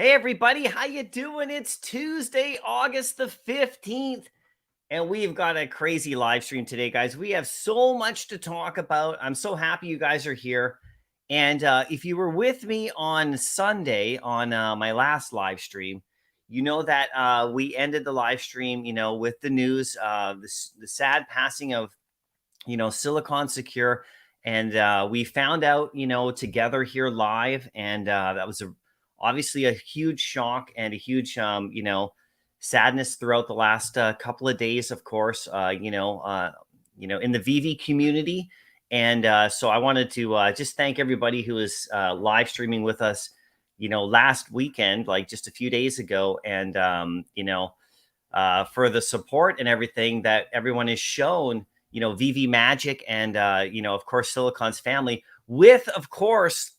Hey everybody, how you doing? It's Tuesday, August the 15th, and we've got a crazy live stream today, guys. We have so much to talk about. I'm so happy you guys are here. And if you were with me on Sunday on my last live stream, you know that we ended the live stream, with the news, the sad passing of, Silicon Secure. And we found out, together here live. And that was obviously a huge shock and a huge, sadness throughout the last couple of days, of course, in the VV community. And so I wanted to just thank everybody who was live streaming with us, last weekend, like just a few days ago. And, for the support and everything that everyone has shown, VV Magic and, of course, Silicon's family with, of course,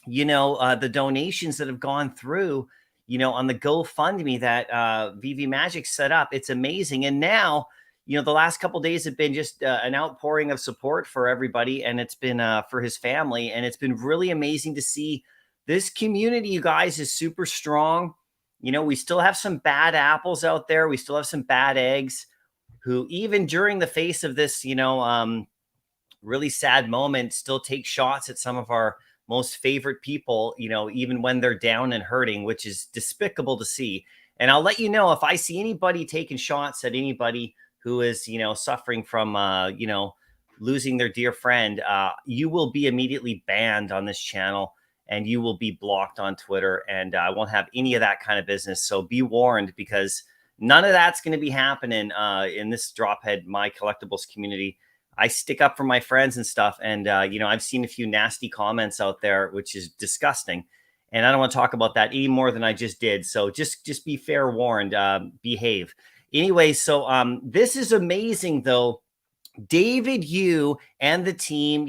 the donations that have gone through, on the GoFundMe that VV Magic set up. It's amazing. And now, the last couple of days have been just an outpouring of support for everybody. And it's been for his family. And it's been really amazing to see this community, you guys, is super strong. We still have some bad apples out there. We still have some bad eggs who, even during the face of this, really sad moment, still take shots at some of our most favorite people, even when they're down and hurting, which is despicable to see. And I'll let you know if I see anybody taking shots at anybody who is, suffering from, losing their dear friend, you will be immediately banned on this channel and you will be blocked on Twitter. And I won't have any of that kind of business. So be warned, because none of that's going to be happening in this Drophead Mycollectables community. I stick up for my friends and stuff. And, I've seen a few nasty comments out there, which is disgusting. And I don't want to talk about that any more than I just did. So just be fair warned, behave. Anyway, so this is amazing, though. David, you and the team,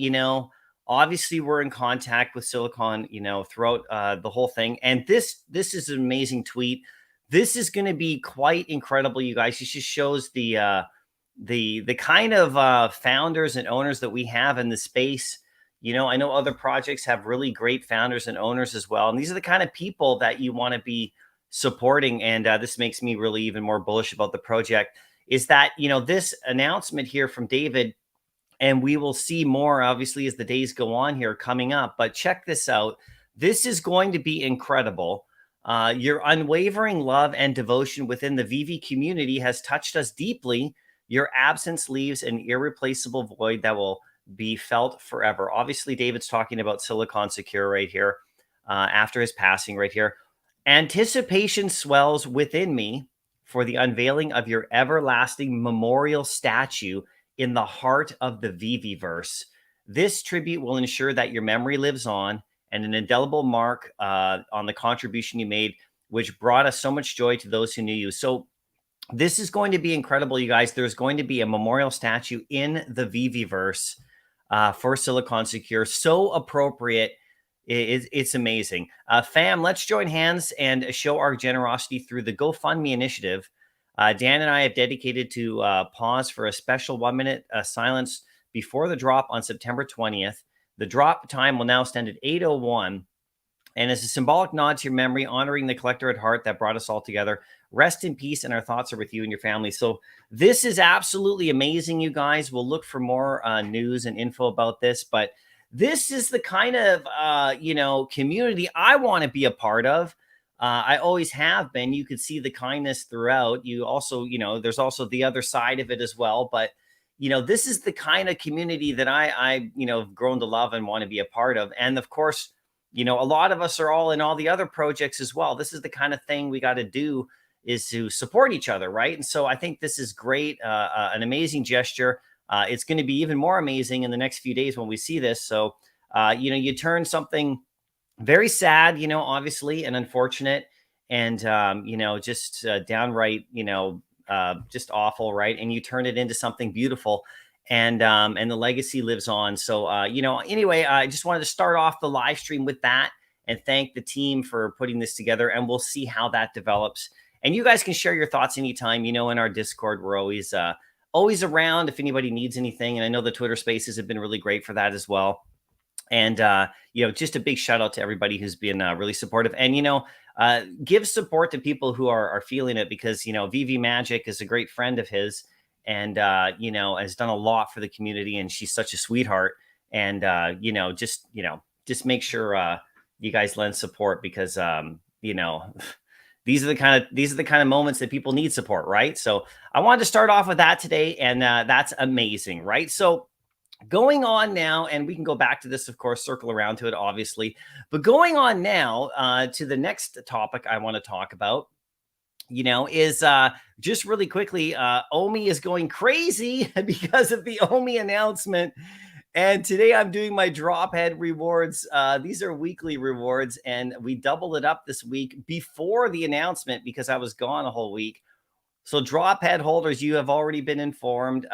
obviously we're in contact with Silicon, throughout the whole thing. And this is an amazing tweet. This is going to be quite incredible, you guys. It just shows the kind of founders and owners that we have in the space. I know other projects have really great founders and owners as well. And these are the kind of people that you want to be supporting. And this makes me really even more bullish about the project, is that, this announcement here from David, and we will see more, obviously, as the days go on here coming up. But check this out. This is going to be incredible. Your unwavering love and devotion within the VV community has touched us deeply. Your absence leaves an irreplaceable void that will be felt forever. Obviously, David's talking about Silicon Secure right here, after his passing right here. Anticipation swells within me for the unveiling of your everlasting memorial statue in the heart of the ViviVerse. This tribute will ensure that your memory lives on, and an indelible mark on the contribution you made, which brought us so much joy to those who knew you. So this is going to be incredible, you guys. There's going to be a memorial statue in the ViviVerse for Silicon Secure. So appropriate. It's amazing. Fam, let's join hands and show our generosity through the GoFundMe initiative. Dan and I have dedicated to pause for a special 1 minute silence before the drop on September 20th. The drop time will now stand at 8:01. And as a symbolic nod to your memory, honoring the collector at heart that brought us all together, rest in peace, and our thoughts are with you and your family. So this is absolutely amazing, you guys. We'll look for more news and info about this. But this is the kind of, community I want to be a part of. I always have been. You could see the kindness throughout. You also, there's also the other side of it as well. But, this is the kind of community that I have grown to love and want to be a part of. And of course, a lot of us are all in all the other projects as well. This is the kind of thing we got to do, is to support each other, right? And so I think this is great, an amazing gesture. It's going to be even more amazing in the next few days when we see this. So, you turn something very sad, obviously, and unfortunate, and, just downright, just awful, right? And you turn it into something beautiful. And the legacy lives on. So, anyway, I just wanted to start off the live stream with that and thank the team for putting this together. And we'll see how that develops. And you guys can share your thoughts anytime. In our Discord, we're always around if anybody needs anything. And I know the Twitter Spaces have been really great for that as well. And, just a big shout out to everybody who's been really supportive. And, give support to people who are feeling it, because, Vivi Magic is a great friend of his, and, has done a lot for the community. And she's such a sweetheart. And, just make sure you guys lend support, because, these are the kind of moments that people need support, right? So I wanted to start off with that today, and that's amazing, right? So going on now, and we can go back to this, of course, circle around to it, obviously, but going on now to the next topic I want to talk about, is just really quickly, OMI is going crazy because of the OMI announcement. And today I'm doing my drop head rewards. These are weekly rewards, and we doubled it up this week before the announcement because I was gone a whole week. So drop head holders, you have already been informed.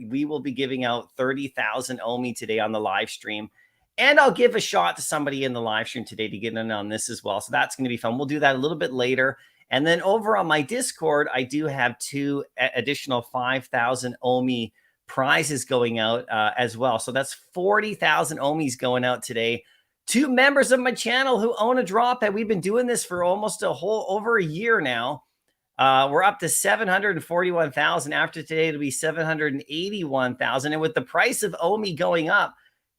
We will be giving out 30,000 OMI today on the live stream. And I'll give a shot to somebody in the live stream today to get in on this as well. So that's going to be fun. We'll do that a little bit later. And then over on my Discord, I do have 2 additional 5,000 OMI prizes going out as well. So that's 40,000 OMIs going out today. 2 members of my channel who own a drop head. We've been doing this for almost over a year now. We're up to 741,000. After today, it'll be 781,000. And with the price of OMI going up,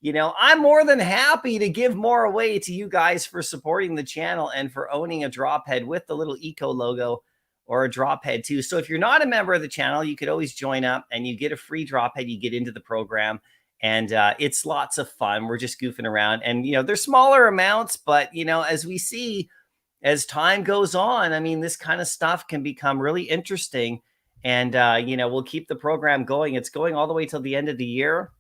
I'm more than happy to give more away to you guys for supporting the channel and for owning a drop head with the little eco logo, or a drop head too. So if you're not a member of the channel, you could always join up and you get a free drop head. You get into the program, and it's lots of fun. We're just goofing around, and they're smaller amounts, but as we see, as time goes on, I mean, this kind of stuff can become really interesting. And, we'll keep the program going. It's going all the way till the end of the year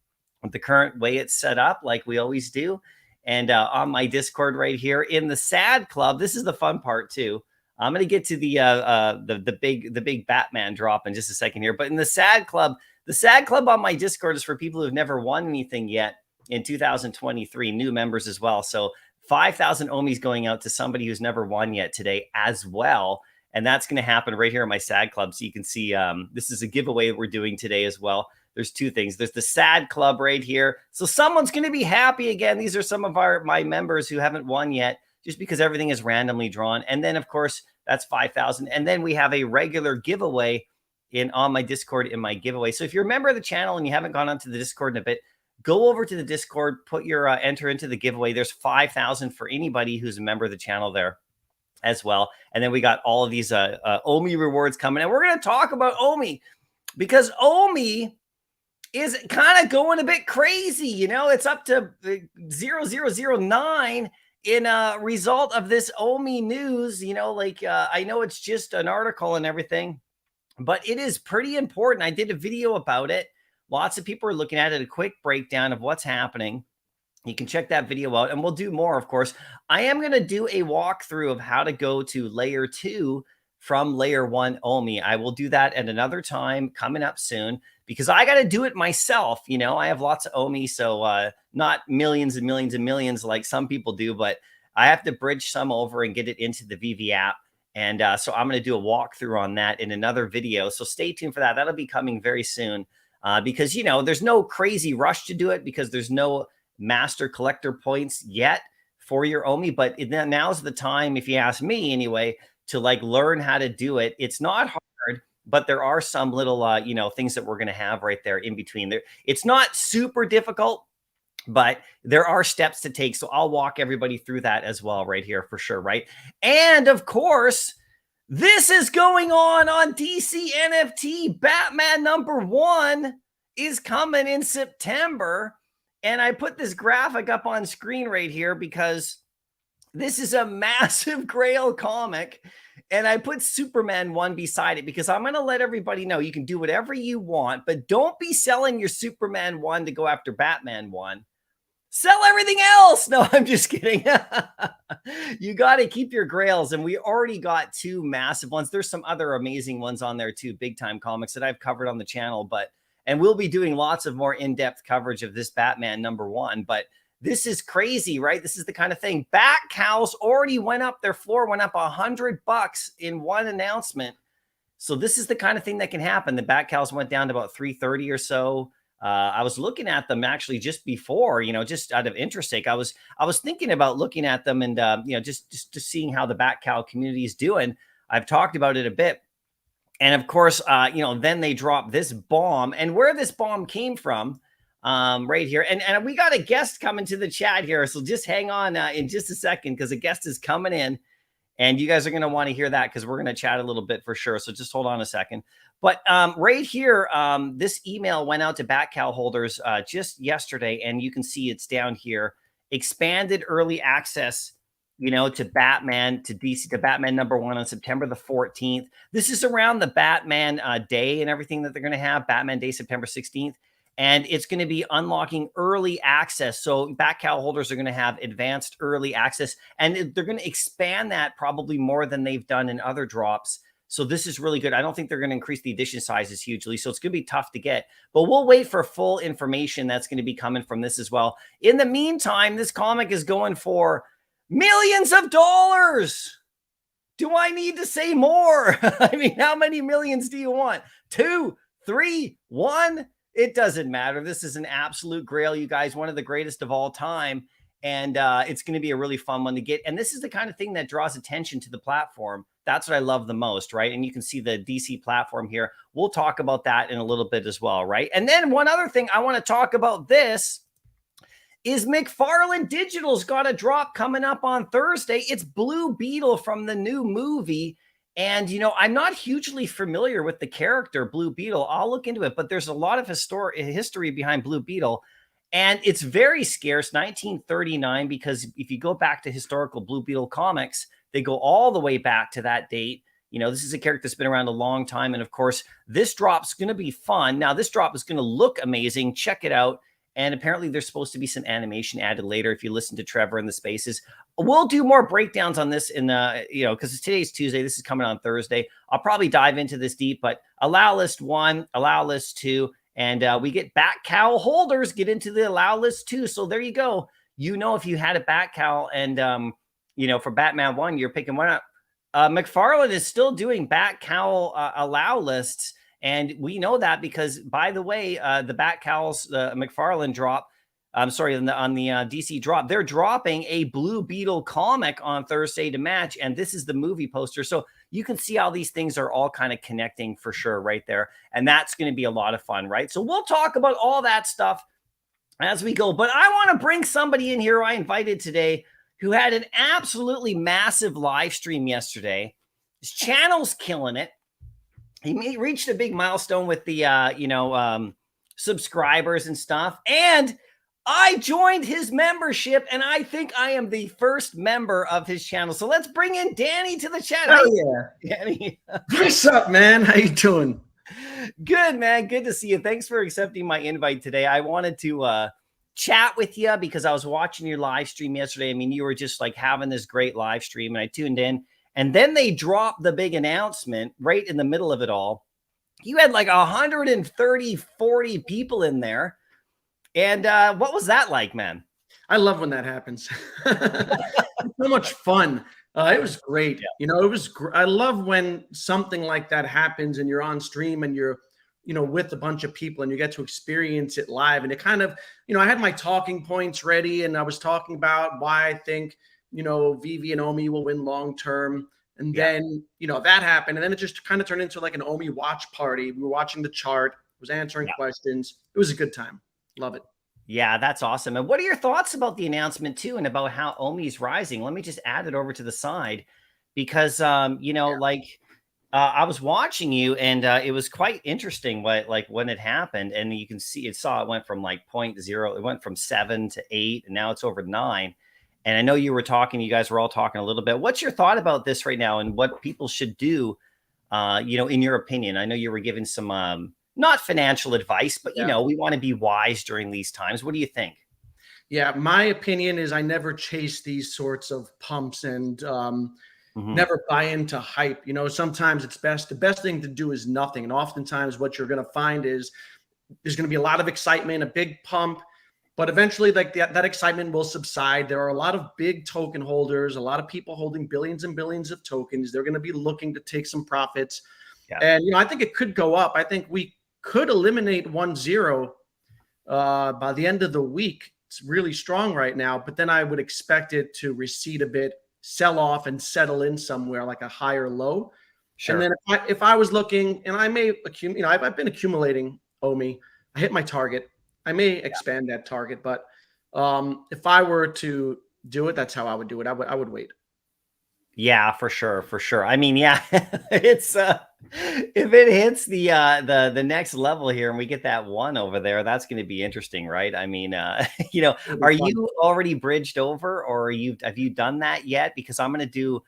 with the current way it's set up, like we always do. And on my Discord right here in the SAD Club, this is the fun part too. I'm going to get to the big Batman drop in just a second here. But in the SAD Club on my Discord is for people who have never won anything yet in 2023, new members as well. So 5,000 OMIs going out to somebody who's never won yet today as well. And that's going to happen right here in my SAD Club. So you can see this is a giveaway we're doing today as well. There's 2 things. There's the SAD Club right here. So someone's going to be happy again. These are some of my members who haven't won yet, just because everything is randomly drawn. And then, of course, that's 5,000. And then we have a regular giveaway on my Discord in my giveaway. So if you're a member of the channel and you haven't gone onto the Discord in a bit, go over to the Discord, put your enter into the giveaway. There's 5,000 for anybody who's a member of the channel there as well. And then we got all of these OMI rewards coming. And we're going to talk about OMI, because OMI is kind of going a bit crazy. It's up to 0009 in a result of this OMI news. I know it's just an article and everything, but it is pretty important. I did a video about it. Lots of people are looking at it, a quick breakdown of what's happening. You can check that video out, and we'll do more, of course. I am going to do a walkthrough of how to go to layer 2 from layer 1 OMI. I will do that at another time coming up soon, because I got to do it myself. I have lots of OMI, so not millions and millions and millions like some people do, but I have to bridge some over and get it into the Vivi app. And so I'm going to do a walkthrough on that in another video. So stay tuned for that. That'll be coming very soon. Because, there's no crazy rush to do it, because there's no master collector points yet for your OMI. But now's the time, if you ask me anyway, to learn how to do it. It's not hard, but there are some little, things that we're going to have right there in between there. It's not super difficult, but there are steps to take. So I'll walk everybody through that as well right here for sure. Right. And of course, this is going on DC NFT. Batman #1 is coming in September. And I put this graphic up on screen right here because this is a massive Grail comic. And I put Superman 1 beside it because I'm going to let everybody know you can do whatever you want, but don't be selling your Superman 1 to go after Batman 1. Sell everything else. No, I'm just kidding. You got to keep your grails. And we already got 2 massive ones. There's some other amazing ones on there too, big time comics that I've covered on the channel, and we'll be doing lots of more in-depth coverage of this Batman #1. But this is crazy, right? This is the kind of thing. Bat cows already went up. Their floor went up $100 in one announcement. So this is the kind of thing that can happen. The bat cows went down to about 330 or so. I was looking at them actually just before, just out of interest sake. I was thinking about looking at them and just seeing how the bat cow community is doing. I've talked about it a bit. And of course, then they drop this bomb, and where this bomb came from, right here. And we got a guest coming to the chat here. So just hang on in just a second, because a guest is coming in, and you guys are going to want to hear that, because we're going to chat a little bit for sure. So just hold on a second. But right here, this email went out to bat cow holders just yesterday, and you can see it's down here. Expanded early access, to Batman, to DC, to Batman #1 on September the 14th. This is around the Batman day and everything that they're going to have, Batman Day, September 16th. And it's going to be unlocking early access. So bat cow holders are going to have advanced early access, and they're going to expand that probably more than they've done in other drops. So this is really good. I don't think they're going to increase the edition sizes hugely, so it's going to be tough to get. But we'll wait for full information that's going to be coming from this as well. In the meantime, this comic is going for millions of dollars. Do I need to say more? I mean, how many millions do you want? 2, 3, 1? It doesn't matter. This is an absolute grail, you guys. One of the greatest of all time. And it's going to be a really fun one to get. And this is the kind of thing that draws attention to the platform. That's what I love the most, right? And you can see the DC platform here. We'll talk about that in a little bit as well, right? And then one other thing I want to talk about this is McFarlane Digital's got a drop coming up on Thursday. It's Blue Beetle from the new movie. And, I'm not hugely familiar with the character Blue Beetle. I'll look into it, but there's a lot of history behind Blue Beetle. And it's very scarce, 1939, because if you go back to historical Blue Beetle comics, they go all the way back to that date. This is a character that's been around a long time. And of course, this drop's going to be fun. Now, this drop is going to look amazing. Check it out. And apparently there's supposed to be some animation added later. If you listen to Trevor in the spaces, we'll do more breakdowns on this in because today's Tuesday. This is coming on Thursday. I'll probably dive into this deep, but allow list 1, allow list 2, and we get bat cow holders get into the allow list 2. So there you go. If you had a bat cow and, for Batman 1, you're picking one up. McFarlane is still doing bat cow allow lists. And we know that because, by the way, the Bat Cowls, McFarlane drop, on the DC drop, they're dropping a Blue Beetle comic on Thursday to match. And this is the movie poster. So you can see how these things are all kind of connecting for sure right there. And that's going to be a lot of fun, right? So we'll talk about all that stuff as we go. But I want to bring somebody in here I invited today who had an absolutely massive live stream yesterday. His channel's killing it. He reached a big milestone with the, subscribers and stuff. And I joined his membership, and I think I am the first member of his channel. So let's bring in Danny to the chat. Oh, yeah. Danny. What's up, man? How you doing? Good, man. Good to see you. Thanks for accepting my invite today. I wanted to chat with you because I was watching your live stream yesterday. I mean, you were just like having this great live stream, and I tuned in. And then they dropped the big announcement right in the middle of it all. You had like 130, 40 people in there. And what was that like, man? I love when that happens. So much fun. It was great. Yeah. It was. I love when something like that happens and you're on stream and you're, with a bunch of people and you get to experience it live. And it kind of, I had my talking points ready and I was talking about why I think, Vivi and Omi will win long term. And then, that happened. And then it just kind of turned into like an Omi watch party. We were watching the chart, was answering questions. It was a good time. Love it. Yeah, that's awesome. And what are your thoughts about the announcement too, and about how Omi's rising? Let me just add it over to the side because, I was watching you and it was quite interesting when it happened. And you can see it went from like 0.0. It went from 7 to 8 and now it's over 9. And I know you guys were all talking a little bit. What's your thought about this right now and what people should do, in your opinion? I know you were giving some, not financial advice, but, we want to be wise during these times. What do you think? Yeah, my opinion is I never chase these sorts of pumps and never buy into hype. Sometimes the best thing to do is nothing. And oftentimes what you're going to find is there's going to be a lot of excitement, a big pump. But eventually, that excitement will subside. There are a lot of big token holders, a lot of people holding billions and billions of tokens. They're going to be looking to take some profits. Yeah. And, I think it could go up. I think we could eliminate 1-0 by the end of the week. It's really strong right now, but then I would expect it to recede a bit, sell off, and settle in somewhere like a higher low. Sure. And then if I was looking, and I may accumulate, I've been accumulating OMI. I hit my target. I may expand that target, but if I were to do it, that's how I would do it. I would wait. Yeah, for sure, for sure. I mean, yeah, it's if it hits the next level here and we get that one over there, that's going to be interesting, right? I mean, are you already bridged over, or have you done that yet? Because I'm going to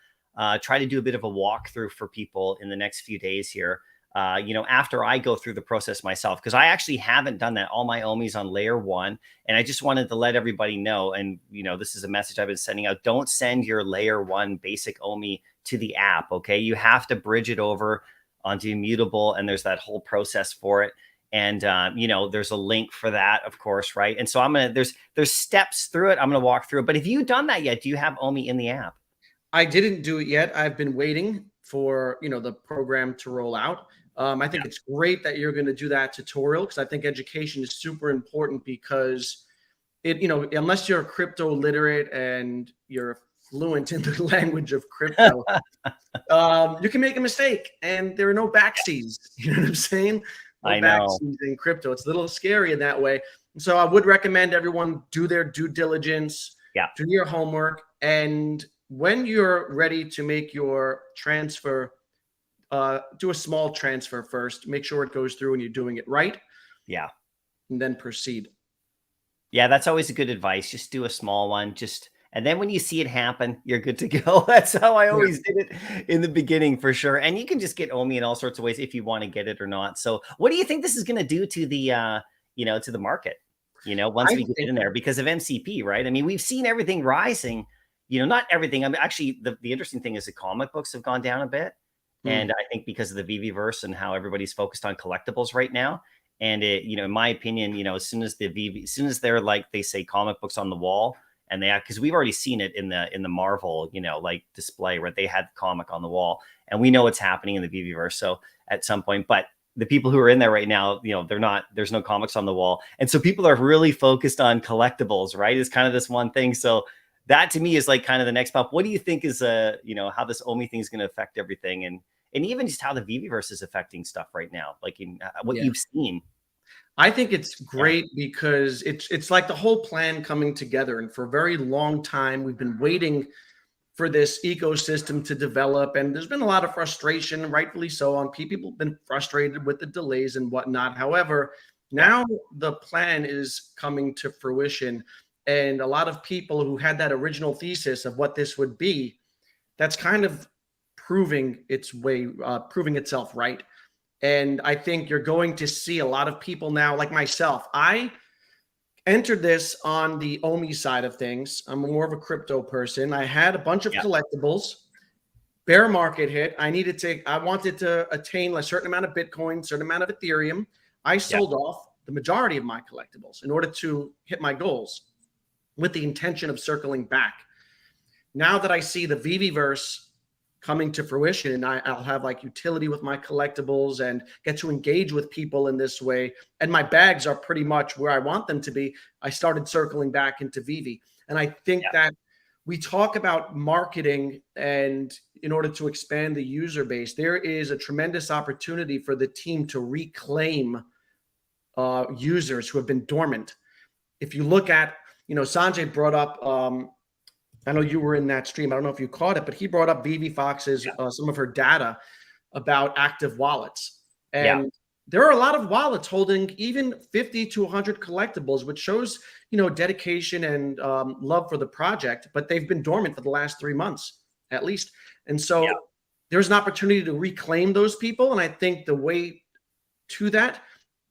try to do a bit of a walkthrough for people in the next few days here. After I go through the process myself, because I actually haven't done that. All my OMI's on layer 1. And I just wanted to let everybody know. And, this is a message I've been sending out. Don't send your layer 1 basic OMI to the app. Okay. You have to bridge it over onto Immutable. And there's that whole process for it. And, there's a link for that, of course. Right. And so there's steps through it. I'm going to walk through it. But have you done that yet? Do you have OMI in the app? I didn't do it yet. I've been waiting for, the program to roll out. I think it's great that you're going to do that tutorial, because I think education is super important, because unless you're crypto literate and you're fluent in the language of crypto, you can make a mistake and there are no backseas. You know what I'm saying? No I know. backseas in crypto. It's a little scary in that way. So I would recommend everyone do their due diligence, do your homework, and when you're ready to make your transfer, do a small transfer first. Make sure it goes through and you're doing it right. Yeah. And then proceed. Yeah, that's always a good advice. Just do a small one. And then when you see it happen, you're good to go. That's how I always did it in the beginning, for sure. And you can just get OMI in all sorts of ways if you want to get it or not. So what do you think this is going to do to the, to the market, once we get in there because of MCP, right? I mean, we've seen everything rising, not everything. I mean, actually, the interesting thing is the comic books have gone down a bit. And I think because of the ViviVerse and how everybody's focused on collectibles right now. And it, in my opinion, as soon as they're like, they say comic books on the wall, and because we've already seen it in the Marvel, like display where they had comic on the wall, and we know what's happening in the ViviVerse. So at some point, but the people who are in there right now, there's no comics on the wall. And so people are really focused on collectibles, right? It's kind of this one thing. So that to me is like kind of the next pop. What do you think is, how this OMI thing is going to affect everything? And even just how the ViviVerse is affecting stuff right now, like in what you've seen. I think it's great because it's like the whole plan coming together. And for a very long time, we've been waiting for this ecosystem to develop. And there's been a lot of frustration, rightfully so, on people have been frustrated with the delays and whatnot. However, now the plan is coming to fruition. And a lot of people who had that original thesis of what this would be, that's kind of proving itself right. And I think you're going to see a lot of people now, like myself. I entered this on the OMI side of things. I'm more of a crypto person. I had a bunch of collectibles. Bear market hit. I wanted to attain a certain amount of Bitcoin, certain amount of Ethereum. I sold off the majority of my collectibles in order to hit my goals, with the intention of circling back. Now that I see the ViviVerse coming to fruition, and I'll have like utility with my collectibles and get to engage with people in this way, and my bags are pretty much where I want them to be, I started circling back into Vivi. And I think that we talk about marketing, and in order to expand the user base, there is a tremendous opportunity for the team to reclaim users who have been dormant. If you look at, Sanjay brought up, I know you were in that stream. I don't know if you caught it, but he brought up Vivi Fox's, some of her data about active wallets. And there are a lot of wallets holding even 50 to 100 collectibles, which shows, dedication and love for the project, but they've been dormant for the last 3 months at least. And so there's an opportunity to reclaim those people. And I think the way to that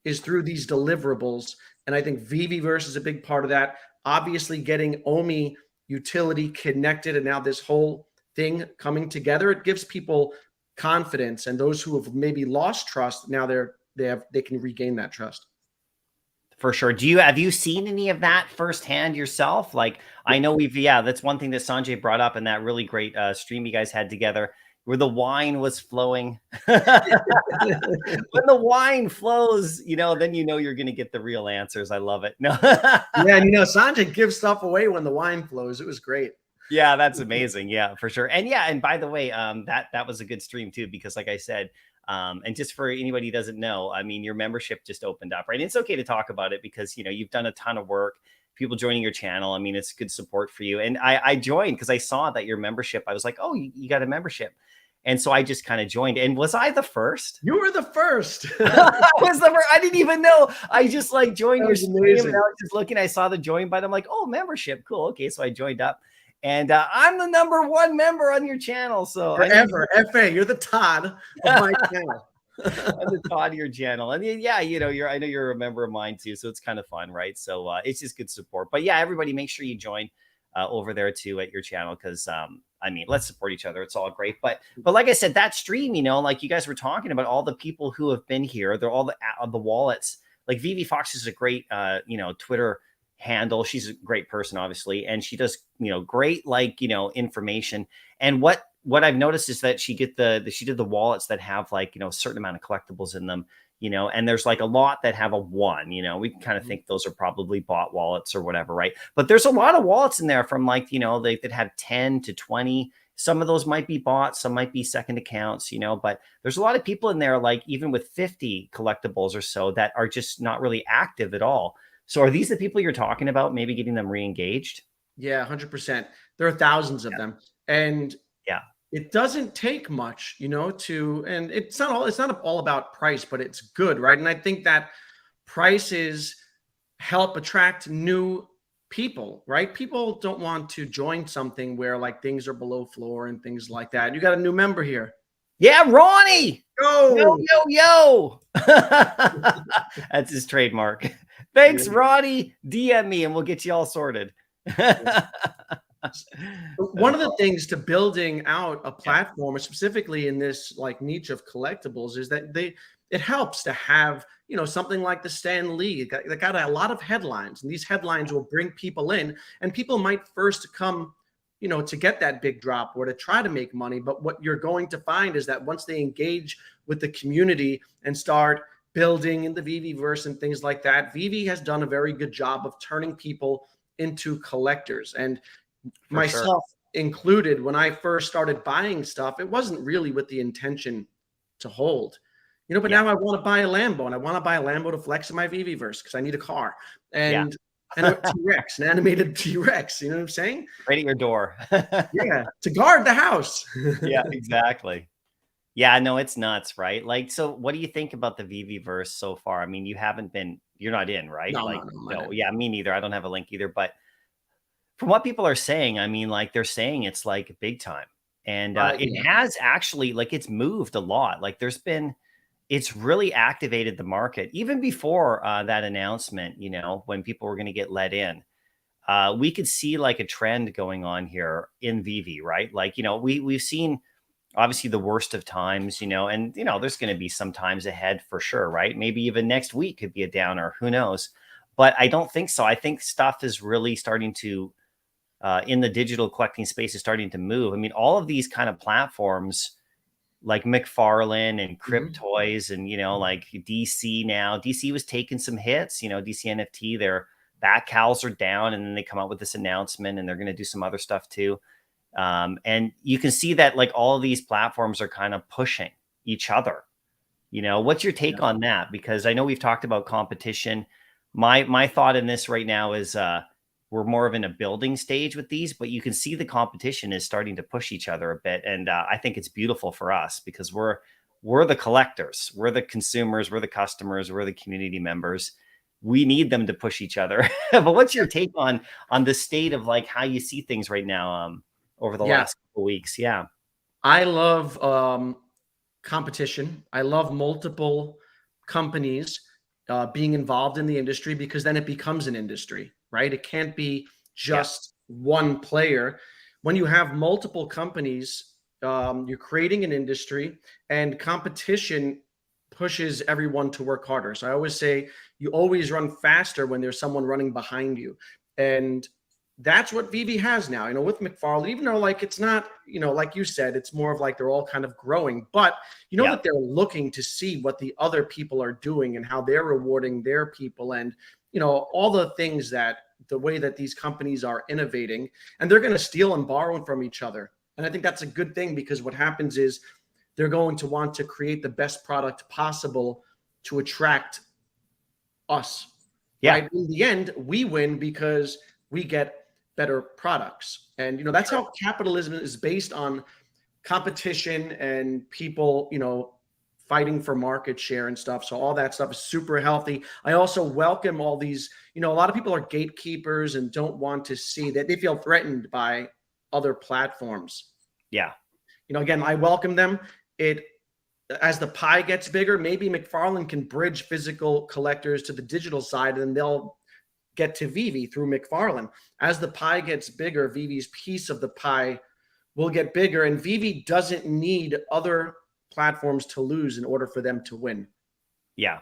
is through these deliverables. And I think ViviVerse is a big part of that. Obviously, getting OMI utility connected, and now this whole thing coming together, it gives people confidence, and those who have maybe lost trust, now they can regain that trust. For sure. Have you seen any of that firsthand yourself? Like, I know that's one thing that Sanjay brought up in that really great stream you guys had together. where the wine was flowing. When the wine flows, then you're going to get the real answers. I love it. No. Yeah, and Sanjay gives stuff away when the wine flows. It was great. Yeah, that's amazing. Yeah, for sure. And yeah, and by the way, that was a good stream too, because like I said, and just for anybody who doesn't know, I mean, your membership just opened up, right? And it's okay to talk about it because you've done a ton of work. People joining your channel, I mean, it's good support for you. And I joined because I saw that your membership. I was like, oh, you got a membership. And so I just kind of joined. And was I the first? You were the first. I was the first. I didn't even know. I just like joined your stream. Amazing. And I was just looking. I saw the join button. I'm like, oh, membership. Cool. Okay. So I joined up. And I'm the #1 member on your channel. So forever. FA, you're the Todd of my channel. I'm the Todd of your channel. And yeah, I know you're a member of mine too. So it's kind of fun, right? So it's just good support. But yeah, everybody make sure you join over there too at your channel, because I mean, let's support each other. It's all great. But like I said, that stream, like you guys were talking about, all the people who have been here, they're all the wallets. Like ViviVerse is a great Twitter handle. She's a great person, obviously, and she does great information. And what I've noticed is that she did the wallets that have a certain amount of collectibles in them, and there's like a lot that have a 1. We can kind of think those are probably bot wallets or whatever, right? But there's a lot of wallets in there from they that have 10 to 20. Some of those might be bots, some might be second accounts, but there's a lot of people in there, like even with 50 collectibles or so, that are just not really active at all. So are these the people you're talking about, maybe getting them re-engaged? Yeah, 100%. There are thousands of them. And yeah, it doesn't take much, and it's not all about price, but it's good, right? And I think that prices help attract new people, right? People don't want to join something where things are below floor and things like that. You got a new member here. Yeah, Ronnie. Yo, yo. That's his trademark. Thanks, Ronnie. DM me and we'll get you all sorted. One of the things to building out a platform, specifically in this niche of collectibles, is that it helps to have something like the Stan Lee. It got a lot of headlines, and these headlines will bring people in, and people might first come to get that big drop or to try to make money. But what you're going to find is that once they engage with the community and start building in the ViviVerse and things like that, Vivi has done a very good job of turning people into collectors. And myself included, when I first started buying stuff, it wasn't really with the intention to hold, but now I want to buy a Lambo, and I want to buy a Lambo to flex in my ViviVerse because I need a car and a T-Rex, an animated T-Rex. You know what I'm saying? Right at your door. Yeah, to guard the house. Yeah, exactly. Yeah, no, it's nuts, right? So what do you think about the ViviVerse so far? I mean, you're not in, right? No. Yeah, me neither. I don't have a link either. But from what people are saying, I mean, they're saying it's big time. And it has actually, it's moved a lot. It's really activated the market even before that announcement, when people were going to get let in. We could see a trend going on here in Vivi, right? We've seen obviously the worst of times, and, there's going to be some times ahead for sure, right? Maybe even next week could be a downer, who knows? But I don't think so. I think stuff is really starting to, in the digital collecting space, is starting to move. I mean, all of these kind of platforms like McFarlane and Cryptoys and, DC now. DC was taking some hits, DC NFT, their back cows are down, and then they come out with this announcement and they're going to do some other stuff too. And you can see that all of these platforms are kind of pushing each other. What's your take on that? Because I know we've talked about competition. My thought in this right now is we're more of in a building stage with these, but you can see the competition is starting to push each other a bit. And I think it's beautiful for us because we're the collectors, we're the consumers, we're the customers, we're the community members. We need them to push each other. But what's your take on the state of how you see things right now over the last couple of weeks? Yeah. I love competition. I love multiple companies being involved in the industry, because then it becomes an industry, right? It can't be just one player. When you have multiple companies, you're creating an industry, and competition pushes everyone to work harder. So I always say you always run faster when there's someone running behind you. And that's what Vivi has now, with McFarlane, even though like it's not, like you said, it's more of like they're all kind of growing, but that they're looking to see what the other people are doing and how they're rewarding their people, and all the things that the way that these companies are innovating, and they're going to steal and borrow from each other. And I think that's a good thing, because what happens is they're going to want to create the best product possible to attract us. Right? In the end, we win because we get better products. And, that's how capitalism is based, on competition and people, fighting for market share and stuff. So all that stuff is super healthy. I also welcome all these, a lot of people are gatekeepers and don't want to see that, they feel threatened by other platforms. Yeah. Again, I welcome them. As the pie gets bigger, maybe McFarlane can bridge physical collectors to the digital side, and they'll get to Vivi through McFarlane. As the pie gets bigger, Vivi's piece of the pie will get bigger, and Vivi doesn't need other platforms to lose in order for them to win. Yeah.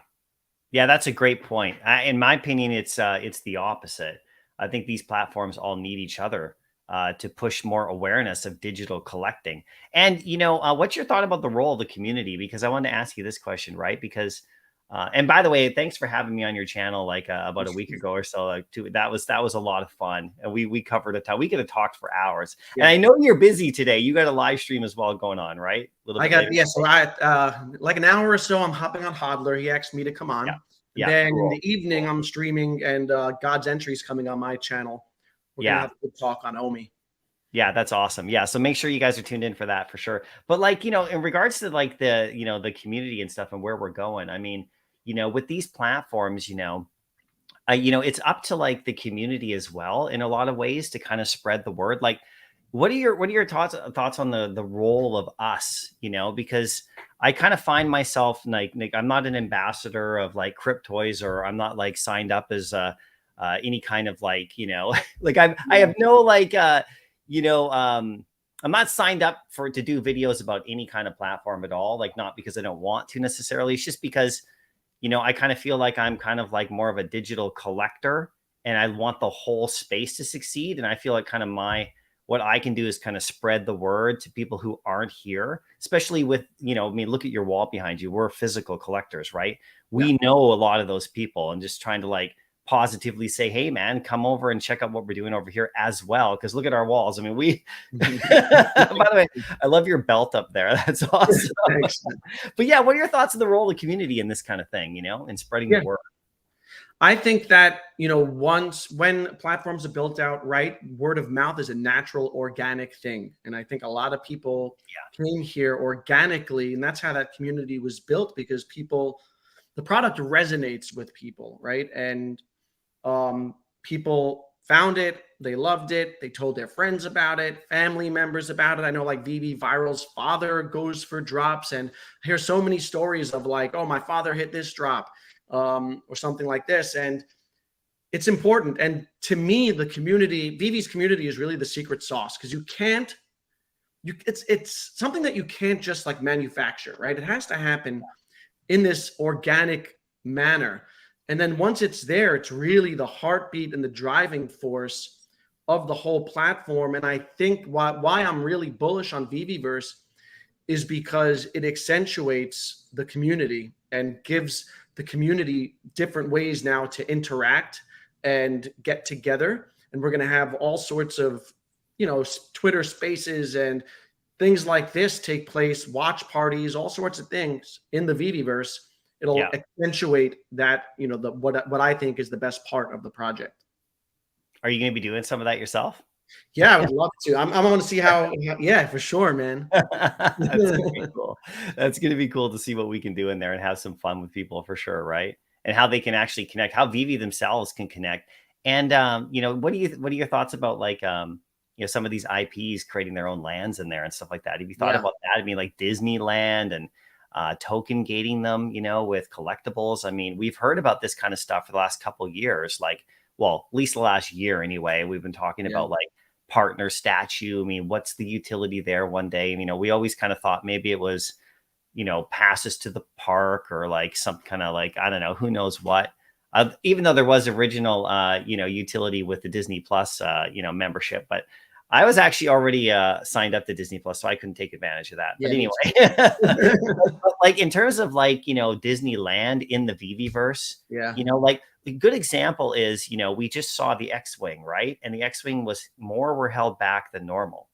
Yeah, that's a great point. In my opinion, it's the opposite. I think these platforms all need each other to push more awareness of digital collecting. And, what's your thought about the role of the community? Because I wanted to ask you this question, right? Because, and by the way, thanks for having me on your channel, like about a week ago or so. That was a lot of fun. And we covered a ton. We could have talked for hours. Yeah. And I know you're busy today. You got a live stream as well going on, right? So like an hour or so, I'm hopping on Hodler. He asked me to come on. Yeah. Then cool. In the evening, I'm streaming, and God's Entry is coming on my channel. We're gonna have a good talk on OMI. Yeah, that's awesome. Yeah, so make sure you guys are tuned in for that for sure. But like, in regards to like the, the community and stuff and where we're going, I mean, with these platforms, it's up to like the community as well in a lot of ways to kind of spread the word. Like, what are your thoughts on the role of us, because I kind of find myself like I'm not an ambassador of like Cryptoys, or I'm not like signed up as any kind of like, like I have no like, I'm not signed up to do videos about any kind of platform at all. Like, not because I don't want to necessarily. It's just because, I kind of feel like I'm kind of like more of a digital collector, and I want the whole space to succeed. And I feel like kind of what I can do is kind of spread the word to people who aren't here, especially with, I mean, look at your wall behind you. We're physical collectors, right? We know a lot of those people, and just trying to like positively say, hey man, come over and check out what we're doing over here as well. Cause look at our walls. I mean, by the way, I love your belt up there. That's awesome. But yeah, what are your thoughts on the role of the community in this kind of thing, and spreading the word? I think that, when platforms are built out right, word of mouth is a natural, organic thing. And I think a lot of people came here organically, and that's how that community was built, because the product resonates with people, right? And people found it, they loved it, they told their friends about it, family members about it. I know like ViviViral's father goes for drops, and I hear so many stories of like, oh, my father hit this drop, or something like this. And it's important. And to me, the community, Vivi's community, is really the secret sauce, because it's something that you can't just like manufacture, right? It has to happen in this organic manner. And then once it's there, it's really the heartbeat and the driving force of the whole platform. And I think why I'm really bullish on ViviVerse is because it accentuates the community and gives the community different ways now to interact and get together. And we're going to have all sorts of, Twitter spaces and things like this take place, watch parties, all sorts of things in the ViviVerse. It'll accentuate that, what I think is the best part of the project. Are you going to be doing some of that yourself? Yeah, I would love to. I'm going to see how. Yeah, for sure, man. That's going to be cool. That's going to be cool to see what we can do in there and have some fun with people for sure, right? And how they can actually connect, how Vivi themselves can connect. And what are your thoughts about like some of these IPs creating their own lands in there and stuff like that? Have you thought about that? I mean, like Disneyland and token gating them, with collectibles. I mean, we've heard about this kind of stuff for the last couple of years, like, well, at least the last year anyway. We've been talking about like partner statue. I mean, what's the utility there one day? We always kind of thought maybe it was, passes to the park, or like some kind of like, I don't know, who knows what. even though there was original, utility with the Disney Plus, membership, but I was actually already signed up to Disney Plus, so I couldn't take advantage of that. Yeah, but me anyway, but, like in terms of like, Disneyland in the ViviVerse, Yeah. like a good example is, we just saw the X-Wing, right? And the X-Wing were held back than normal.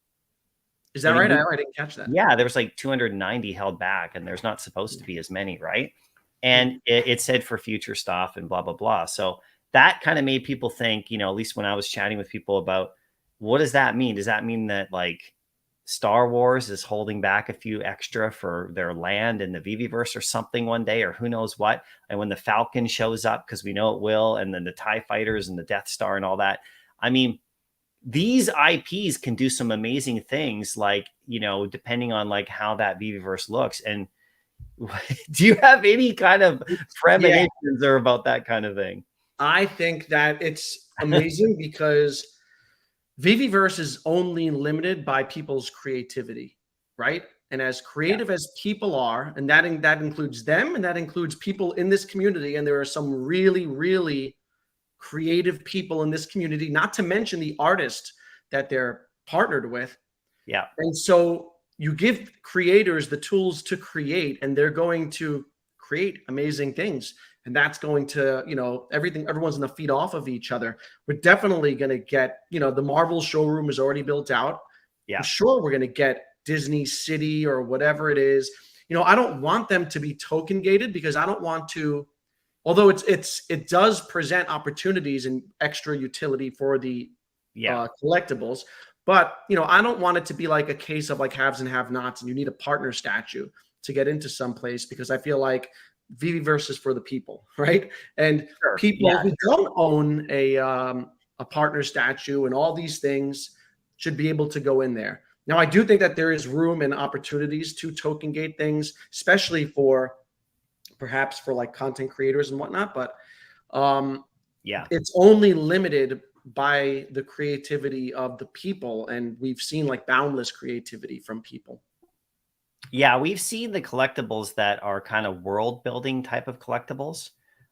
Is that right? I didn't catch that. Yeah, there was like 290 held back, and there's not supposed to be as many, right? And it said for future stuff and blah, blah, blah. So that kind of made people think, at least when I was chatting with people about what does that mean? Does that mean that like Star Wars is holding back a few extra for their land in the ViviVerse or something one day, or who knows what? And when the Falcon shows up, because we know it will, and then the TIE fighters and the Death Star and all that. I mean, these IPs can do some amazing things, like, depending on like how that ViviVerse looks. And do you have any kind of premonitions or about that kind of thing? I think that it's amazing because ViviVerse is only limited by people's creativity, right? And as creative as people are, and that includes them, and that includes people in this community, and there are some really, really creative people in this community, not to mention the artists that they're partnered with. Yeah. And so you give creators the tools to create, and they're going to create amazing things. And that's going to, everyone's going to feed off of each other. We're definitely going to get, the Marvel showroom is already built out. Yeah. I'm sure we're going to get Disney City or whatever it is. I don't want them to be token gated, because I don't want to, although it does present opportunities and extra utility for the collectibles. But, I don't want it to be like a case of like haves and have-nots, and you need a partner statue to get into some place, because I feel like ViviVerse is for the people, right? And people who don't own a partner statue and all these things should be able to go in there. Now, I do think that there is room and opportunities to token gate things, especially perhaps for like content creators and whatnot. But it's only limited by the creativity of the people, and we've seen like boundless creativity from people. Yeah, we've seen the collectibles that are kind of world building type of collectibles.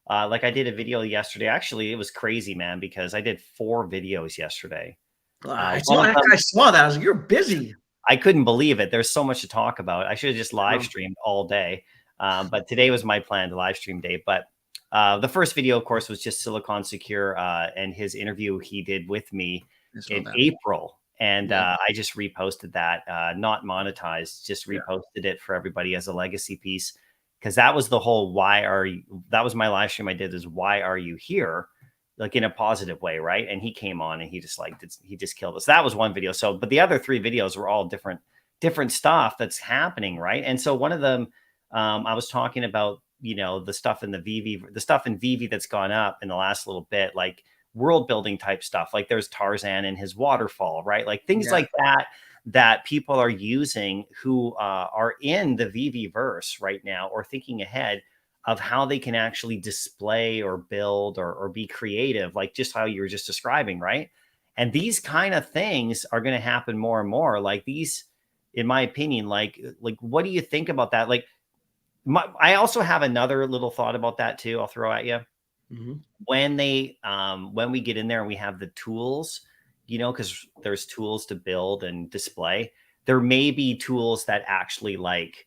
Like I did a video yesterday. Actually, it was crazy, man, because I did 4 videos yesterday. I saw that. I was like, you're busy. I couldn't believe it. There's so much to talk about. I should have just live streamed all day. But today was my plan to live stream day. But the first video, of course, was just Silicon Secure and his interview he did with me in April. And I just reposted that, not monetized, just reposted it for everybody as a legacy piece. Because that was the whole that was my live stream I did, is why are you here? Like in a positive way, right? And he came on and he just killed us. That was one video. So, but the other 3 videos were all different stuff that's happening, right? And so one of them, I was talking about, the stuff in Vivi that's gone up in the last little bit, like world building type stuff. Like there's Tarzan and his waterfall, right? Like things like that people are using who are in the ViviVerse right now, or thinking ahead of how they can actually display or build or be creative, like just how you were just describing, right? And these kind of things are going to happen more and more. Like these, in my opinion, like what do you think about that? Like, I also have another little thought about that too. I'll throw at you. Mm-hmm. When we get in there and we have the tools, because there's tools to build and display, there may be tools that actually like,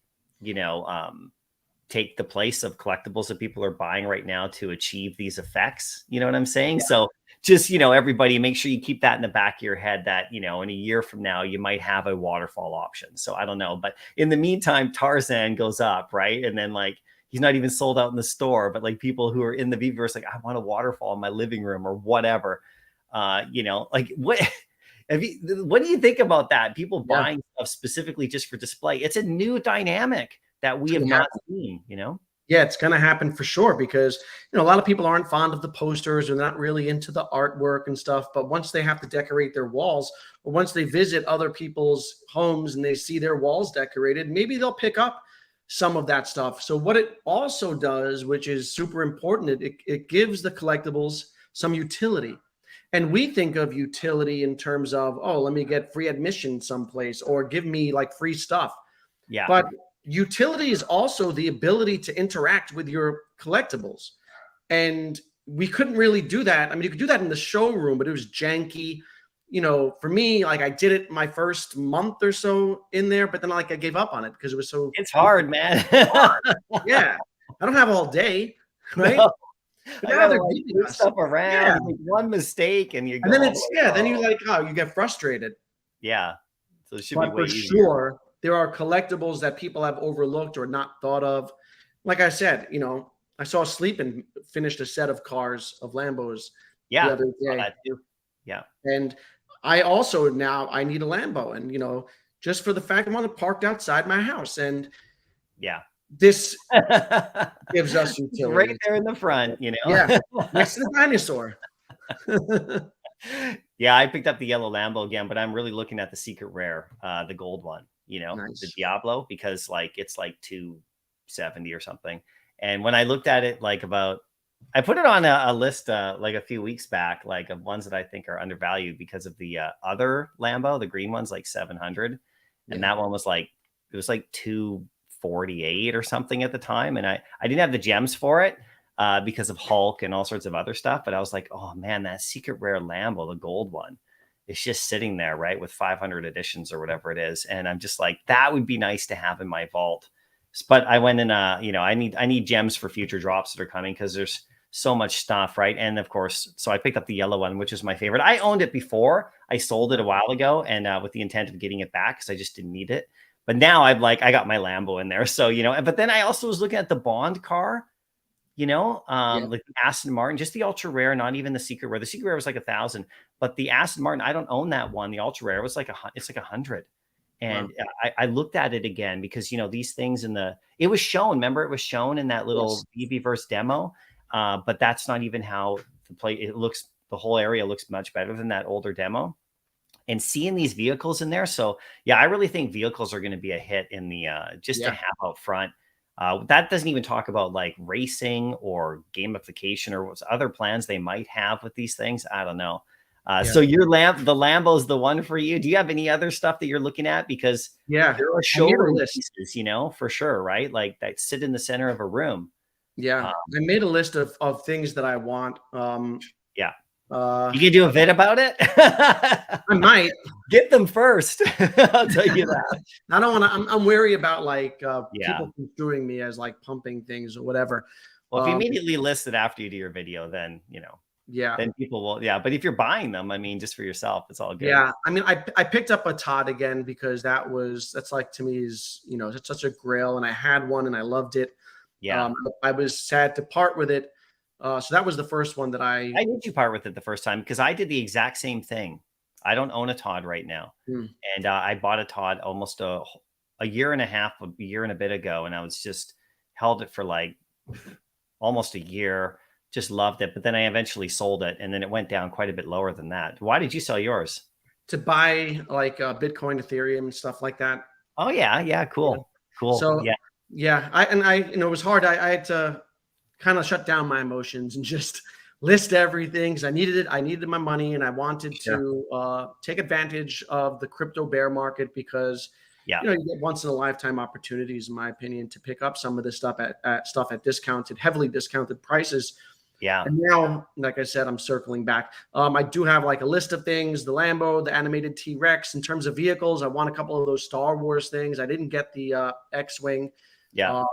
take the place of collectibles that people are buying right now to achieve these effects. You know what I'm saying? Yeah. So just, everybody make sure you keep that in the back of your head that, in a year from now, you might have a waterfall option. So I don't know. But in the meantime, Tarzan goes up, right? And then like, he's not even sold out in the store, but like people who are in the ViviVerse, like I want a waterfall in my living room or whatever, like what do you think about that? People buying stuff specifically just for display. It's a new dynamic that we have not seen, Yeah, it's going to happen for sure, because, a lot of people aren't fond of the posters, or not really into the artwork and stuff. But once they have to decorate their walls, or once they visit other people's homes and they see their walls decorated, maybe they'll pick up some of that stuff. So what it also does, which is super important, it gives the collectibles some utility. And we think of utility in terms of, oh, let me get free admission someplace, or give me like free stuff. Yeah. But utility is also the ability to interact with your collectibles. And we couldn't really do that. I mean, you could do that in the showroom, but it was janky. You know, for me, like I did it my first month or so in there, but then like I gave up on it because it was so It's hard, man. hard. Yeah. I don't have all day, right? No, But I now gotta they're like giving move us. stuff around. Yeah. You make one mistake and you go And then all the it's, way yeah, then you home. like, oh, you get frustrated. Yeah. So it should be But way for easier. sure, there are collectibles that people have overlooked or not thought of. Like I said, you know, I saw Sleep and finished a set of cars of Lambos the Yeah. other Saw day. that too. Yeah. And I also now I need a Lambo. And, you know, just for the fact I want it parked outside my house. And Yeah. this gives us Right utility. there in the front, you Yeah. know? Next to the dinosaur. Yeah, I picked up the yellow Lambo again, but I'm really looking at the secret rare, the gold one, you know, the Nice. Diablo, because like it's like 270 or something. And when I looked at it, like I put it on a list like a few weeks back, like of ones that I think are undervalued because of the other Lambo, the green one's like 700, Yeah. and that one was like it was like 248 or something at the time, and I didn't have the gems for it because of Hulk and all sorts of other stuff. But I was like, oh man, that secret rare Lambo, the gold one, it's just sitting there, right, with 500 editions or whatever it is, and I'm just like, that would be nice to have in my vault. But I went in, you know, I need gems for future drops that are coming because there's so much stuff, right? And of course, so I picked up the yellow one, which is my favorite. I owned it before. I sold it a while ago, and with the intent of getting it back because I just didn't need it. But now I'm like, I got my Lambo in there, so you know. But then I also was looking at the Bond car, you know, Yeah. like the Aston Martin, just the ultra rare, not even the secret rare. The secret rare was like 1,000, but the Aston Martin, I don't own that one. The ultra rare was like it's like 100. Wow. And I looked at it again because, you know, these things it was shown, remember it was shown in that little Yes. ViviVerse demo. But that's not even how it looks. The whole area looks much better than that older demo. And seeing these vehicles in there. So yeah, I really think vehicles are going to be a hit in the, just to Yeah. have out front. That doesn't even talk about like racing or gamification or what other plans they might have with these things. I don't know. Yeah. So the Lambo is the one for you. Do you have any other stuff that you're looking at? Because Yeah. there are I made a showroom list. pieces, you know, for sure, right? Like that sit in the center of a room. Yeah. I made a list of things that I want. Yeah. Uh, You can do a vid about it. I might. Get them first. I'll tell you that. I don't want to. I'm wary about like Yeah. people construing me as like pumping things or whatever. Well, if you immediately list it after you do your video, then you know. Yeah. Then people will. Yeah. But if you're buying them, I mean, just for yourself, it's all good. Yeah. I mean, I picked up a Todd again because that's like to me is, you know, it's such a grail, and I had one and I loved it. Yeah. I was sad to part with it. So that was the first one that I did you part with it the first time because I did the exact same thing. I don't own a Todd right now. And I bought a Todd almost a year and a half, a year and a bit ago. And I was just held it for like almost a year, just loved it. But then I eventually sold it, and then it went down quite a bit lower than that. Why did you sell yours? to buy like Bitcoin, Ethereum, and stuff like that. Oh yeah. Yeah. Cool. Yeah. Cool. So yeah. yeah, you know, it was hard. I had to kind of shut down my emotions and just list everything because I needed it. I needed my money, and I wanted to take advantage of the crypto bear market because you know, you get once in a lifetime opportunities, in my opinion, to pick up some of this stuff at discounted, heavily discounted prices. Yeah. And now, like I said, I'm circling back. I do have like a list of things: the Lambo, the animated T-Rex. In terms of vehicles, I want a couple of those Star Wars things. I didn't get the X-Wing. Yeah.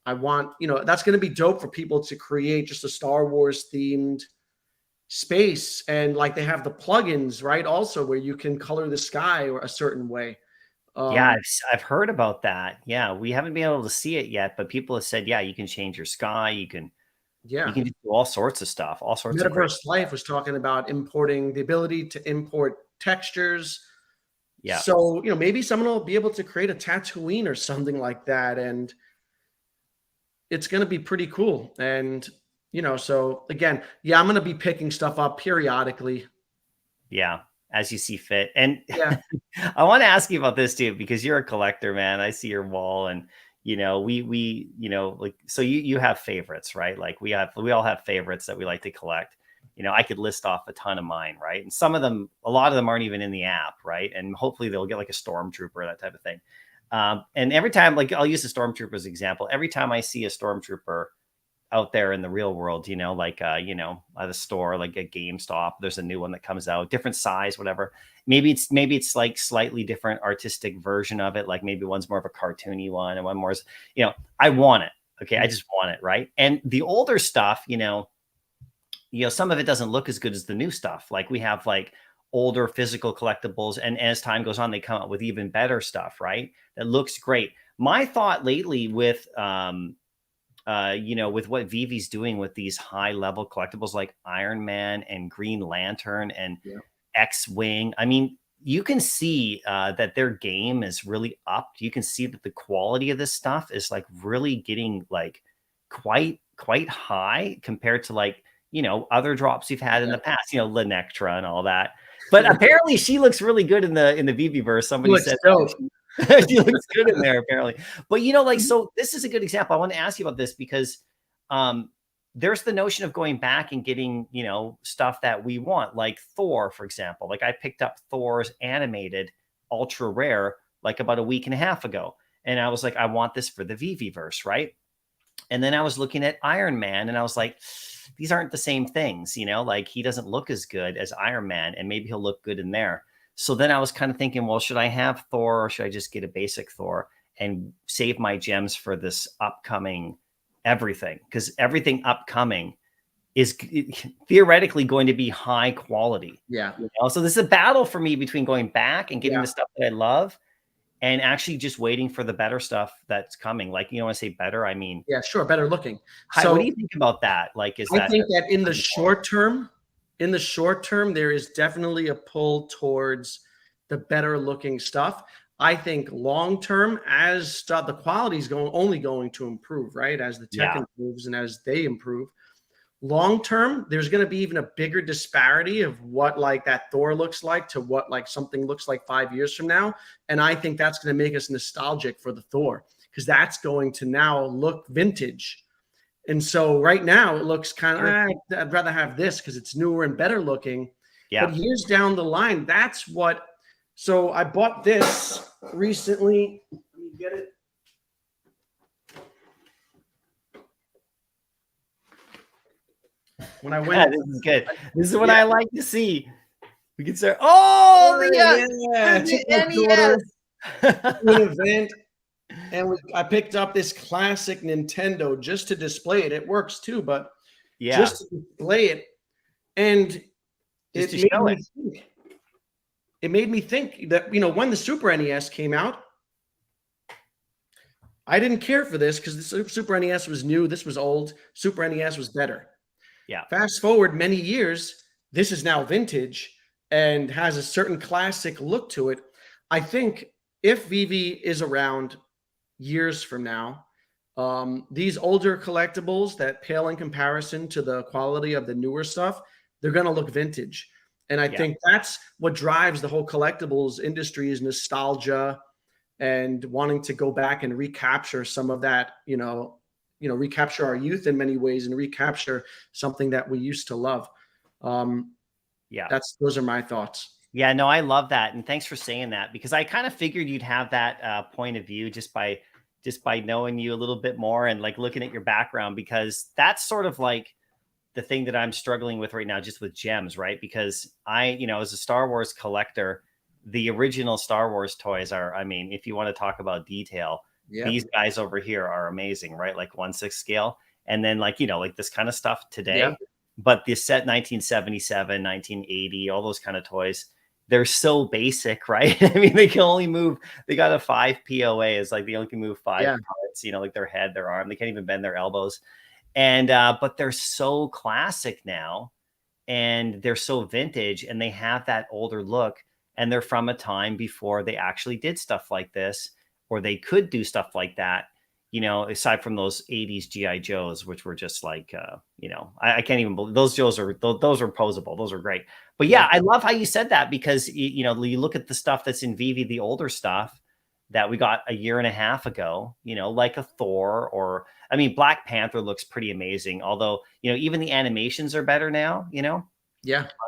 I want, you know, that's going to be dope for people to create just a Star Wars themed space. And like they have the plugins, right? Also where you can color the sky or a certain way. Yeah, I've heard about that. Yeah, we haven't been able to see it yet, but people have said, yeah, you can change your sky. You can do all sorts of stuff, all sorts of great Metaverse Life was talking about importing the ability to import textures. Yeah. So, you know, maybe someone will be able to create a Tatooine or something like that. And it's going to be pretty cool. And, you know, so again, yeah, I'm going to be picking stuff up periodically. Yeah, as you see fit. And yeah, I want to ask you about this too, because you're a collector, man. I see your wall, and you know, we, you know, like, so you have favorites, right? Like we all have favorites that we like to collect. You know, I could list off a ton of mine, right? And some of them, a lot of them aren't even in the app, right? And hopefully they'll get like a stormtrooper, that type of thing. And every time, like I'll use the stormtrooper as an example. Every time I see a stormtrooper, out there in the real world, you know, like, you know, at a store, like a GameStop, there's a new one that comes out, different size, whatever. Maybe it's like slightly different artistic version of it. Like maybe one's more of a cartoony one and one more is, you know, I want it. Okay. I just want it. Right. And the older stuff, you know, some of it doesn't look as good as the new stuff. Like we have like older physical collectibles, and as time goes on, they come out with even better stuff, right? That looks great. My thought lately with, you know, with what Vivi's doing with these high level collectibles like Iron Man and Green Lantern and X-Wing, I mean, you can see that their game is really upped. You can see that the quality of this stuff is like really getting like quite high compared to like, you know, other drops we've had in the past, you know, Lenectra and all that. But apparently she looks really good in the ViviVerse. Somebody said she looks good in there apparently. But you know, like, so this is a good example. I want to ask you about this because there's the notion of going back and getting, you know, stuff that we want, like Thor, for example. Like I picked up Thor's animated ultra rare like about a week and a half ago. And I was like, I want this for the ViviVerse, right? And then I was looking at Iron Man and I was like, these aren't the same things, you know, like he doesn't look as good as Iron Man and maybe he'll look good in there. So then I was kind of thinking, well, should I have Thor or should I just get a basic Thor and save my gems for this upcoming everything? Because everything upcoming is theoretically going to be high quality. Yeah. You know? So this is a battle for me between going back and getting the stuff that I love and actually just waiting for the better stuff that's coming. Like, you know, when I say better, I mean, yeah, sure. Better looking. So what do you think about that? Like, I think that in the short term, there is definitely a pull towards the better looking stuff. I think long term, as the quality is only going to improve, right? As the tech improves and as they improve. Long term, there's going to be even a bigger disparity of what like that Thor looks like to what like something looks like 5 years from now. And I think that's going to make us nostalgic for the Thor because that's going to now look vintage. And so right now it looks kind of, I'd rather have this because it's newer and better looking. Yeah. But years down the line, that's what. So I bought this recently. Let me get it. When I went, this is good. This is what I like to see. We can start. Oh, the NES. An event, and I picked up this classic Nintendo just to display it. It works too, but just to display it, and it made me think that, you know, when the Super NES came out, I didn't care for this because the Super NES was new. This was old. Super NES was better. Yeah. Fast forward many years, this is now vintage and has a certain classic look to it. I think if Vivi is around years from now, these older collectibles that pale in comparison to the quality of the newer stuff, they're going to look vintage. And I think that's what drives the whole collectibles industry is nostalgia and wanting to go back and recapture some of that, recapture our youth in many ways and recapture something that we used to love. Those are my thoughts. Yeah, no, I love that. And thanks for saying that because I kind of figured you'd have that point of view just by knowing you a little bit more and like looking at your background, because that's sort of like the thing that I'm struggling with right now, just with gems, right? Because as a Star Wars collector, the original Star Wars toys are, I mean, if you want to talk about detail, these guys over here are amazing, right? Like 1/6 scale. And then like this kind of stuff today, but the set 1977, 1980, all those kind of toys, they're so basic, right? I mean, they can only move, they got a 5 POA. It's like they only can move 5 parts, like their head, their arm, they can't even bend their elbows. And, but they're so classic now and they're so vintage and they have that older look and they're from a time before they actually did stuff like this, or they could do stuff like that, aside from those 80s GI Joes, which were just like, I can't even believe those Joes are, those are posable. Those are great. But yeah, I love how you said that because, you look at the stuff that's in Vivi, the older stuff that we got a year and a half ago, like a Thor, or, I mean, Black Panther looks pretty amazing. Although, even the animations are better now, on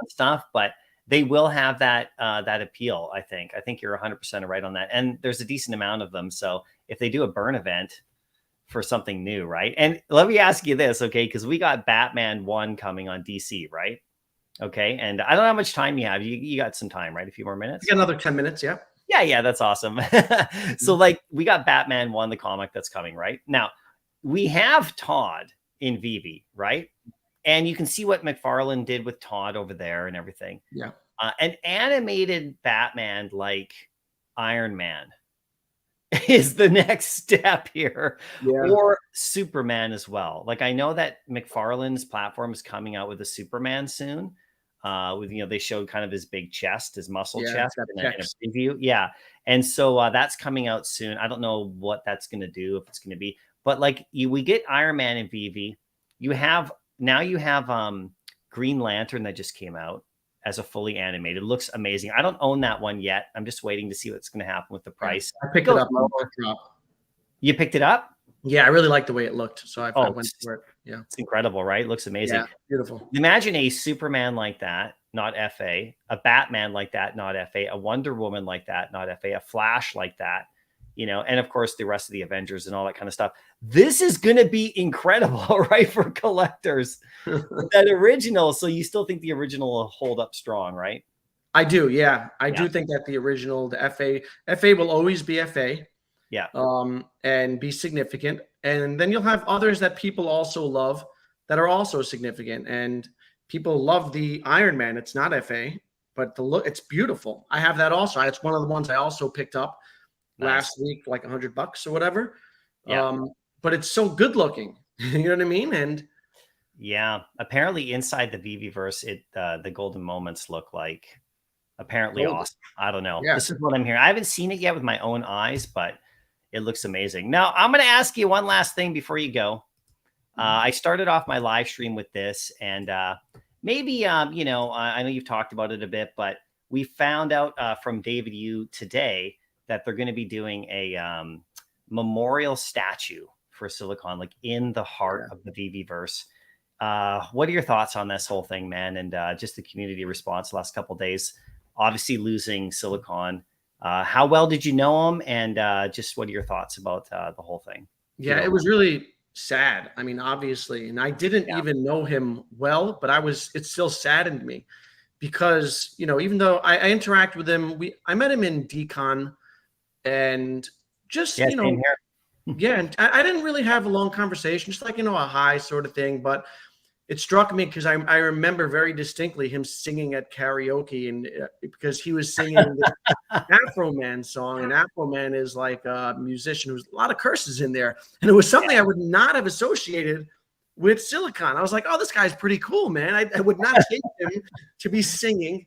stuff, but they will have that, that appeal. I think you're 100% right on that. And there's a decent amount of them. So if they do a burn event, for something new, right? And let me ask you this, okay? Because we got Batman 1 coming on DC, right? Okay. And I don't know how much time you have. You got some time, right? A few more minutes? We got another 10 minutes, yeah. Yeah, that's awesome. So like we got Batman 1, the comic that's coming, right? Now, we have Todd in Vivi, right? And you can see what McFarlane did with Todd over there and everything. Yeah. An animated Batman like Iron Man is the next step here, or Superman as well. Like I know that McFarlane's platform is coming out with a Superman soon. With they showed kind of his big chest, his muscle chest in a preview. Yeah, and so that's coming out soon. I don't know what that's going to do, if it's going to be, but like we get Iron Man and Vivi. You have Green Lantern that just came out as a fully animated. It looks amazing. I don't own that one yet. I'm just waiting to see what's going to happen with the price. I picked it up. You picked it up? Yeah, I really liked the way it looked. So I went for it. Yeah. It's incredible, right? It looks amazing. Yeah, beautiful. Imagine a Superman like that, not FA, a Batman like that, not FA, a Wonder Woman like that, not FA, a Flash like that, and of course the rest of the Avengers and all that kind of stuff. This is going to be incredible, right? For collectors. That original. So you still think the original will hold up strong, right? I do. Yeah. I do think that the original, the FA will always be FA. Yeah. And be significant. And then you'll have others that people also love that are also significant. And people love the Iron Man. It's not FA, but the look, it's beautiful. I have that also. It's one of the ones I also picked up last week, like $100 or whatever. Yeah. But it's so good looking. You know what I mean? And yeah, apparently inside the ViviVerse, the golden moments look like apparently awesome. I don't know. Yeah. This is what I'm hearing. I haven't seen it yet with my own eyes, but it looks amazing. Now, I'm going to ask you one last thing before you go. I started off my live stream with this, and maybe, I know you've talked about it a bit, but we found out from David Yu today that they're going to be doing a memorial statue for Silicon, like in the heart of the ViviVerse. What are your thoughts on this whole thing, man? And just the community response the last couple of days, obviously losing Silicon. How well did you know him? And just what are your thoughts about the whole thing? Yeah, it was really sad. I mean, obviously, and I didn't even know him well, but it still saddened me because, even though I interact with him, I met him in Decon and just, and I didn't really have a long conversation, just like, a hi sort of thing, but it struck me because I remember very distinctly him singing at karaoke, and because he was singing the Afro Man song, and Afro Man is like a musician who's a lot of curses in there, and it was something I would not have associated with Silicon. I was like, oh, this guy's pretty cool, man. I would not take him to be singing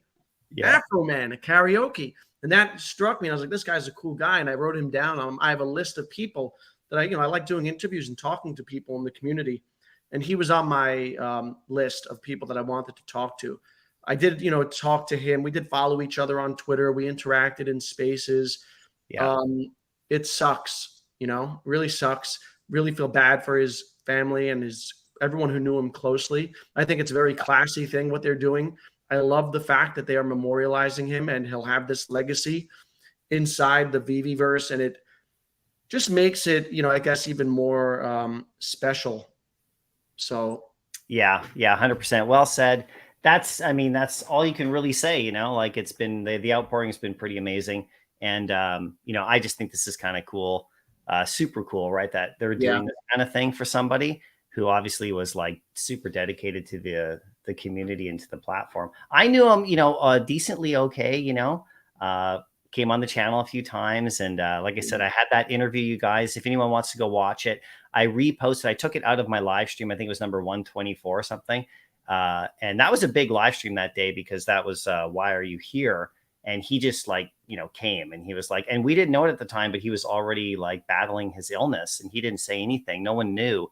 Afro Man at karaoke, and that struck me. I was like, this guy's a cool guy, and I wrote him down. I have a list of people that I like doing interviews and talking to people in the community. And he was on my list of people that I wanted to talk to. I did, talk to him. We did follow each other on Twitter. We interacted in spaces. Yeah. It sucks, really sucks. Really feel bad for his family and everyone who knew him closely. I think it's a very classy thing what they're doing. I love the fact that they are memorializing him and he'll have this legacy inside the ViviVerse. And it just makes it, I guess, even more special. So, yeah, 100%. Well said. That's all you can really say, like it's been, the outpouring has been pretty amazing. And, I just think this is kind of cool, super cool, right? That they're doing this kind of thing for somebody who obviously was like super dedicated to the community and to the platform. I knew him, decently okay, came on the channel a few times. And like I said, I had that interview, you guys. If anyone wants to go watch it, I reposted. I took it out of my live stream. I think it was number 124 or something. And that was a big live stream that day because that was Why Are You Here? And he just came and he was like, and we didn't know it at the time, but he was already like battling his illness and he didn't say anything. No one knew.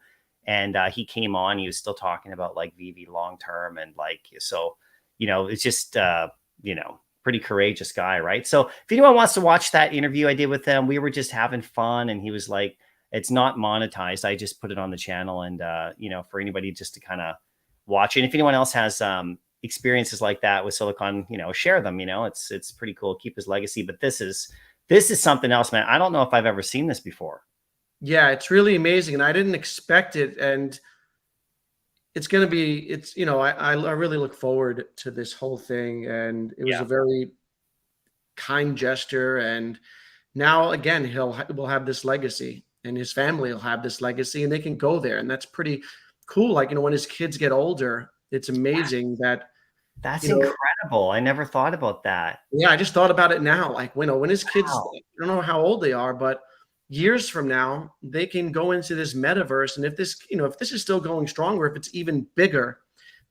And he came on, he was still talking about like Vivi long-term. And so, it's just, pretty courageous guy. Right. So if anyone wants to watch that interview I did with him, we were just having fun. And he was like, it's not monetized. I just put it on the channel and, for anybody just to kind of watch it. And if anyone else has experiences like that with Silicon, share them, it's pretty cool. Keep his legacy. But this is something else, man. I don't know if I've ever seen this before. Yeah, it's really amazing, and I didn't expect it, and it's going to be, it's, I really look forward to this whole thing, and it was Yeah. a very kind gesture, and now again will have this legacy, and his family will have this legacy, and they can go there, and that's pretty cool. Like, when his kids get older, it's amazing that, That's you know, incredible. I never thought about that. yeah, I just thought about it now. Like, when his kids, Wow. I don't know how old they are, but years from now, they can go into this metaverse. And if this is still going strong, or if it's even bigger,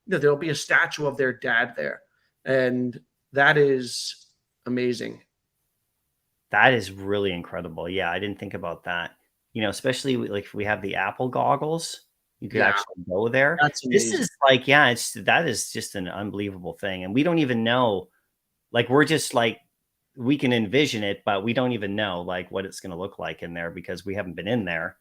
there'll be a statue of their dad there. And that is amazing. That is really incredible. Yeah, I didn't think about that. Especially like if we have the Apple goggles, you could Yeah, actually go there. that's This amazing. is like, yeah, that is just an unbelievable thing. And we don't even know, like, we're just like, we can envision it, but we don't even know like what it's going to look like in there because we haven't been in there.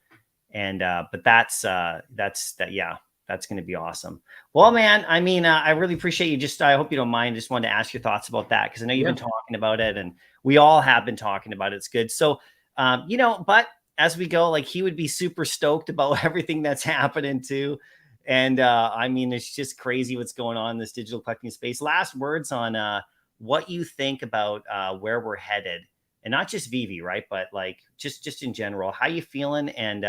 And but yeah, that's going to be awesome. Well, man, I mean, I really appreciate you. Just, I hope you don't mind. Just wanted to ask your thoughts about that because I know you've Yeah. been talking about it, and we all have been talking about it. It's good. So, but as we go, like, he would be super stoked about everything that's happening too. And I mean, it's just crazy what's going on in this digital collecting space. Last words on what you think about where we're headed, and not just Vivi, right? But like just in general, how you feeling, and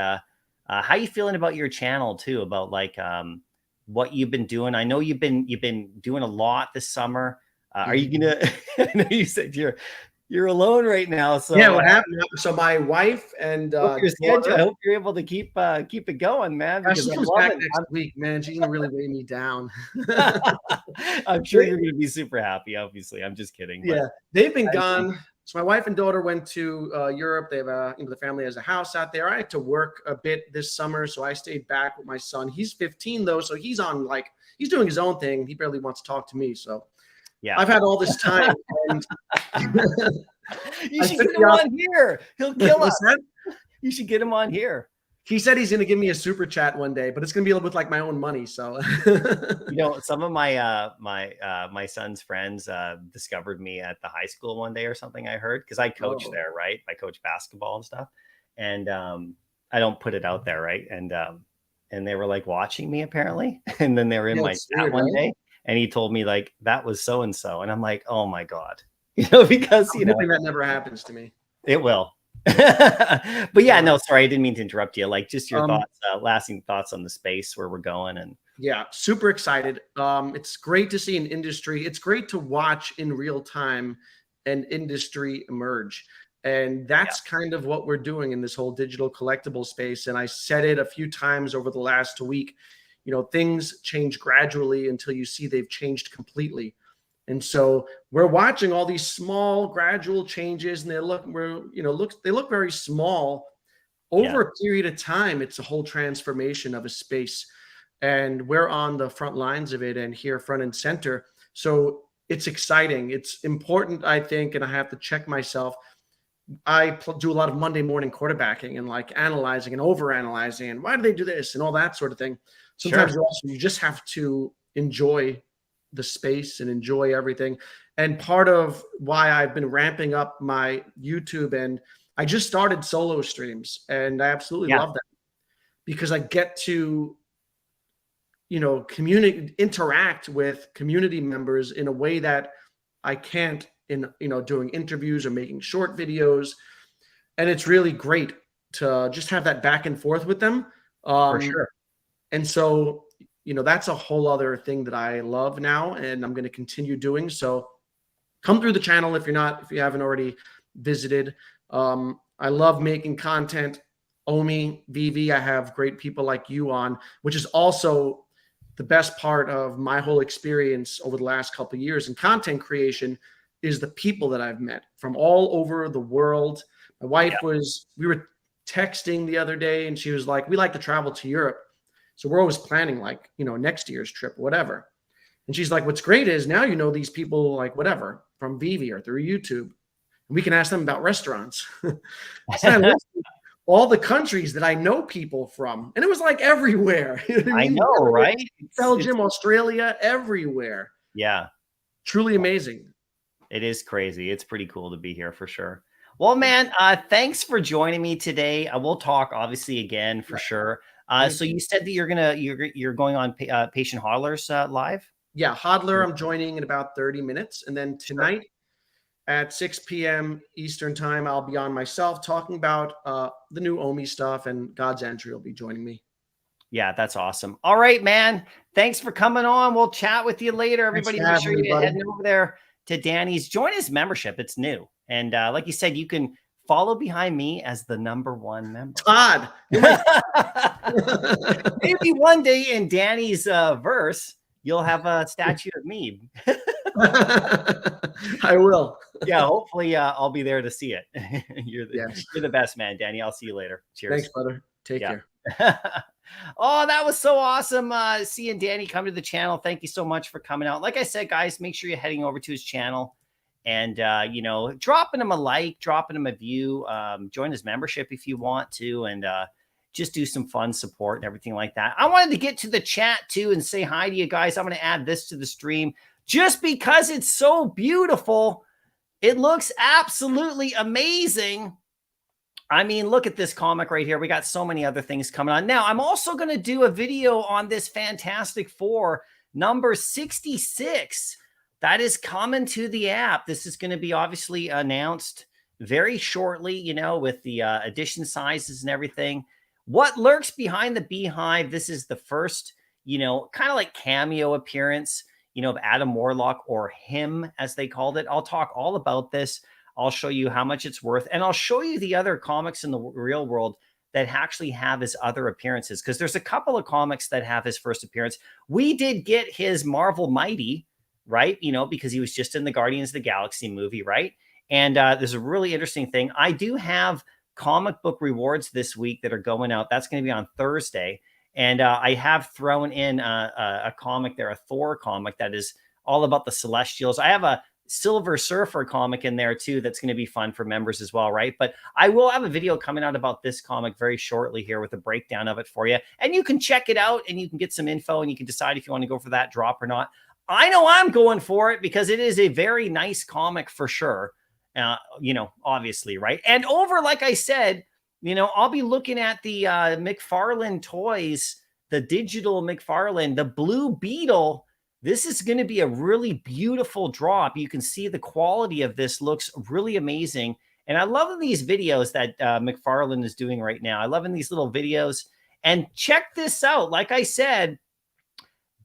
how you feeling about your channel too? About like what you've been doing. I know you've been doing a lot this summer. Are you gonna? I know you said you're alone right now, Yeah, so what happened? So my wife and hope your schedule. I daughter, hope you're able to keep it going, man. Because she I'm comes back loving. next week, man. She's gonna really weigh me down. I'm sure you're gonna be super happy. Obviously, I'm just kidding, but Yeah, they've been I mean, gone. So my wife and daughter went to Europe. They have the family has a house out there. I had to work a bit this summer, so I stayed back with my son. He's 15 though, so he's he's doing his own thing. He barely wants to talk to me. So yeah. I've had all this time, and You I should took get the him on here. He'll kill us. what's that? You should get him on here. He said he's going to give me a super chat one day, but it's going to be with like my own money. So Some of my son's friends discovered me at the high school one day or something. I heard because I coach oh, there, right? I coach basketball and stuff, and I don't put it out there, right? And they were like watching me apparently, and then they were in yeah, my it's chat weird, one right? day, and he told me like that was so and so, and I'm like, oh my god, because I'm hoping that never happens to me. it will. But yeah, Uh, no, sorry, I didn't mean to interrupt you. Like, just your um, thoughts, lasting thoughts on the space where we're going. And Yeah, super excited. It's great to see an industry. It's great to watch in real time an industry emerge. And yeah, that's kind of what we're doing in this whole digital collectible space. And I said it a few times over the last week. Things change gradually until you see they've changed completely. And so we're watching all these small gradual changes, and they look very small. yeah, Over a period of time, it's a whole transformation of a space, and we're on the front lines of it and here front and center. So it's exciting. It's important, I think, and I have to check myself. I do a lot of Monday morning quarterbacking and like analyzing and over analyzing and why do they do this and all that sort of thing. sure, Sometimes you just have to enjoy the space and enjoy everything. And part of why I've been ramping up my YouTube, and I just started solo streams, and I absolutely yeah, love that because I get to interact with community members in a way that I can't in doing interviews or making short videos. And it's really great to just have that back and forth with them. for um, sure. and so that's a whole other thing that I love now, and I'm going to continue doing. So come through the channel if you haven't already visited. I love making content. OMI, Vivi, I have great people like you on, which is also the best part of my whole experience over the last couple of years in content creation is the people that I've met from all over the world. My wife we were texting the other day, and she was like, we like to travel to Europe. So we're always planning like, next year's trip, whatever. And she's like, what's great is now these people like whatever from Vivi or through YouTube. And we can ask them about restaurants. So I listed all the countries that I know people from. And it was like everywhere. You know what I I mean? know, right? It's Belgium, Australia, everywhere. yeah, Truly amazing. it is crazy. It's pretty cool to be here for sure. Well, man, thanks for joining me today. We'll talk obviously again for sure. So you said that you're going on Patient Hodlers live? Yeah, Hodler, I'm joining in about 30 minutes. And then Sure. tonight at 6 p.m. Eastern time, I'll be on myself talking about the new OMI stuff, and God's Entry will be joining me. Yeah, that's awesome. All right, man. Thanks for coming on. We'll chat with you later. Thanks Everybody, for make having sure me, you're buddy. heading over there to Danny's. Join his membership. It's new. And like you said, you can follow behind me as the #1 member. Todd. Maybe one day in Danny's verse, you'll have a statue of me. I will. Yeah, hopefully I'll be there to see it. You're Yes. the best, man, Danny. I'll see you later. Cheers. Thanks, brother. Take care. Oh, that was so awesome seeing Danny come to the channel. Thank you so much for coming out. Like I said, guys, make sure you're heading over to his channel and you know, dropping him a like, dropping him a view, join his membership if you want to, and just do some fun support and everything like that. I wanted to get to the chat too and say hi to you guys. I'm going to add this to the stream just because it's so beautiful. It looks absolutely amazing. I mean, look at this comic right here. We got so many other things coming on. Now, I'm also going to do a video on this Fantastic Four number 66 that is coming to the app. This is going to be obviously announced very shortly, you know, with the edition sizes and everything. What lurks behind the beehive? This is the first, you know, kind of like cameo appearance, you know, of Adam Warlock, or him as they called it. I'll talk all about this. I'll show you how much it's worth, and I'll show you the other comics in the real world that actually have his other appearances, because there's a couple of comics that have his first appearance. We did get his Marvel Mighty, right? You know, because he was just in the Guardians of the Galaxy movie, right? And there's a really interesting thing. I do have comic book rewards this week that are going out. That's going to be on Thursday. And I have thrown in a comic there, a Thor comic that is all about the Celestials. I have a Silver Surfer comic in there too that's going to be fun for members as well, right? But I will have a video coming out about this comic very shortly here with a breakdown of it for you, and you can check it out and you can get some info and you can decide if you want to go for that drop or not. I know I'm going for it because it is a very nice comic for sure. You know, obviously, right? And over, like I said, you know, I'll be looking at the McFarlane toys, the digital McFarlane, the Blue Beetle. This is going to be a really beautiful drop. You can see the quality of this looks really amazing. And I love these videos that McFarlane is doing right now. I love these little videos. And check this out. Like I said,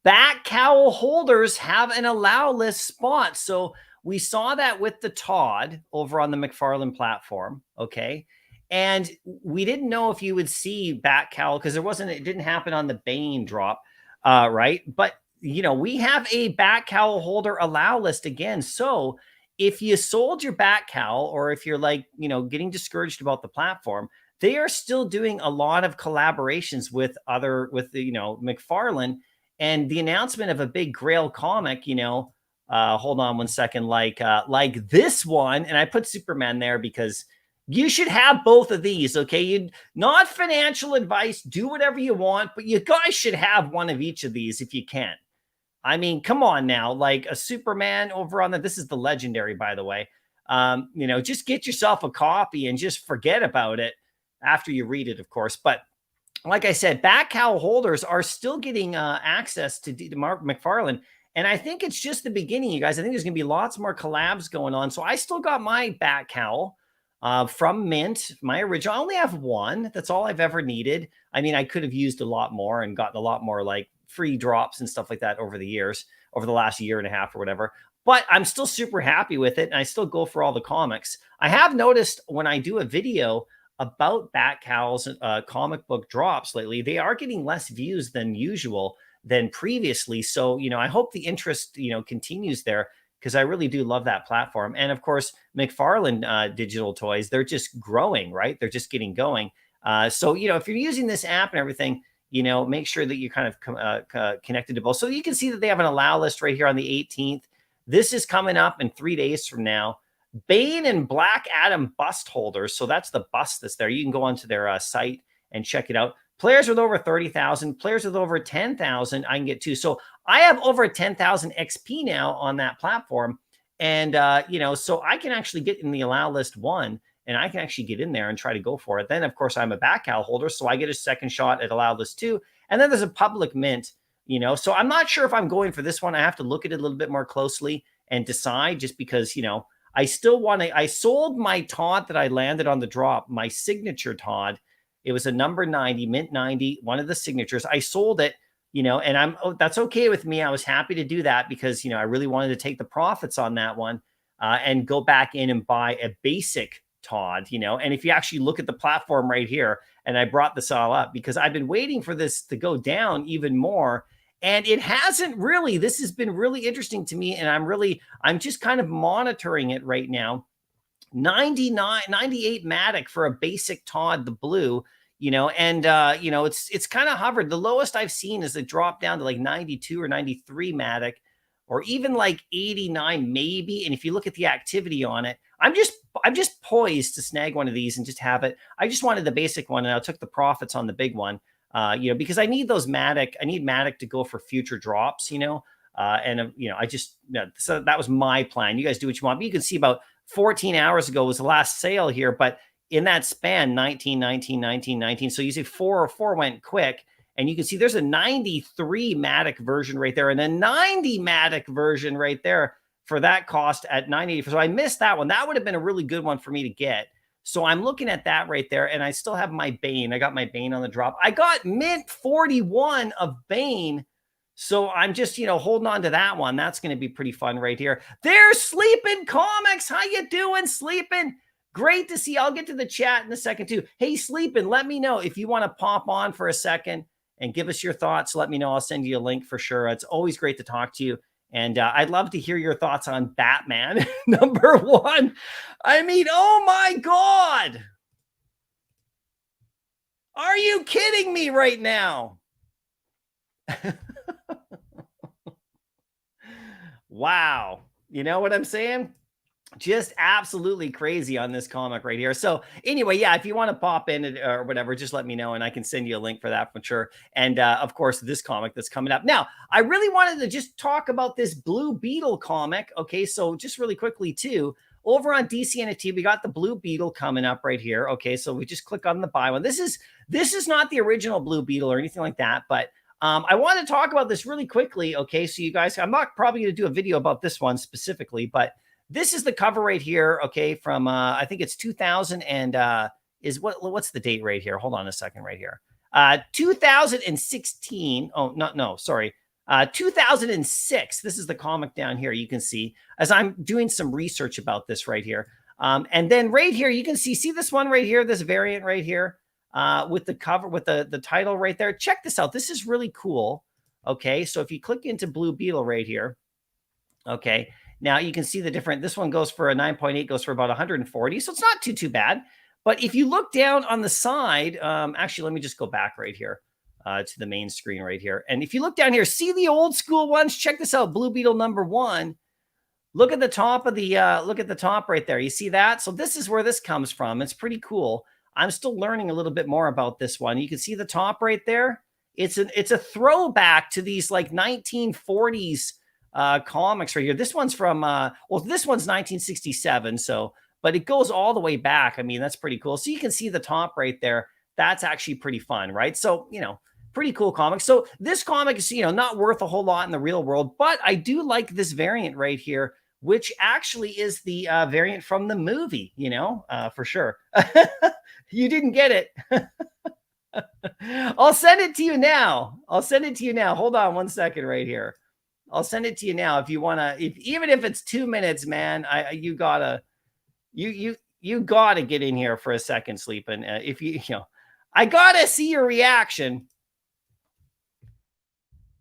back cowl holders have an allow list spot. So we saw that with the Todd over on the McFarlane platform. Okay. And we didn't know if you would see back cowl because it didn't happen on the Bane drop. Right. But you know, we have a back cowl holder allow list again. So if you sold your back cowl, or if you're like, you know, getting discouraged about the platform, they are still doing a lot of collaborations with you know, McFarlane, and the announcement of a big Grail comic, you know, hold on one second, like this one. And I put Superman there because you should have both of these. Okay. Not financial advice, do whatever you want, but you guys should have one of each of these if you can. I mean, come on now, like a Superman over on this is the legendary, by the way. You know, just get yourself a copy and just forget about it after you read it, of course. But like I said, back cowl holders are still getting access to Mark McFarlane. And I think it's just the beginning, you guys. I think there's going to be lots more collabs going on. So I still got my back cowl from Mint, my original. I only have one. That's all I've ever needed. I mean, I could have used a lot more and gotten a lot more like free drops and stuff like that over the years, over the last year and a half or whatever. But I'm still super happy with it. And I still go for all the comics. I have noticed when I do a video about back cowls, comic book drops lately, they are getting less views than usual than previously. So, you know, I hope the interest, you know, continues there, because I really do love that platform. And of course, McFarlane digital toys, they're just growing, right? They're just getting going. So, you know, if you're using this app and everything, you know, make sure that you're kind of connected to both. So you can see that they have an allow list right here on the 18th. This is coming up in 3 days from now. Bane and Black Adam bust holders. So that's the bust that's there. You can go onto their site and check it out. Players with over 30,000, players with over 10,000, I can get too. So I have over 10,000 XP now on that platform. And, you know, so I can actually get in the allow list one and I can actually get in there and try to go for it. Then, of course, I'm a back cow holder, so I get a second shot at Allow This Too. And then there's a public mint, you know, so I'm not sure if I'm going for this one. I have to look at it a little bit more closely and decide, just because, you know, I still want to, I sold my Todd that I landed on the drop, my signature Todd. It was a number 90, mint 90, one of the signatures. I sold it, you know, and that's okay with me. I was happy to do that because, you know, I really wanted to take the profits on that one and go back in and buy a basic Todd, you know. And if you actually look at the platform right here, and I brought this all up because I've been waiting for this to go down even more. And it hasn't really. This has been really interesting to me. And I'm just kind of monitoring it right now. 98 Matic for a basic Todd, the blue, you know, and, you know, it's kind of hovered. The lowest I've seen is it dropped down to like 92 or 93 Matic, or even like 89 maybe. And if you look at the activity on it, I'm just poised to snag one of these and just have it. I just wanted the basic one, and I took the profits on the big one, you know, because I need those Matic. I need Matic to go for future drops, you know, and, you know, so that was my plan. You guys do what you want. But you can see about 14 hours ago was the last sale here, but in that span, 19, 19, 19, 19. So you see 404 went quick. And you can see there's a 93 Matic version right there and a 90 Matic version right there for that cost at 90. So I missed that one. That would have been a really good one for me to get. So I'm looking at that right there, and I still have my Bane. I got my Bane on the drop. I got mint 41 of Bane. So I'm just, you know, holding on to that one. That's going to be pretty fun right here. There's Sleeping Comics. How you doing, Sleeping? Great to see. I'll get to the chat in a second too. Hey, Sleeping, let me know if you want to pop on for a second and give us your thoughts. Let me know. I'll send you a link for sure. It's always great to talk to you. And I'd love to hear your thoughts on Batman #1. I mean, oh my God. Are you kidding me right now? Wow. You know what I'm saying? Just absolutely crazy on this comic right here. So anyway, yeah, if you want to pop in or whatever, just let me know and I can send you a link for that for sure. And of course, this comic that's coming up. Now, I really wanted to just talk about this Blue Beetle comic. Okay, so just really quickly too, over on DC NFT, we got the Blue Beetle coming up right here. Okay, so we just click on the buy one. This is not the original Blue Beetle or anything like that, but I want to talk about this really quickly. Okay, so you guys, I'm not probably going to do a video about this one specifically, but this is the cover right here, okay, from I think it's 2000 and what's the date right here? Hold on a second right here. 2016. Oh, no, sorry. 2006. This is the comic down here. You can see as I'm doing some research about this right here. And then right here, you can see this one right here, this variant right here with the cover, with the title right there. Check this out. This is really cool. Okay, so if you click into Blue Beetle right here, okay, now you can see the different, this one goes for a 9.8, goes for about 140. So it's not too bad. But if you look down on the side, actually, let me just go back right here to the main screen right here. And if you look down here, see the old school ones? Check this out, Blue Beetle #1. Look at the top of the, look at the top right there. You see that? So this is where this comes from. It's pretty cool. I'm still learning a little bit more about this one. You can see the top right there. It's a throwback to these like 1940s comics right here. This one's from well, this one's 1967, so but it goes all the way back. I mean, that's pretty cool. So you can see the top right there. That's actually pretty fun, right? So, you know, pretty cool comic. So this comic is, you know, not worth a whole lot in the real world, but I do like this variant right here, which actually is the variant from the movie, you know, for sure. You didn't get it. I'll send it to you now. Hold on one second right here. I'll send it to you now if you want to, even if it's 2 minutes, man. You gotta get in here for a second, Sleeping. If you know, I gotta see your reaction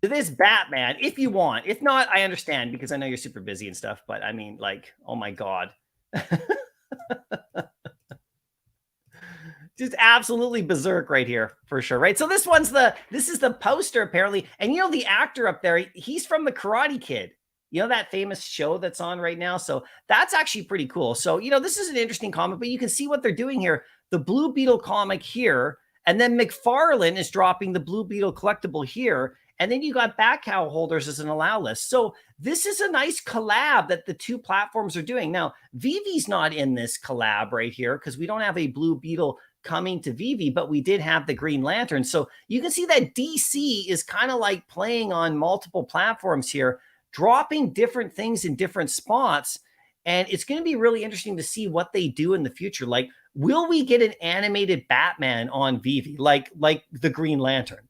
to this Batman if you want. If not, I understand because I know you're super busy and stuff. But I mean, like, oh my God. Just absolutely berserk right here for sure, right? So this is the poster apparently, and you know the actor up there, he's from the Karate Kid, you know, that famous show that's on right now. So that's actually pretty cool. So you know, this is an interesting comic, but you can see what they're doing here. The Blue Beetle comic here, and then McFarlane is dropping the Blue Beetle collectible here, And then you got back cow holders as an allow list. So this is a nice collab that the two platforms are doing. Now, Vivi's not in this collab right here because we don't have a Blue Beetle coming to Vivi, but we did have the Green Lantern. So you can see that DC is kind of like playing on multiple platforms here, dropping different things in different spots. And it's going to be really interesting to see what they do in the future. Like, will we get an animated Batman on Vivi, like the Green Lantern?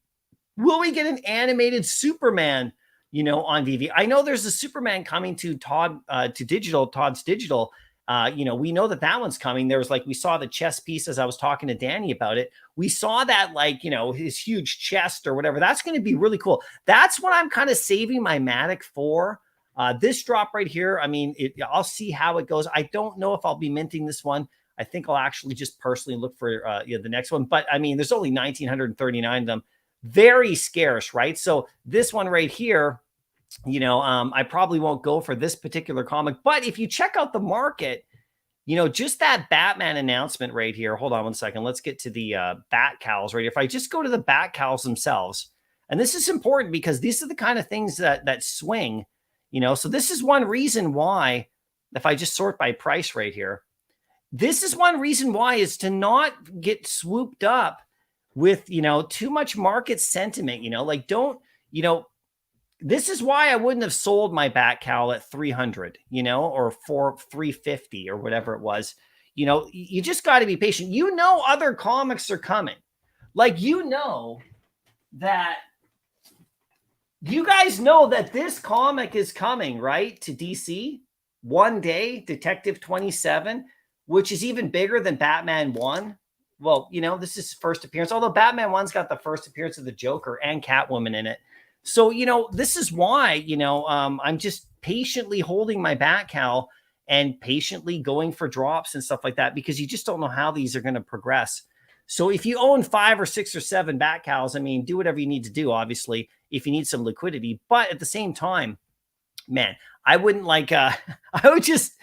Will we get an animated Superman, on Vivi? I know there's a Superman coming to Todd's Digital. We know that one's coming. There was we saw the chess piece as I was talking to Danny about it. We saw that his huge chest or whatever. That's going to be really cool. That's what I'm kind of saving my Matic for. This drop right here, I mean, I'll see how it goes. I don't know if I'll be minting this one. I think I'll actually just personally look for the next one. But I mean, there's only 1,939 of them. Very scarce, right? So this one right here, I probably won't go for this particular comic. But if you check out the market, just that Batman announcement right here. Hold on one second. Let's get to the Bat Cows right here. If I just go to the Bat Cows themselves, and this is important because these are the kind of things that swing. So this is one reason why, if I just sort by price right here, this is one reason why is to not get swooped up with, too much market sentiment, this is why I wouldn't have sold my Bat Cowl at 300, or for 350 or whatever it was. You just got to be patient. Other comics are coming. That you guys know that this comic is coming, right? To DC one day, Detective 27, which is even bigger than Batman 1. Well, this is first appearance, although Batman 1's got the first appearance of the Joker and Catwoman in it. So, this is why, I'm just patiently holding my Bat Cowl and patiently going for drops and stuff like that, because you just don't know how these are going to progress. So if you own 5 or 6 or 7 Bat Cows, I mean, do whatever you need to do, obviously, if you need some liquidity. But at the same time, man, I wouldn't I would just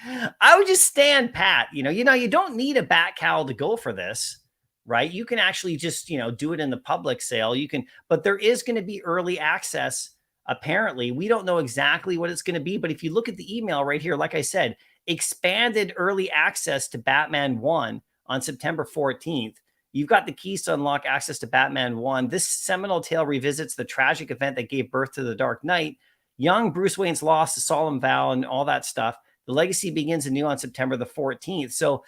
stand pat. You don't need a Bat Cowl to go for this, right? You can actually just, do it in the public sale. But there is going to be early access. Apparently, we don't know exactly what it's going to be. But if you look at the email right here, like I said, expanded early access to Batman 1 on September 14th. You've got the keys to unlock access to Batman 1. This seminal tale revisits the tragic event that gave birth to the Dark Knight. Young Bruce Wayne's loss, the solemn vow, and all that stuff. The legacy begins anew on September the 14th. So,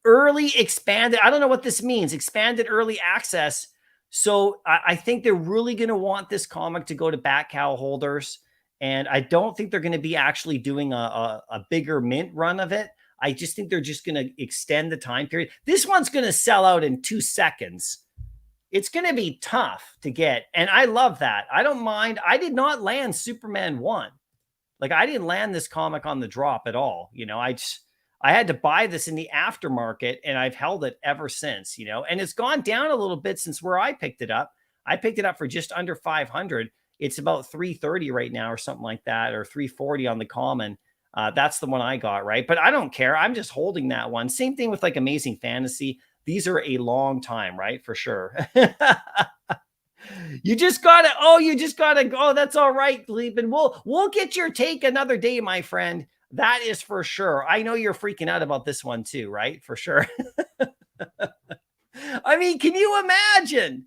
early expanded. I don't know what this means. Expanded early access. So I think they're really going to want this comic to go to Bat Cow holders. And I don't think they're going to be actually doing a bigger mint run of it. I just think they're just going to extend the time period. This one's going to sell out in 2 seconds. It's going to be tough to get. And I love that. I don't mind. I did not land Superman 1. I didn't land this comic on the drop at all. I had to buy this in the aftermarket, and I've held it ever since, and it's gone down a little bit since where I picked it up. I picked it up for just under 500. It's about 330 right now or something like that, or 340 on the common. That's the one I got, right? But I don't care. I'm just holding that one. Same thing with Amazing Fantasy. These are a long time, right? For sure. You just gotta go. That's all right, Leapin. We'll get your take another day, my friend. That is for sure. I know you're freaking out about this one too, right? For sure. I mean, can you imagine?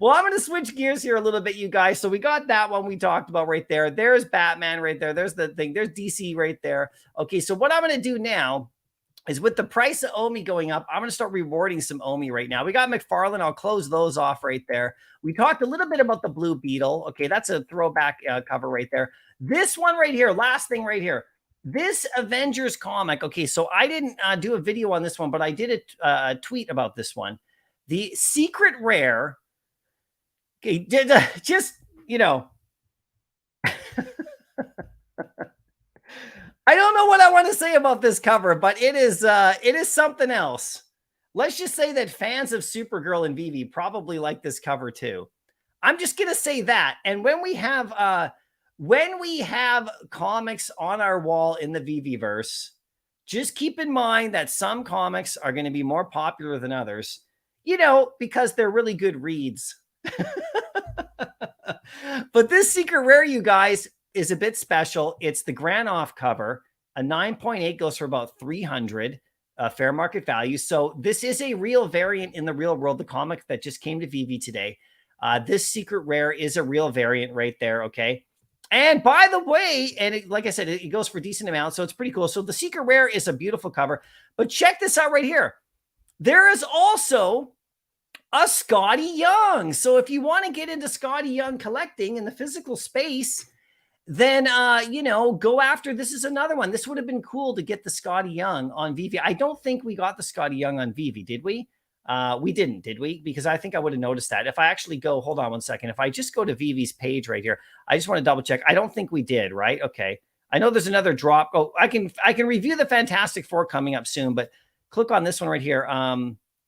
Well, I'm going to switch gears here a little bit, you guys. So we got that one we talked about right there. There's Batman right there. There's the thing. There's DC right there. Okay, so what I'm going to do now is, with the price of OMI going up, I'm going to start rewarding some OMI right now. We got McFarlane. I'll close those off right there. We talked a little bit about the Blue Beetle. Okay, that's a throwback cover right there. This one right here, last thing right here. This Avengers comic. Okay, so I didn't do a video on this one, but I did a tweet about this one. The secret rare. Okay, just, I don't know what I want to say about this cover, but it is something else. Let's just say that fans of Supergirl and Vivi probably like this cover too. I'm just going to say that. And when we have comics on our wall in the ViviVerse, just keep in mind that some comics are going to be more popular than others, because they're really good reads. But this secret rare, you guys, is a bit special. It's the Granoff cover. A 9.8 goes for about 300 fair market value. So this is a real variant in the real world, the comic that just came to VV today. This secret rare is a real variant right there, okay? And by the way, and like I said, it goes for a decent amount, so it's pretty cool. So the secret rare is a beautiful cover. But check this out right here. There is also a Scotty Young. So if you want to get into Scotty Young collecting in the physical space, then you know, go after. This is another one. This would have been cool to get the Scotty Young on VV. I don't think we got the Scotty Young on VV, did we? We didn't, did we? Because I think I would have noticed that. If I actually go, hold on one second. If I just go to VV's page right here, I just want to double check. I don't think we did, right? Okay. I know there's another drop. Oh, I can review the Fantastic Four coming up soon, but click on this one right here.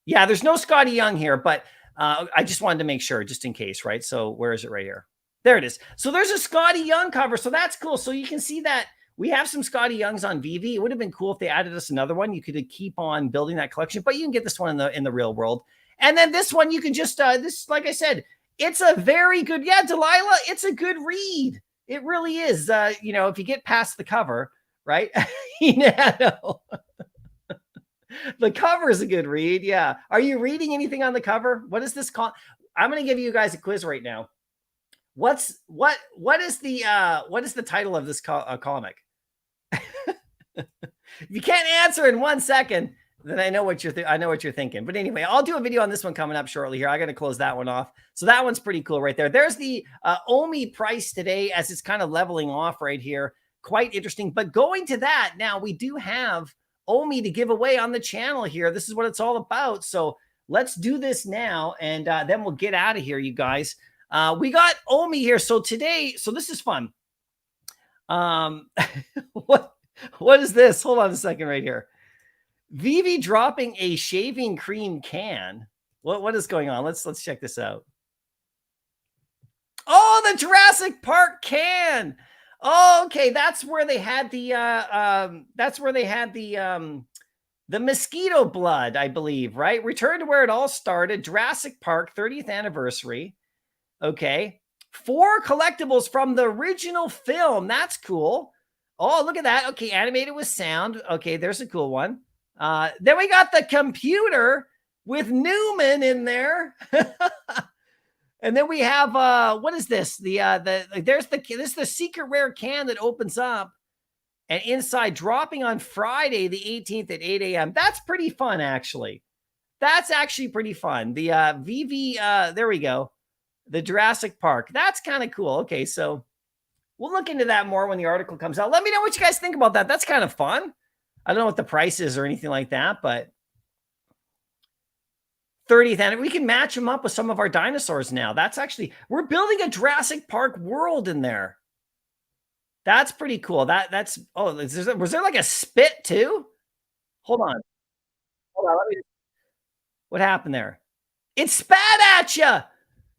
Yeah, there's no Scotty Young here, but I just wanted to make sure, just in case, right? So where is it right here? There it is. So there's a Scotty Young cover. So that's cool. So you can see that we have some Scotty Youngs on VV. It would have been cool if they added us another one. You could keep on building that collection, but you can get this one in the real world. And then this one, you can just, this, like I said, it's a very good, yeah, Delilah, it's a good read. It really is. You know, if you get past the cover, right? You know, the cover is a good read. Yeah. Are you reading anything on the cover? What is this called? I'm going to give you guys a quiz right now. What is the title of this comic? If you can't answer in 1 second, then I know what you're thinking. But anyway, I'll do a video on this one coming up shortly here. I got to close that one off. So that one's pretty cool right there. There's the OMI price today as it's kind of leveling off right here. Quite interesting. But going to that, now we do have OMI to give away on the channel here. This is what it's all about. So let's do this now, and then we'll get out of here, you guys. We got OMI here. So today, so this is fun. What is this? Hold on a second right here. VV dropping a shaving cream can. What is going on? Let's check this out. Oh, the Jurassic Park can. Oh, okay. That's where they had the the mosquito blood, I believe, right? Return to where it all started. Jurassic Park 30th anniversary. Okay. 4 collectibles from the original film. That's cool. Oh, look at that. Okay. Animated with sound. Okay. There's a cool one. Then we got the computer with Newman in there. And then we have, what is this? This is the secret rare can that opens up and inside dropping on Friday, the 18th at 8 a.m. That's pretty fun, actually. That's actually pretty fun. The VV, there we go. The Jurassic Park. That's kind of cool. Okay, so we'll look into that more when the article comes out. Let me know what you guys think about that. That's kind of fun. I don't know what the price is or anything like that, but 30th, and we can match them up with some of our dinosaurs now. That's actually, we're building a Jurassic Park world in there. That's pretty cool. That's, oh, was there like a spit too? Hold on. What happened there? It spat at you.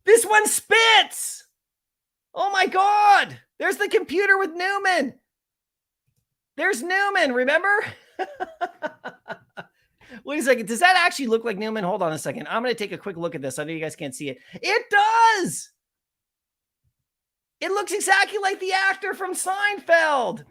This one spits. Oh my God. There's the computer with Newman. There's Newman, remember? Wait a second. Does that actually look like Newman? Hold on a second. I'm going to take a quick look at this. I know you guys can't see it. It does. It looks exactly like the actor from Seinfeld.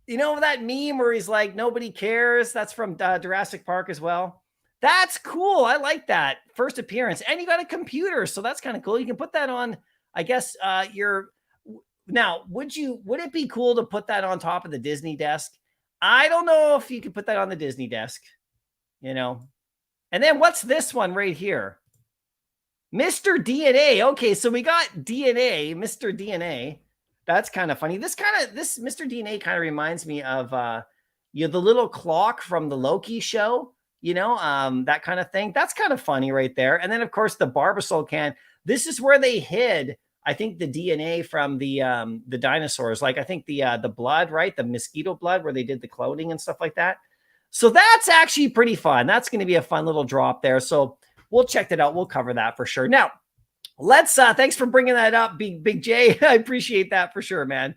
You know that meme where he's like, nobody cares? That's from Jurassic Park as well. That's cool. I like that. First appearance. And you got a computer. So that's kind of cool. You can put that on, I guess, now, would it be cool to put that on top of the Disney desk? I don't know if you could put that on the Disney desk, you know. And then what's this one right here? Mr. DNA. Okay, so we got DNA, Mr. DNA. That's kind of funny. This Mr. DNA kind of reminds me of the little clock from the Loki show, you know, that kind of thing. That's kind of funny right there. And then of course the Barbasol can. This is where they hid, I think, the DNA from the dinosaurs. Like I think the blood, right? The mosquito blood where they did the cloning and stuff like that. So that's actually pretty fun. That's going to be a fun little drop there. So we'll check that out. We'll cover that for sure. Now, let's, thanks for bringing that up, Big J. I appreciate that for sure, man.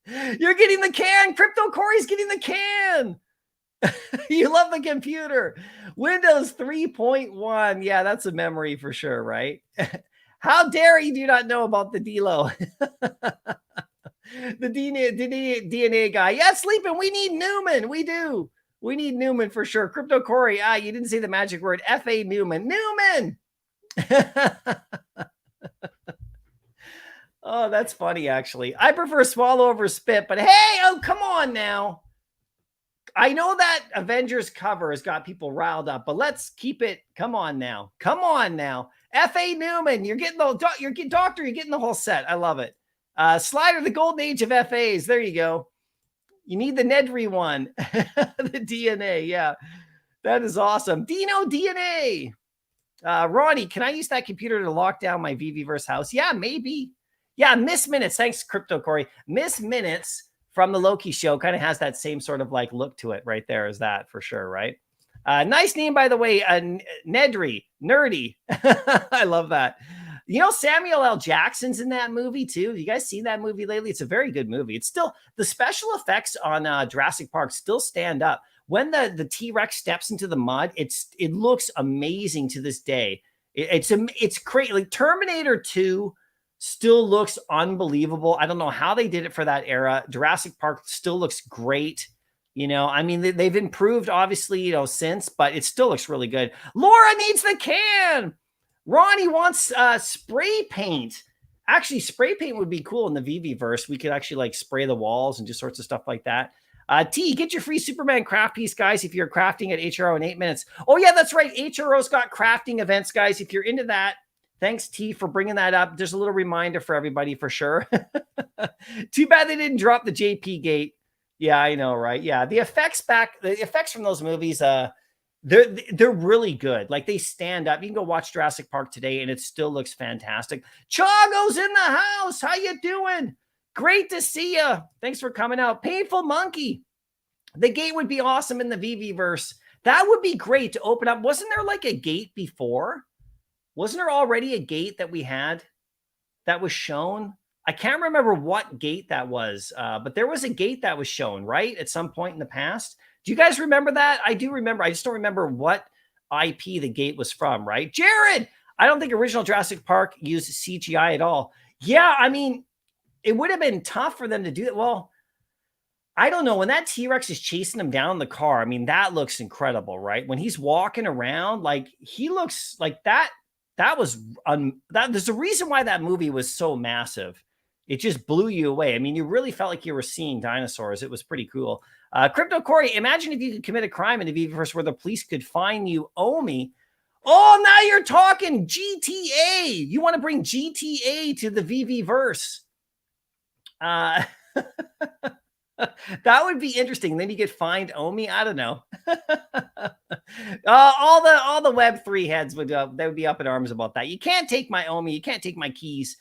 You're getting the can. Crypto Corey's getting the can. You love the computer. Windows 3.1. Yeah, that's a memory for sure, right? How dare you do not know about the D-Lo? The DNA guy. Yeah, sleeping. We need Newman. We do. We need Newman for sure. Crypto Corey. You didn't say the magic word. F.A. Newman. Newman. Oh, that's funny, actually. I prefer swallow over spit, but hey, oh, come on now. I know that Avengers cover has got people riled up, but let's keep it. Come on now. Come on now. F.A. Newman, you're getting the doctor, you're getting the whole set. I love it. Slider, the golden age of FAs. There you go. You need the Nedry one. The DNA. Yeah. That is awesome. Dino DNA. Ronnie, can I use that computer to lock down my ViviVerse house? Yeah, maybe. Yeah, Miss Minutes. Thanks, Crypto Corey. Miss Minutes from the Loki show kind of has that same sort of like look to it right there as that for sure, right? Nice name, by the way, Nedry, nerdy. I love that. You know, Samuel L. Jackson's in that movie too. You guys seen that movie lately? It's a very good movie. It's still, the special effects on Jurassic Park still stand up. When the T-Rex steps into the mud, it looks amazing to this day. It's crazy. Like Terminator 2 still looks unbelievable. I don't know how they did it for that era. Jurassic Park still looks great. You know, I mean, they've improved obviously, you know, since, but it still looks really good. Laura needs the can. Ronnie wants spray paint. Actually, spray paint would be cool in the ViviVerse. We could actually like spray the walls and just sorts of stuff like that. T, get your free Superman craft piece, guys, if you're crafting at HRO in 8 minutes. Oh, yeah, that's right. HRO's got crafting events, guys. If you're into that, thanks, T, for bringing that up. There's a little reminder for everybody for sure. Too bad they didn't drop the JP gate. Yeah, I know, right? Yeah, the effects from those movies, they're really good. Like they stand up. You can go watch Jurassic Park today, and it still looks fantastic. Chago's in the house. How you doing? Great to see you. Thanks for coming out. Painful Monkey. The gate would be awesome in the ViviVerse. That would be great to open up. Wasn't there like a gate before? Wasn't there already a gate that we had that was shown? I can't remember what gate that was, but there was a gate that was shown, right? At some point in the past. Do you guys remember that? I do remember. I just don't remember what IP the gate was from, right? Jared, I don't think original Jurassic Park used CGI at all. Yeah, I mean, it would have been tough for them to do it. Well, I don't know. When that T-Rex is chasing him down the car, I mean, that looks incredible, right? When he's walking around, like he looks like that. There's a reason why that movie was so massive. It just blew you away. I mean, you really felt like you were seeing dinosaurs. It was pretty cool. Crypto Corey, imagine if you could commit a crime in the ViviVerse where the police could find you OMI. Oh, now you're talking GTA. You want to bring GTA to the ViviVerse. That would be interesting. Then you get fined OMI. I don't know. All the Web3 heads would they would be up in arms about that. You can't take my OMI. You can't take my keys.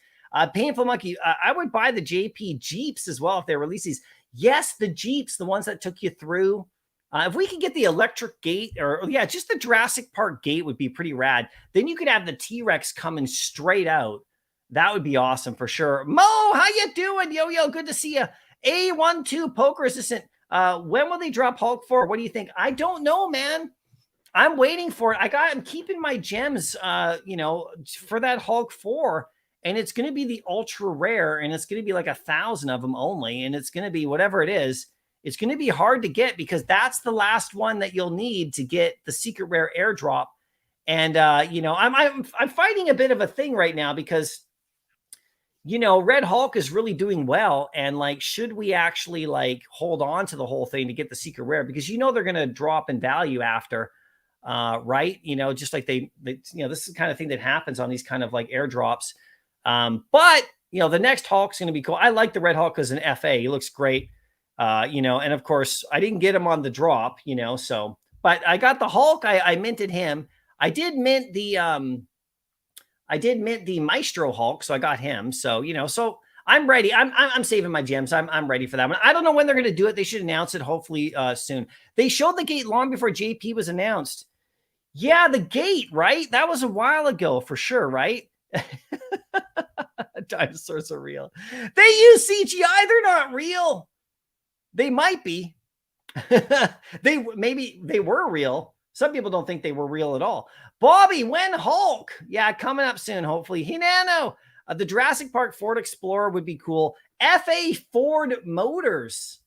Painful Monkey. I would buy the JP Jeeps as well if they release these. Yes, the Jeeps, the ones that took you through. If we could get the electric gate, or yeah, just the Jurassic Park gate would be pretty rad. Then you could have the T-Rex coming straight out. That would be awesome for sure. Mo, how you doing? Yo, good to see you. A12 Poker Assistant. When will they drop Hulk 4? What do you think? I don't know, man. I'm waiting for it. I'm keeping my gems, for that Hulk 4. And it's going to be the ultra rare, and it's going to be like 1,000 of them only. And it's going to be whatever it is. It's going to be hard to get because that's the last one that you'll need to get the secret rare airdrop. And, I'm fighting a bit of a thing right now because, Red Hulk is really doing well. And like, should we actually like hold on to the whole thing to get the secret rare? Because, they're going to drop in value after, right? Just like they, this is the kind of thing that happens on these kind of like airdrops. But the next Hulk's going to be cool. I like the Red Hulk as an FA. He looks great. And of course I didn't get him on the drop, but I got the Hulk. I minted him. I did mint the Maestro Hulk. So I got him. So, so I'm ready. I'm saving my gems. I'm ready for that one. I don't know when they're going to do it. They should announce it hopefully, soon. They showed the gate long before JP was announced. Yeah. The gate, right? That was a while ago for sure. Right. Dinosaurs are real. They use CGI. They're not real. They might be. Maybe they were real. Some people don't think they were real at all. Bobby, when Hulk? Yeah, coming up soon, hopefully. Hinano, the Jurassic Park Ford Explorer would be cool. FA Ford Motors.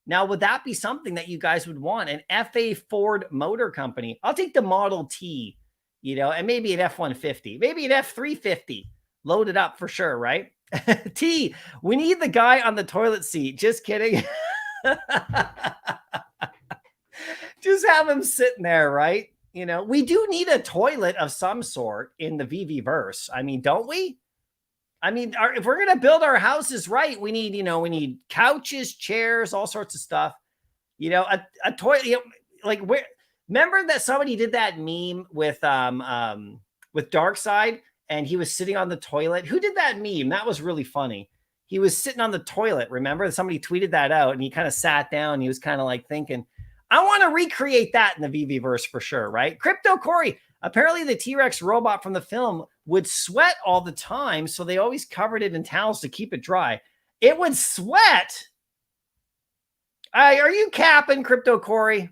Now, would that be something that you guys would want? An FA Ford Motor Company? I'll take the Model T, and maybe an F-150, maybe an F-350. Load it up for sure, right? T, we need the guy on the toilet seat. Just kidding. Just have him sitting there, right? We do need a toilet of some sort in the ViviVerse. I mean, don't we? I mean, if we're going to build our houses right, we need couches, chairs, all sorts of stuff. A toilet, remember that somebody did that meme with Darkseid and he was sitting on the toilet. Who did that meme? That was really funny. He was sitting on the toilet. Remember, somebody tweeted that out and he kind of sat down. He was kind of like thinking, I want to recreate that in the ViviVerse for sure, right? Crypto Corey, apparently the T-Rex robot from the film would sweat all the time, so they always covered it in towels to keep it dry. It would sweat? Are you capping, Crypto Corey?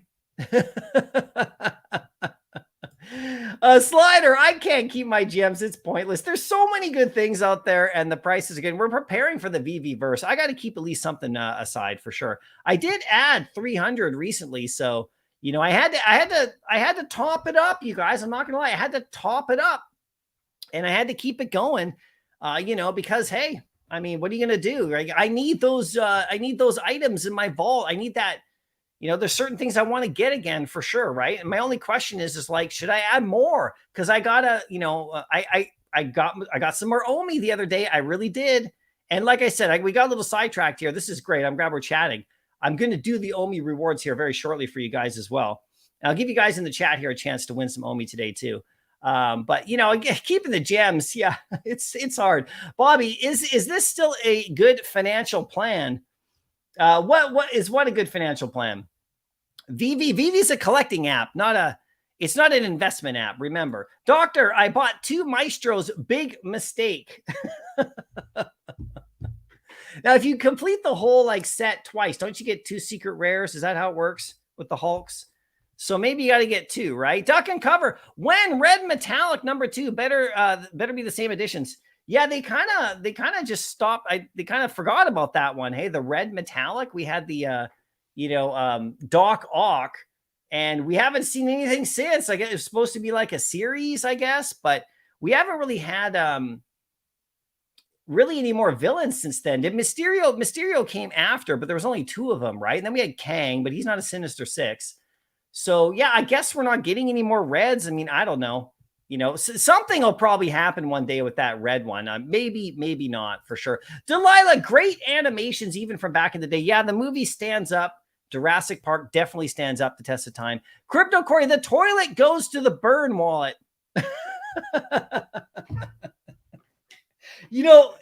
Slider, I can't keep my gems. It's pointless. There's so many good things out there, and the prices again. We're preparing for the ViviVerse. I got to keep at least something aside for sure. I did add 300 recently, so I had to top it up, you guys. I'm not gonna lie, I had to top it up, and I had to keep it going, because hey, I mean, what are you gonna do? I need those items in my vault. I need that. There's certain things I want to get again for sure, right? And my only question is like, should I add more? Because I gotta, I got some more OMI the other day. I really did. And like I said, we got a little sidetracked here. This is great. I'm glad we're chatting. I'm going to do the OMI rewards here very shortly for you guys as well. And I'll give you guys in the chat here a chance to win some OMI today too. But keeping the gems, yeah, it's hard. Bobby, is this still a good financial plan? What is a good financial plan? Vivi is a collecting app, it's not an investment app. Remember, Doctor, I bought 2 Maestros. Big mistake. Now, if you complete the whole set twice, don't you get 2 secret rares? Is that how it works with the Hulks? So maybe you got to get 2, right? Duck and cover. When red metallic number 2 better be the same editions. Yeah, they kind of just stopped. They kind of forgot about that one. Hey, the red metallic. We had the Doc Ock, and we haven't seen anything since. I guess it was supposed to be like a series, I guess, but we haven't really had really any more villains since then. Did Mysterio came after, but there was only 2 of them, right? And then we had Kang, but he's not a Sinister Six. So yeah, I guess we're not getting any more reds. I mean, I don't know. Something will probably happen one day with that red one. Maybe not for sure. Delilah, great animations even from back in the day. Yeah, the movie stands up. Jurassic Park definitely stands up the test of time. Crypto Corey, the toilet goes to the burn wallet.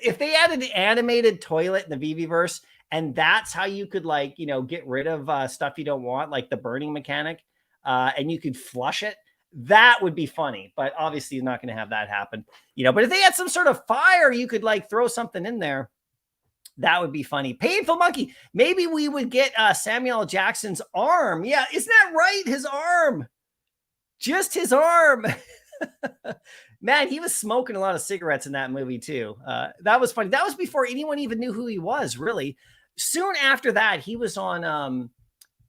If they added the animated toilet in the ViviVerse, and that's how you could get rid of stuff you don't want, like the burning mechanic, and you could flush it, that would be funny. But obviously you're not going to have that happen, but if they had some sort of fire, you could throw something in there. That would be funny. Painful Monkey. Maybe we would get Samuel L. Jackson's arm. Yeah, isn't that right? His arm. Just his arm. Man, he was smoking a lot of cigarettes in that movie too. That was funny. That was before anyone even knew who he was, really. Soon after that, he was on,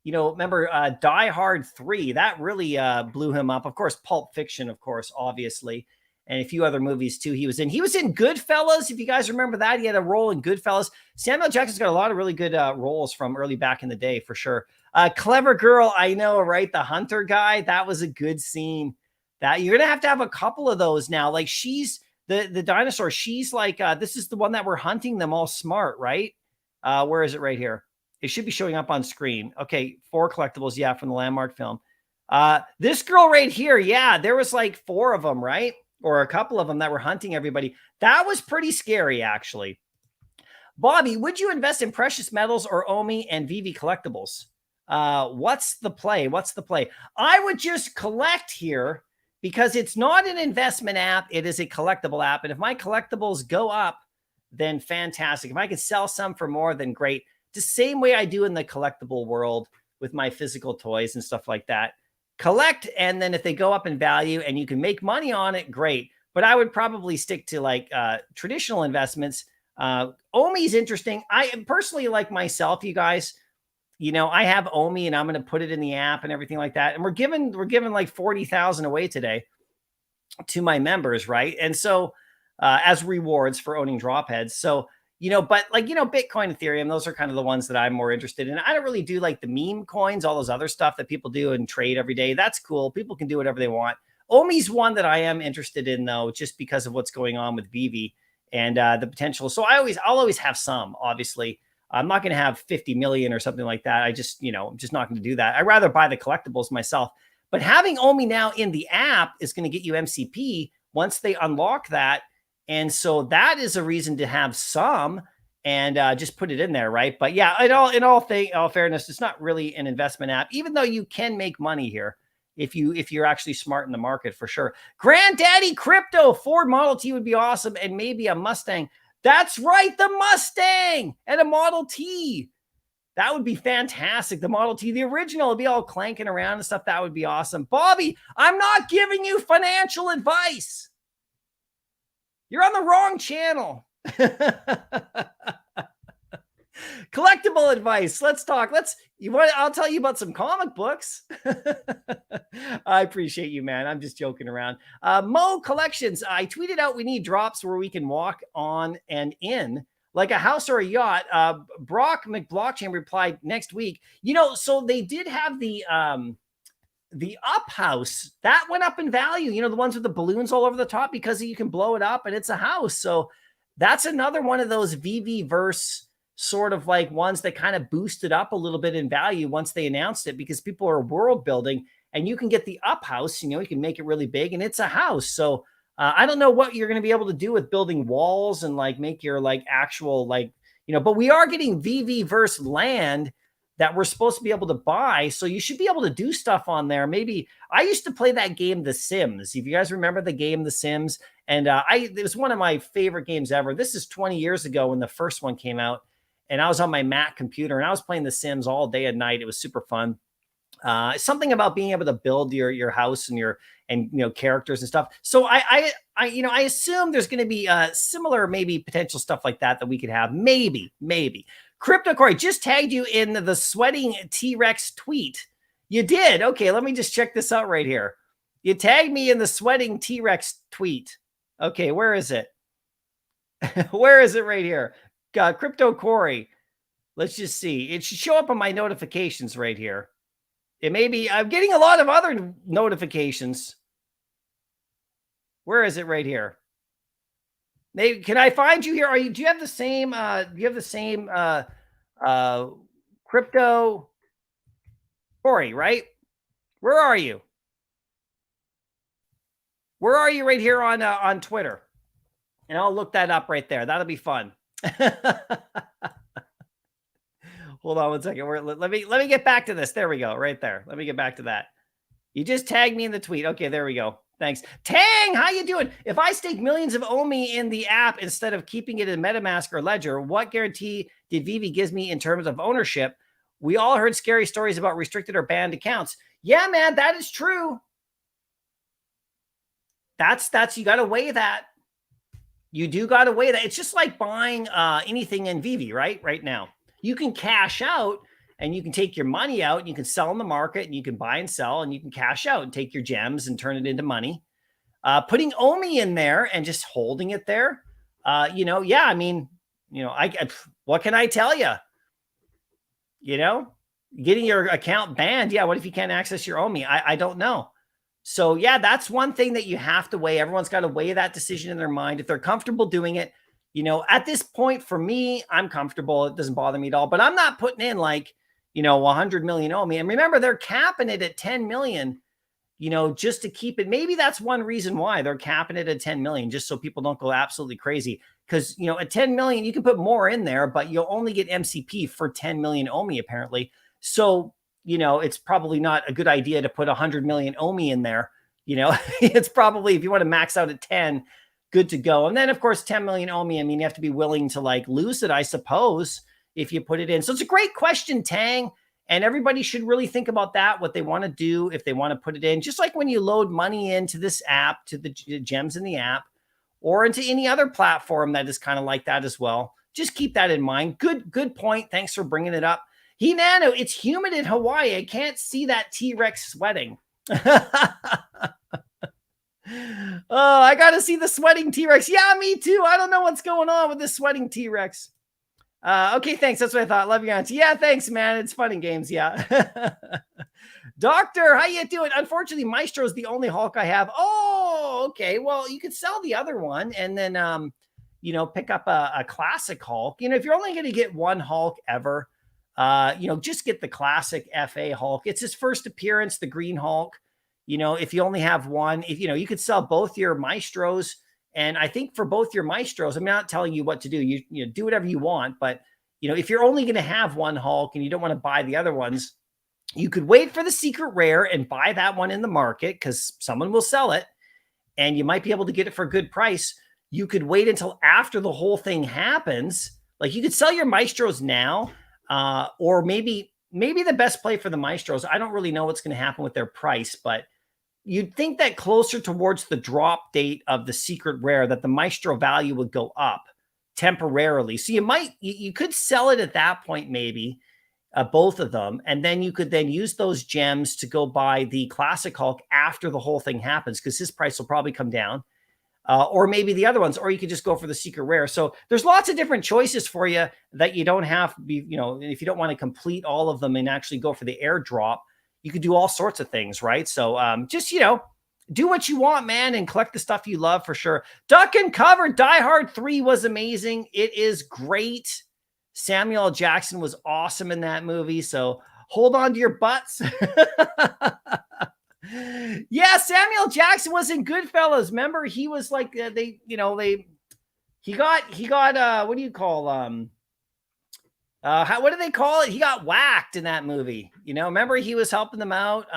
remember Die Hard 3. That really blew him up. Of course, Pulp Fiction, of course, obviously. And a few other movies too he was in. He was in Goodfellas, if you guys remember that. He had a role in Goodfellas. Samuel Jackson's got a lot of really good roles from early back in the day, for sure. Clever Girl, I know, right? The hunter guy, that was a good scene. That you're going to have a couple of those now. She's the dinosaur. She's this is the one that we're hunting them all smart, right? Where is it? Right here. It should be showing up on screen. Okay, 4 collectibles, yeah, from the Landmark film. This girl right here, yeah, there was 4 of them, right? Or a couple of them that were hunting everybody. That was pretty scary, actually. Bobby, would you invest in precious metals or OMI and VV collectibles? What's the play? I would just collect here because it's not an investment app. It is a collectible app. And if my collectibles go up, then fantastic. If I can sell some for more, then great. The same way I do in the collectible world. with my physical toys and stuff like that. Collect, and then if they go up in value and you can make money on it, great. But I would probably stick to like traditional investments. OMI is interesting. I personally, like myself, you guys, you know, I have OMI and I'm going to put it in the app and everything like that. And we're giving like 40,000 away today to my members, right? And so as rewards for owning drop heads. So, you know, but like, you know, Bitcoin, Ethereum, those are kind of the ones that I'm more interested in. I don't really do like the meme coins, all those other stuff that people do and trade every day. That's cool. People can do whatever they want. OMI's one that I am interested in, though, just because of what's going on with Vivi and the potential. So I'll always have some, obviously. I'm not going to have 50 million or something like that. I just, you know, I'm just not going to do that. I'd rather buy the collectibles myself. But having OMI now in the app is going to get you MCP once they unlock that. And so that is a reason to have some and just put it in there, right? But yeah, in all fairness, it's not really an investment app, even though you can make money here if you're actually smart in the market, for sure. Granddaddy Crypto, Ford Model T would be awesome, and maybe a Mustang. That's right, the Mustang and a Model T. That would be fantastic. The Model T, the original, would be all clanking around and stuff. That would be awesome. Bobby, I'm not giving you financial advice. You're on the wrong channel. Collectible advice. Let's talk. I'll tell you about some comic books. I appreciate you, man. I'm just joking around. Mo Collections. I tweeted out we need drops where we can walk on and in like a house or a yacht. Brock McBlockchain replied next week. You know, so they did have the up house that went up in value, you know, the ones with the balloons all over the top, because you can blow it up and it's a house. So that's another one of those ViviVerse sort of like ones that kind of boosted up a little bit in value once they announced it, because people are world building and you can get the up house, you know, you can make it really big and it's a house. So I don't know what you're going to be able to do with building walls and like make your like actual, like, you know, but we are getting ViviVerse land that we're supposed to be able to buy. So you should be able to do stuff on there. Maybe I used to play that game, The Sims. If you guys remember the game, The Sims, and it was one of my favorite games ever. This is 20 years ago when the first one came out, and I was on my Mac computer and I was playing The Sims all day and night. It was super fun. Something about being able to build your house and you know, characters and stuff. So I assume there's going to be similar, maybe potential stuff like that we could have. Maybe. Crypto Corey just tagged you in the sweating T-Rex tweet. You did? Okay, let me just check this out right here. You tagged me in the sweating T-Rex tweet. Okay, where is it? Where is it right here? Crypto Corey. Let's just see. It should show up on my notifications right here. It may be, I'm getting a lot of other notifications. Where is it right here? Can I find you here? Do you have the same, Crypto Corey, right? Where are you? Where are you right here on Twitter? And I'll look that up right there. That'll be fun. Hold on one second. Let me get back to this. There we go. Right there. Let me get back to that. You just tagged me in the tweet. Okay, there we go. Thanks. Tang, how you doing? If I stake millions of OMI in the app instead of keeping it in MetaMask or Ledger, what guarantee did Vivi gives me in terms of ownership? We all heard scary stories about restricted or banned accounts. Yeah, man, that is true. That's you got to weigh that. You do got to weigh that. It's just like buying anything in Vivi, right now. You can cash out and you can take your money out and you can sell in the market and you can buy and sell and you can cash out and take your gems and turn it into money. Putting OMI in there and just holding it there, yeah, I mean, you know, what can I tell you? You know, getting your account banned. Yeah. What if you can't access your OMI? I don't know. So yeah, that's one thing that you have to weigh. Everyone's got to weigh that decision in their mind. If they're comfortable doing it, you know, at this point for me, I'm comfortable. It doesn't bother me at all, but I'm not putting in like, you know, 100 million OMI. And remember, they're capping it at 10 million, you know, just to keep it. Maybe that's one reason why they're capping it at 10 million, just so people don't go absolutely crazy. Because, you know, at 10 million, you can put more in there, but you'll only get MCP for 10 million OMI, apparently. So, you know, it's probably not a good idea to put 100 million OMI in there. You know, it's probably, if you want to max out at 10, good to go. And then, of course, 10 million OMI, I mean, you have to be willing to like lose it, I suppose, if you put it in. So it's a great question, Tang. And everybody should really think about that, what they want to do, if they want to put it in. Just like when you load money into this app, to the gems in the app, or into any other platform that is kind of like that as well. Just keep that in mind. Good point. Thanks for bringing it up. Nano, it's humid in Hawaii. I can't see that T-Rex sweating. Oh, I got to see the sweating T-Rex. Yeah, me too. I don't know what's going on with this sweating T-Rex. Okay, thanks. That's what I thought. Love your answer. Yeah, thanks, man. It's fun and games. Yeah. Doctor, how you doing? Unfortunately, Maestro is the only Hulk I have. Oh, okay. Well, you could sell the other one and then, you know, pick up a classic Hulk. You know, if you're only going to get one Hulk ever, you know, just get the classic FA Hulk. It's his first appearance, the Green Hulk. You know, if you only have one, if you know, you could sell both your Maestros. And I think for both your Maestros, I'm not telling you what to do. You know, do whatever you want. But, you know, if you're only going to have one Hulk and you don't want to buy the other ones, you could wait for the secret rare and buy that one in the market because someone will sell it and you might be able to get it for a good price. You could wait until after the whole thing happens. Like you could sell your Maestros now, or maybe the best play for the Maestros. I don't really know what's going to happen with their price, but you'd think that closer towards the drop date of the secret rare that the Maestro value would go up temporarily. So you could sell it at that point, maybe both of them. And then you could then use those gems to go buy the classic Hulk after the whole thing happens, because his price will probably come down. Or maybe the other ones, or you could just go for the secret rare. So there's lots of different choices for you that you don't have to be, you know, if you don't want to complete all of them and actually go for the airdrop, you could do all sorts of things, right? So just, you know, do what you want, man, and collect the stuff you love for sure. Duck and Cover, Die Hard 3 was amazing. It is great. Samuel L. Jackson was awesome in that movie. So hold on to your butts. Yeah, Samuel Jackson was in Goodfellas. Remember, he was like he got what do you call what do they call it? He got whacked in that movie. You know, remember he was helping them out.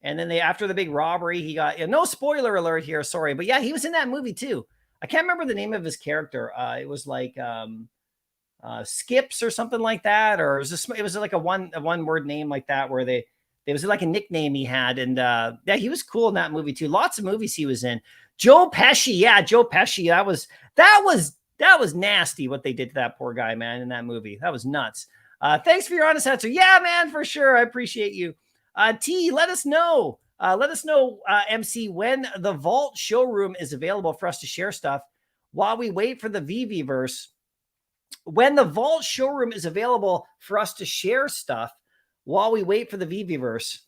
And then after the big robbery, he got, no spoiler alert here. Sorry. But yeah, he was in that movie too. I can't remember the name of his character. It was like Skips or something like that. Or it was like a one word name like that, where there was like a nickname he had. And yeah, he was cool in that movie too. Lots of movies he was in. Joe Pesci. Yeah, Joe Pesci. That was nasty what they did to that poor guy, man, in that movie. That was nuts. Thanks for your honest answer. Yeah, man, for sure. I appreciate you. T, let us know. MC, when the Vault showroom is available for us to share stuff while we wait for the ViviVerse. When the Vault showroom is available for us to share stuff while we wait for the ViviVerse.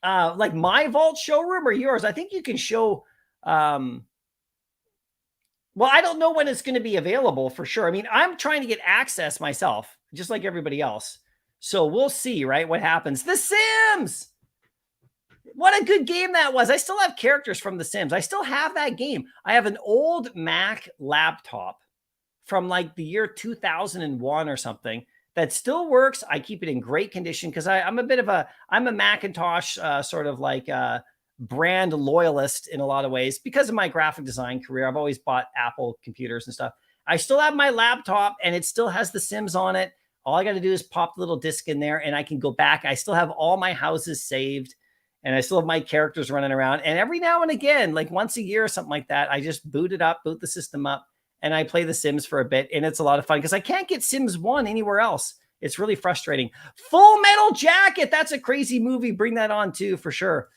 Like my Vault showroom or yours? I think you can show... Well, I don't know when it's going to be available for sure. I mean, I'm trying to get access myself, just like everybody else. So we'll see, right, what happens. The Sims! What a good game that was. I still have characters from The Sims. I still have that game. I have an old Mac laptop from like the year 2001 or something that still works. I keep it in great condition because I'm a Macintosh sort of like... brand loyalist in a lot of ways because of my graphic design career. I've always bought Apple computers and stuff. I still have my laptop and it still has The Sims on it. All I got to do is pop the little disc in there and I can go back. I still have all my houses saved and I still have my characters running around. And every now and again, like once a year or something like that, I just boot the system up and I play The Sims for a bit. And it's a lot of fun because I can't get Sims 1 anywhere else. It's really frustrating. Full Metal Jacket. That's a crazy movie. Bring that on too, for sure.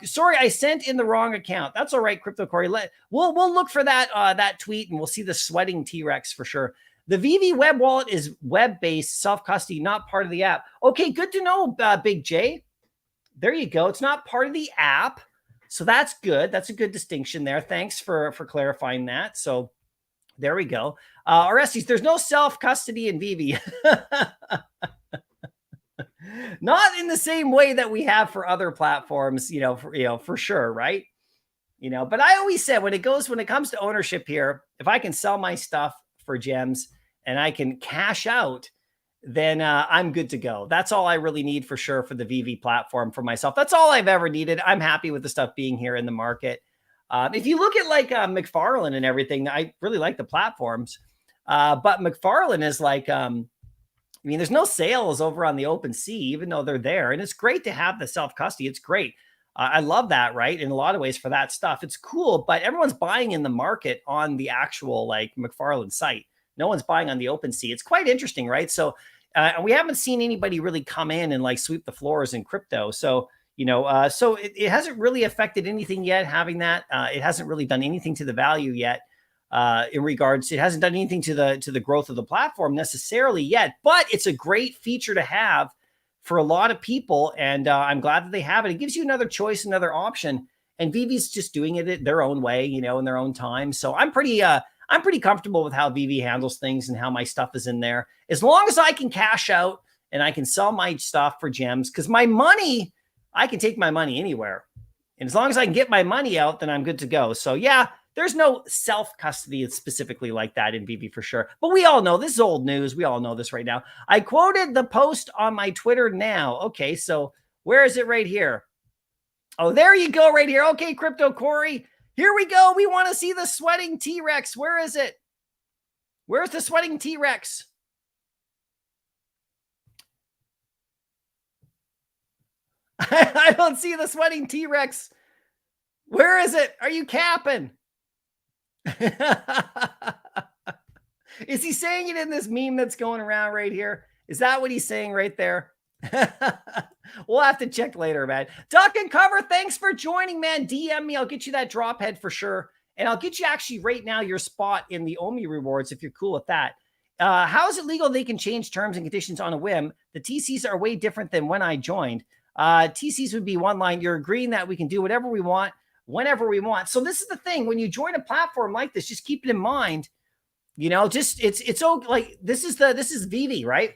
Sorry, I sent in the wrong account. That's all right, Crypto Corey. We'll look for that tweet and we'll see the sweating T-Rex for sure. The VV web wallet is web-based, self-custody, not part of the app. Okay, good to know, Big J. There you go. It's not part of the app. So that's good. That's a good distinction there. Thanks for clarifying that. So there we go. Orestes, there's no self-custody in VV. Not in the same way that we have for other platforms, for sure, right? But I always said when it comes to ownership here, if I can sell my stuff for gems and I can cash out, then I'm good to go. That's all I really need for sure for the VV platform for myself. That's all I've ever needed. I'm happy with the stuff being here in the market. If you look at like McFarlane and everything, I really like the platforms. But McFarlane is like, I mean, there's no sales over on the OpenSea, even though they're there. And it's great to have the self-custody. It's great. I love that, right? In a lot of ways for that stuff. It's cool, but everyone's buying in the market on the actual like McFarlane site. No one's buying on the OpenSea. It's quite interesting, right? So we haven't seen anybody really come in and like sweep the floors in crypto. So, so it hasn't really affected anything yet having that. It hasn't really done anything to the value yet. In regards, it hasn't done anything to the growth of the platform necessarily yet, but it's a great feature to have for a lot of people, and I'm glad that they have it. It gives you another choice, another option, and Vivi's just doing it their own way, in their own time. So I'm pretty comfortable with how Vivi handles things and how my stuff is in there, as long as I can cash out and I can sell my stuff for gems, because my money, I can take my money anywhere, and as long as I can get my money out, then I'm good to go. So yeah. There's no self-custody specifically like that in Vivi for sure. But we all know this is old news. We all know this right now. I quoted the post on my Twitter now. Okay, so where is it right here? Oh, there you go right here. Okay, Crypto Corey. Here we go. We want to see the sweating T-Rex. Where is it? Where's the sweating T-Rex? I don't see the sweating T-Rex. Where is it? Are you capping? Is he saying it in this meme that's going around right here? Is that what he's saying right there? We'll have to check later, man. Duck and Cover, thanks for joining, man. DM me. I'll get you that drop head for sure. And I'll get you actually right now your spot in the OMI rewards if you're cool with that. How is it legal they can change terms and conditions on a whim? The TCs are way different than when I joined. TCs would be one line. You're agreeing that we can do whatever we want, whenever we want. So this is the thing. When you join a platform like this, just keep it in mind, it's like, this is Vivi, right?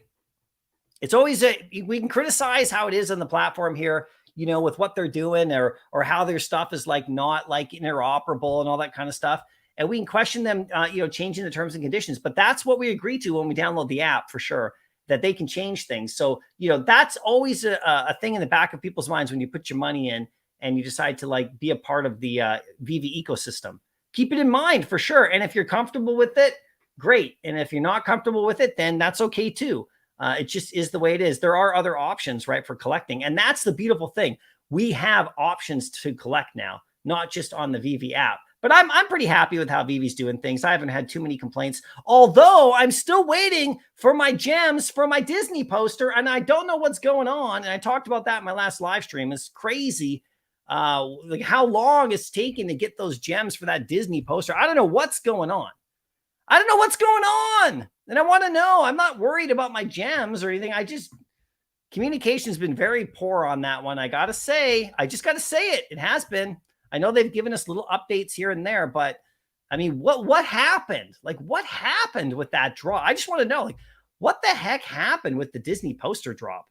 It's always we can criticize how it is on the platform here, with what they're doing or how their stuff is like not like interoperable and all that kind of stuff. And we can question them, changing the terms and conditions, but that's what we agree to when we download the app for sure, that they can change things. So, that's always a thing in the back of people's minds when you put your money in and you decide to like be a part of the Vivi ecosystem. Keep it in mind for sure. And if you're comfortable with it, great. And if you're not comfortable with it, then that's okay too. It just is the way it is. There are other options, right, for collecting. And that's the beautiful thing. We have options to collect now, not just on the Vivi app. But I'm pretty happy with how Vivi's doing things. I haven't had too many complaints, although I'm still waiting for my gems for my Disney poster, and I don't know what's going on. And I talked about that in my last live stream. It's crazy. Like how long it's taking to get those gems for that Disney poster. I don't know what's going on. I don't know what's going on. And I want to know. I'm not worried about my gems or anything. Communication's been very poor on that one. I just got to say it. It has been. I know they've given us little updates here and there, but I mean, what happened? Like, what happened with that draw? I just want to know, like, what the heck happened with the Disney poster drop?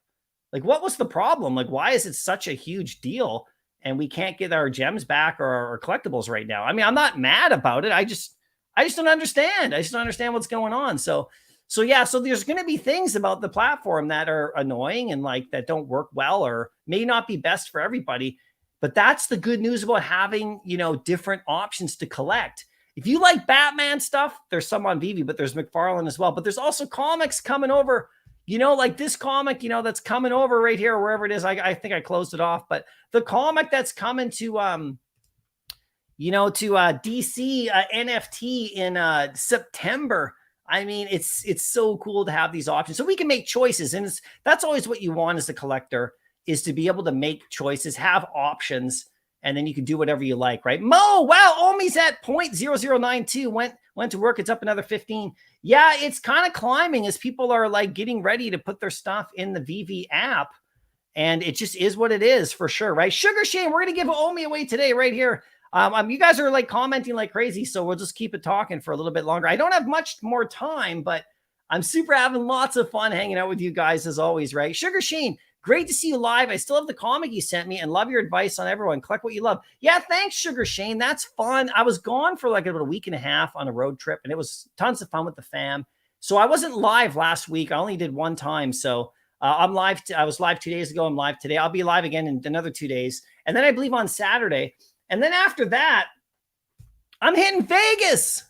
Like, what was the problem? Like, why is it such a huge deal and we can't get our gems back or our collectibles right now? I mean, I'm not mad about it. I just don't understand. I just don't understand what's going on. So yeah, so there's going to be things about the platform that are annoying and like that don't work well or may not be best for everybody. But that's the good news about having, different options to collect. If you like Batman stuff, there's some on Vivi, but there's McFarlane as well. But there's also comics coming over, like this comic, that's coming over right here, wherever it is. I think I closed it off, but the comic that's coming to, DC NFT in September. I mean, it's so cool to have these options so we can make choices. And that's always what you want as a collector, is to be able to make choices, have options, and then you can do whatever you like, right? Mo, wow, OMI's at 0.0092, went to work. It's up another 15. Yeah, it's kind of climbing as people are like getting ready to put their stuff in the Vivi app. And it just is what it is for sure, right? Sugar Shane, we're going to give OMI away today right here. You guys are like commenting like crazy, so we'll just keep it talking for a little bit longer. I don't have much more time, but I'm super having lots of fun hanging out with you guys as always, right? Sugar Shane, great to see you live. I still have the comic you sent me and love your advice on everyone. Collect what you love. Yeah, thanks, Sugar Shane. That's fun. I was gone for like about a week and a half on a road trip, and it was tons of fun with the fam. So I wasn't live last week. I only did one time. So I'm live. I was live 2 days ago. I'm live today. I'll be live again in another 2 days. And then I believe on Saturday. And then after that, I'm hitting Vegas.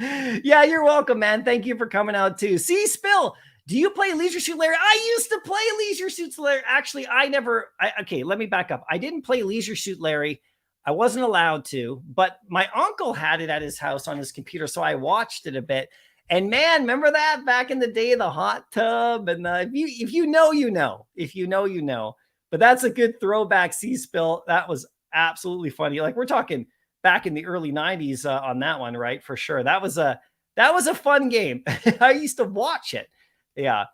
Yeah, you're welcome, man. Thank you for coming out too. See, Spill, do you play Leisure Suit Larry? I used to play Leisure Suit Larry. Actually, okay, let me back up. I didn't play Leisure Suit Larry. I wasn't allowed to, but my uncle had it at his house on his computer, so I watched it a bit. And man, remember that back in the day, the hot tub, and if you know, you know. If you know, you know. But that's a good throwback, C Spill. That was absolutely funny. Like we're talking back in the early 90s on that one, right? For sure. That was a fun game. I used to watch it. Yeah.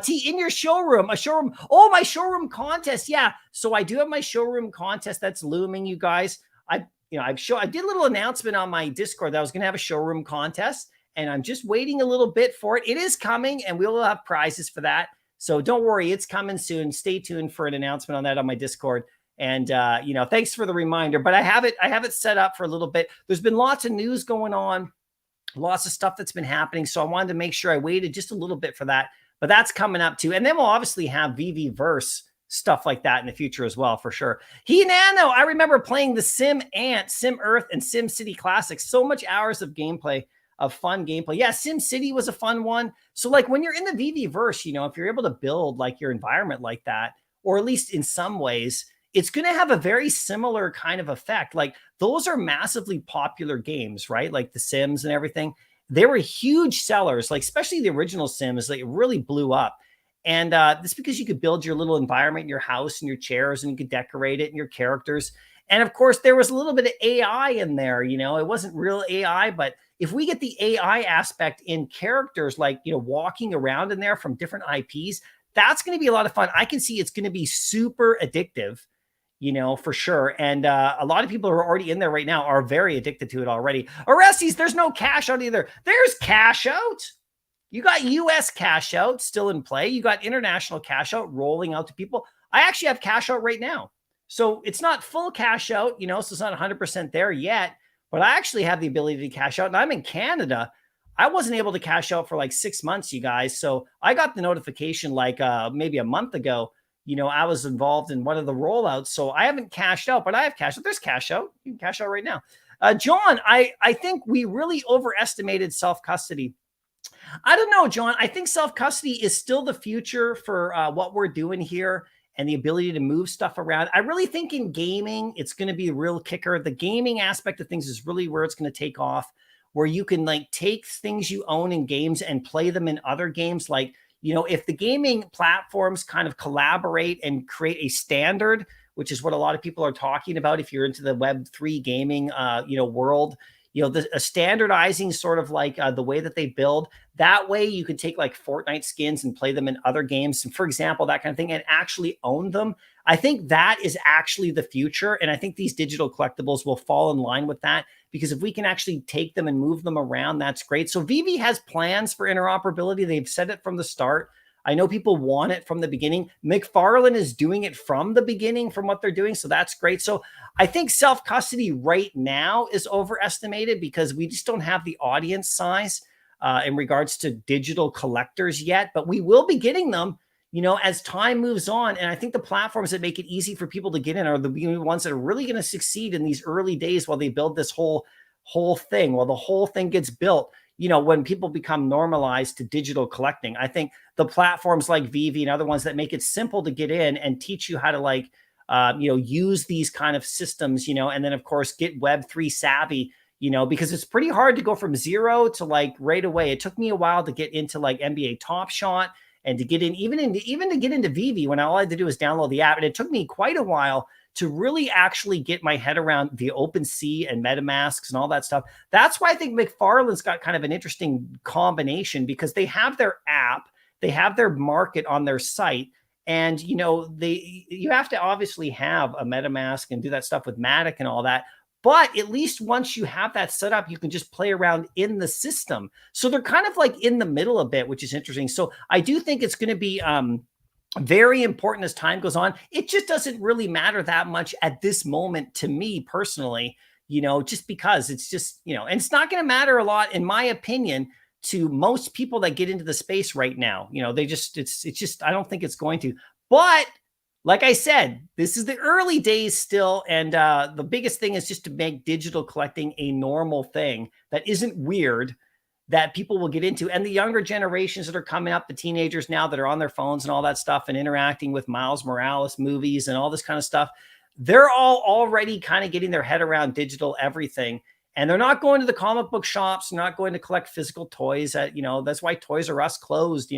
T, in your showroom, a showroom. Oh, my showroom contest. Yeah. So I do have my showroom contest that's looming, you guys. I did a little announcement on my Discord that I was going to have a showroom contest, and I'm just waiting a little bit for it. It is coming, and we will have prizes for that. So don't worry, it's coming soon. Stay tuned for an announcement on that on my Discord. And thanks for the reminder. But I have it set up for a little bit. There's been lots of news going on, lots of stuff that's been happening. So I wanted to make sure I waited just a little bit for that. But that's coming up too. And then we'll obviously have ViviVerse stuff like that in the future as well, for sure. Nano, I remember playing the Sim Ant, Sim Earth, and Sim City Classics. So much hours of gameplay, of fun gameplay. Yeah, Sim City was a fun one. So like when you're in the ViviVerse, if you're able to build like your environment like that, or at least in some ways, it's going to have a very similar kind of effect. Like those are massively popular games, right? Like the Sims and everything. They were huge sellers, like especially the original Sims, like it really blew up. And this because you could build your little environment in your house and your chairs, and you could decorate it and your characters. And of course, there was a little bit of AI in there. It wasn't real AI, but if we get the AI aspect in characters, like, walking around in there from different IPs, that's going to be a lot of fun. I can see it's going to be super addictive, for sure. And a lot of people who are already in there right now are very addicted to it already. Orestes, there's no cash out either. There's cash out. You got US cash out still in play. You got international cash out rolling out to people. I actually have cash out right now. So it's not full cash out, so it's not 100% there yet, but I actually have the ability to cash out. And I'm in Canada. I wasn't able to cash out for like 6 months, you guys. So I got the notification like maybe a month ago. I was involved in one of the rollouts. So I haven't cashed out, but I have cash out. There's cash out. You can cash out right now. John, I think we really overestimated self-custody. I don't know, John. I think self-custody is still the future for what we're doing here and the ability to move stuff around. I really think in gaming, it's going to be a real kicker. The gaming aspect of things is really where it's going to take off, where you can like take things you own in games and play them in other games. Like, if the gaming platforms kind of collaborate and create a standard, which is what a lot of people are talking about, if you're into the Web3 gaming, world, a standardizing sort of like the way that they build. That way you could take like Fortnite skins and play them in other games, for example, that kind of thing, and actually own them. I think that is actually the future. And I think these digital collectibles will fall in line with that, because if we can actually take them and move them around, that's great. So Vivi has plans for interoperability. They've said it from the start. I know people want it from the beginning. McFarlane is doing it from the beginning from what they're doing. So that's great. So I think self-custody right now is overestimated because we just don't have the audience size in regards to digital collectors yet, but we will be getting them, as time moves on. And I think the platforms that make it easy for people to get in are the ones that are really going to succeed in these early days while they build this whole thing, while the whole thing gets built. When people become normalized to digital collecting, I think the platforms like Vivi and other ones that make it simple to get in and teach you how to like, use these kind of systems, and then of course get Web3 savvy, because it's pretty hard to go from zero to like right away. It took me a while to get into like NBA Top Shot and to get in, even to get into Vivi when all I had to do was download the app. And it took me quite a while to really actually get my head around the OpenSea and MetaMasks and all that stuff. That's why I think McFarlane's got kind of an interesting combination, because they have their app, they have their market on their site, and you have to obviously have a MetaMask and do that stuff with Matic and all that. But at least once you have that set up, you can just play around in the system. So they're kind of like in the middle a bit, which is interesting. So I do think it's going to be very important as time goes on. It just doesn't really matter that much at this moment to me personally, just because it's just, and it's not going to matter a lot, in my opinion, to most people that get into the space right now. It's just, I don't think it's going to. But like I said, this is the early days still. And the biggest thing is just to make digital collecting a normal thing that isn't weird, that people will get into. And the younger generations that are coming up, the teenagers now that are on their phones and all that stuff and interacting with Miles Morales movies and all this kind of stuff, they're all already kind of getting their head around digital everything. And they're not going to the comic book shops, not going to collect physical toys. That's why Toys R Us closed,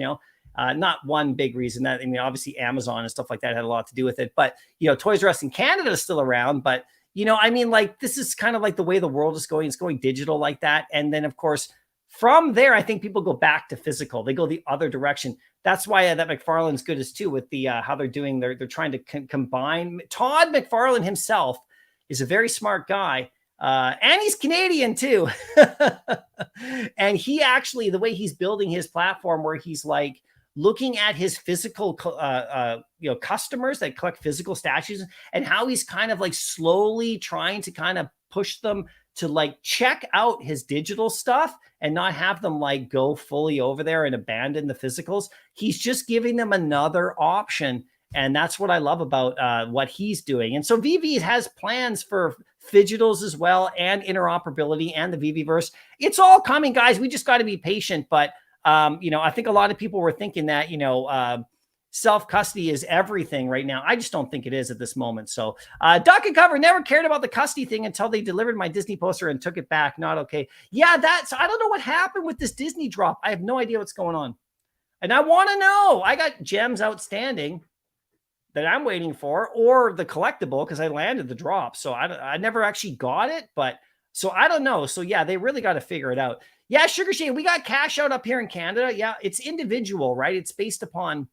not one big reason that, obviously Amazon and stuff like that had a lot to do with it, but, Toys R Us in Canada is still around, but, this is kind of like the way the world is going. It's going digital like that. And then of course, from there, I think people go back to physical. They go the other direction. That's why that McFarlane's good as too with the how they're doing. They're trying to combine. Todd McFarlane himself is a very smart guy, and he's Canadian too. And he actually, the way he's building his platform, where he's like looking at his physical, customers that collect physical statues, and how he's kind of like slowly trying to kind of push them to like check out his digital stuff and not have them like go fully over there and abandon the physicals. He's just giving them another option. And that's what I love about what he's doing. And so VV has plans for phygitals as well, and interoperability, and the ViviVerse. It's all coming, guys. We just got to be patient. But, I think a lot of people were thinking that, self-custody is everything right now. I just don't think it is at this moment. So Duck and Cover never cared about the custody thing until they delivered my Disney poster and took it back. Not okay. Yeah, I don't know what happened with this Disney drop. I have no idea what's going on. And I want to know. I got gems outstanding that I'm waiting for, or the collectible, because I landed the drop. So I never actually got it, but so I don't know. So yeah, they really got to figure it out. Yeah, Sugar Shade, we got cash out up here in Canada. Yeah, it's individual, right? It's based upon,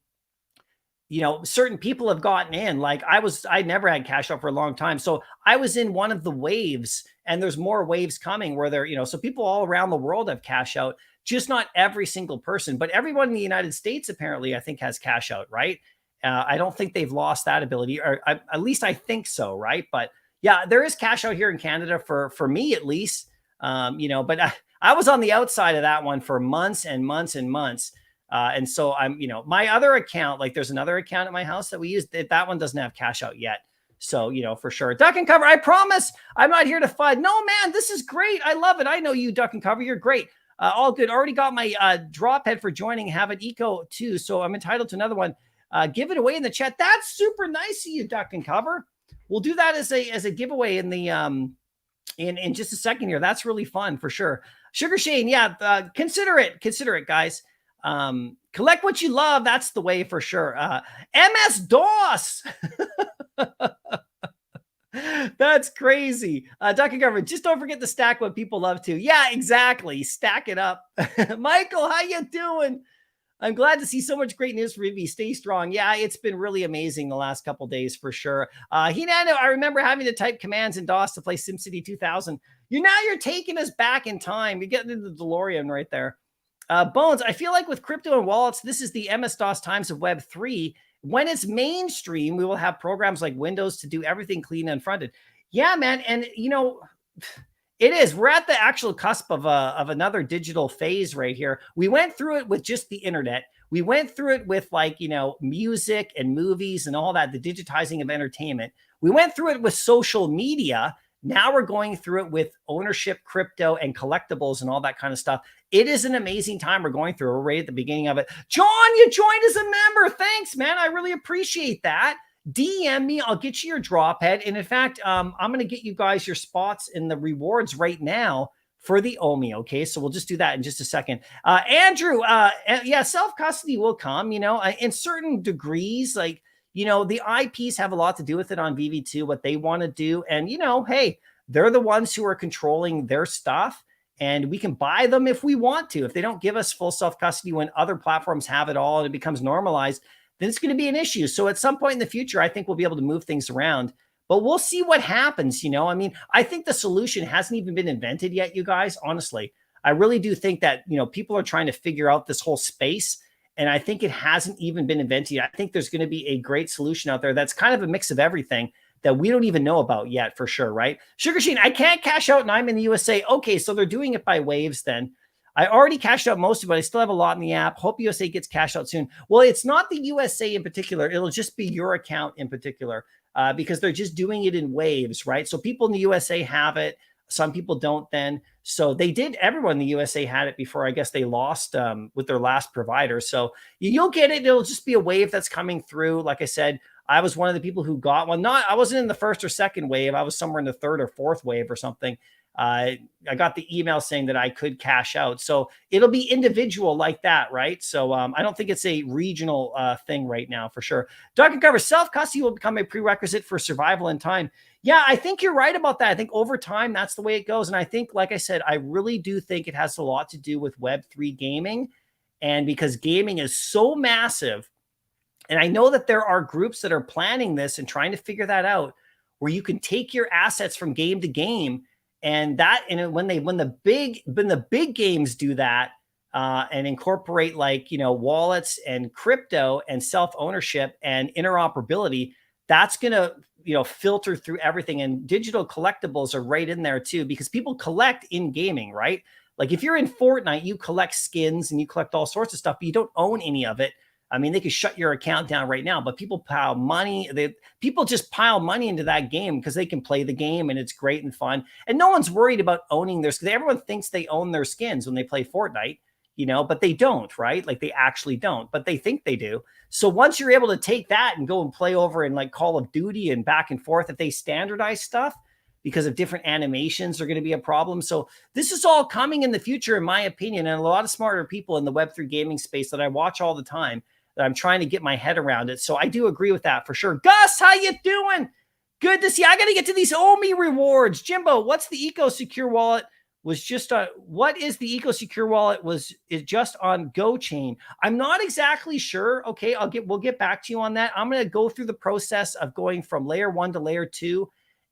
certain people have gotten in. Like I never had cash out for a long time. So I was in one of the waves, and there's more waves coming where they're, so people all around the world have cash out, just not every single person, but everyone in the United States, apparently, I think has cash out, right? I don't think they've lost that ability, or at least I think so, right? But yeah, there is cash out here in Canada for me at least, but I was on the outside of that one for months and months and months. And so I'm, my other account, like there's another account at my house that we use, that one doesn't have cash out yet. So, for sure. Duck and Cover, I promise I'm not here to FUD. No, man, this is great. I love it. I know you, Duck and Cover. You're great. All good. Already got my drop head for joining. Have an eco too. So I'm entitled to another one. Give it away in the chat. That's super nice of you, Duck and Cover. We'll do that as a giveaway in the in just a second here. That's really fun for sure. Sugar Shane, yeah, consider it, guys. Collect what you love. That's the way for sure. MS DOS. That's crazy. Duck and Cover, just don't forget to stack what people love to. Yeah, exactly. Stack it up. Michael, how you doing? I'm glad to see so much great news for Vivi. Stay strong. Yeah, it's been really amazing the last couple of days for sure. Hinano, I remember having to type commands in DOS to play SimCity 2000. You're taking us back in time. You're getting into the DeLorean right there. Bones, I feel like with crypto and wallets, this is the MS-DOS times of Web 3. When it's mainstream, we will have programs like Windows to do everything clean and fronted. Yeah, man. And, it is. We're at the actual cusp of another digital phase right here. We went through it with just the internet. We went through it with music and movies and all that, the digitizing of entertainment. We went through it with social media. Now we're going through it with ownership, crypto, and collectibles and all that kind of stuff. It is an amazing time we're going through. We're right at the beginning of it. John, you joined as a member. Thanks, man. I really appreciate that. DM me. I'll get you your drop head. And in fact, I'm going to get you guys your spots in the rewards right now for the OMI. Okay. So we'll just do that in just a second. Andrew, yeah, self-custody will come, in certain degrees, like, the IPs have a lot to do with it on VV2, what they want to do. And, hey, they're the ones who are controlling their stuff, and we can buy them if we want to. If they don't give us full self-custody when other platforms have it all and it becomes normalized, then it's going to be an issue. So at some point in the future, I think we'll be able to move things around, but we'll see what happens. I think the solution hasn't even been invented yet, you guys. Honestly, I really do think that, people are trying to figure out this whole space, and I think it hasn't even been invented yet. I think there's going to be a great solution out there that's kind of a mix of everything that we don't even know about yet for sure, right? Sugar Sheen, I can't cash out and I'm in the USA. Okay, so they're doing it by waves then. I already cashed out most of it. I still have a lot in the app. Hope USA gets cashed out soon. Well, it's not the USA in particular. It'll just be your account in particular, because they're just doing it in waves, right? So people in the USA have it. Some people don't then. So they did, everyone in the USA had it before. I guess they lost with their last provider. So you'll get it. It'll just be a wave that's coming through. Like I said, I was one of the people who got one. I wasn't in the first or second wave. I was somewhere in the third or fourth wave or something. I got the email saying that I could cash out. So it'll be individual like that, right? So I don't think it's a regional thing right now for sure. Dr. Cover, self-custody will become a prerequisite for survival in time. Yeah, I think you're right about that. I think over time, that's the way it goes. And I think, like I said, I really do think it has a lot to do with Web3 gaming. And because gaming is so massive, and I know that there are groups that are planning this and trying to figure that out, where you can take your assets from game to game, and when the big games do that and incorporate like wallets and crypto and self ownership and interoperability, that's gonna filter through everything. And digital collectibles are right in there too, because people collect in gaming, right? Like if you're in Fortnite, you collect skins and you collect all sorts of stuff, but you don't own any of it. I mean, they could shut your account down right now, but people pile money. People just pile money into that game because they can play the game and it's great and fun. And no one's worried about owning their skins. Everyone thinks they own their skins when they play Fortnite, but they don't, right? Like they actually don't, but they think they do. So once you're able to take that and go and play over in like Call of Duty and back and forth, if they standardize stuff because of different animations are going to be a problem. So this is all coming in the future, in my opinion, and a lot of smarter people in the Web3 gaming space that I watch all the time, that I'm trying to get my head around it. So I do agree with that for sure. Gus, how you doing? Good to see you. I got to get to these OMI rewards. Jimbo, what's the Eco Secure wallet? What is the Eco Secure wallet? Is just on GoChain? I'm not exactly sure. Okay, we'll get back to you on that. I'm going to go through the process of going from layer 1 to layer 2,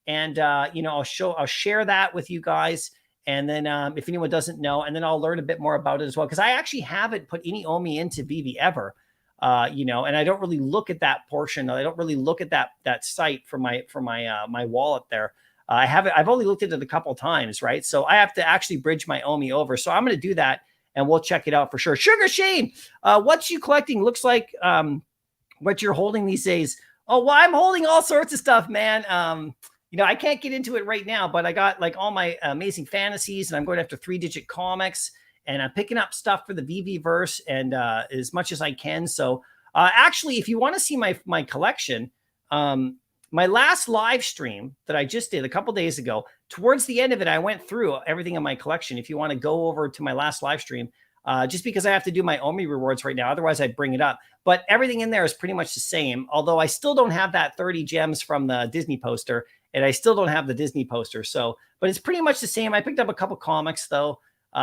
and I'll share that with you guys. And then if anyone doesn't know, and then I'll learn a bit more about it as well, because I actually haven't put any OMI into Vivi ever. And I don't really look at that portion. I don't really look at that site for my wallet there. I've only looked at it a couple of times, right? So I have to actually bridge my OMI over. So I'm going to do that and we'll check it out for sure. Sugar Shane, what you collecting looks like what you're holding these days. Oh, well, I'm holding all sorts of stuff, man. I can't get into it right now, but I got like all my amazing fantasies, and I'm going after 3-digit comics. And I'm picking up stuff for the ViviVerse and as much as I can. So actually, if you want to see my collection, my last live stream that I just did a couple days ago, towards the end of it, I went through everything in my collection. If you want to go over to my last live stream, just because I have to do my OMI rewards right now, otherwise I'd bring it up. But everything in there is pretty much the same, although I still don't have that 30 gems from the Disney poster, and I still don't have the Disney poster. So, but it's pretty much the same. I picked up a couple comics though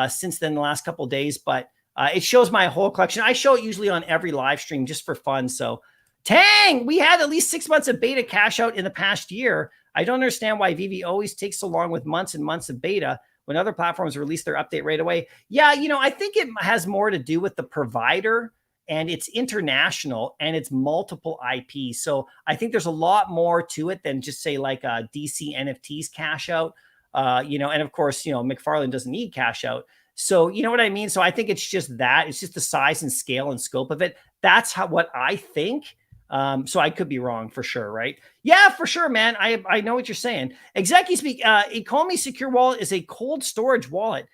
since then, the last couple of days, but it shows my whole collection. I show it usually on every live stream just for fun. So Tang, we had at least 6 months of beta cash out in the past year. I don't understand why Vivi always takes so long with months and months of beta when other platforms release their update right away. Yeah, I think it has more to do with the provider, and it's international and it's multiple IP. So I think there's a lot more to it than just say like a DC NFTs cash out. And of course, McFarlane doesn't need cash out. So, you know what I mean? So I think it's just that. It's just the size and scale and scope of it. That's what I think. So I could be wrong for sure, right? Yeah, for sure, man. I know what you're saying. Exactly speak. Economy Secure Wallet is a cold storage wallet.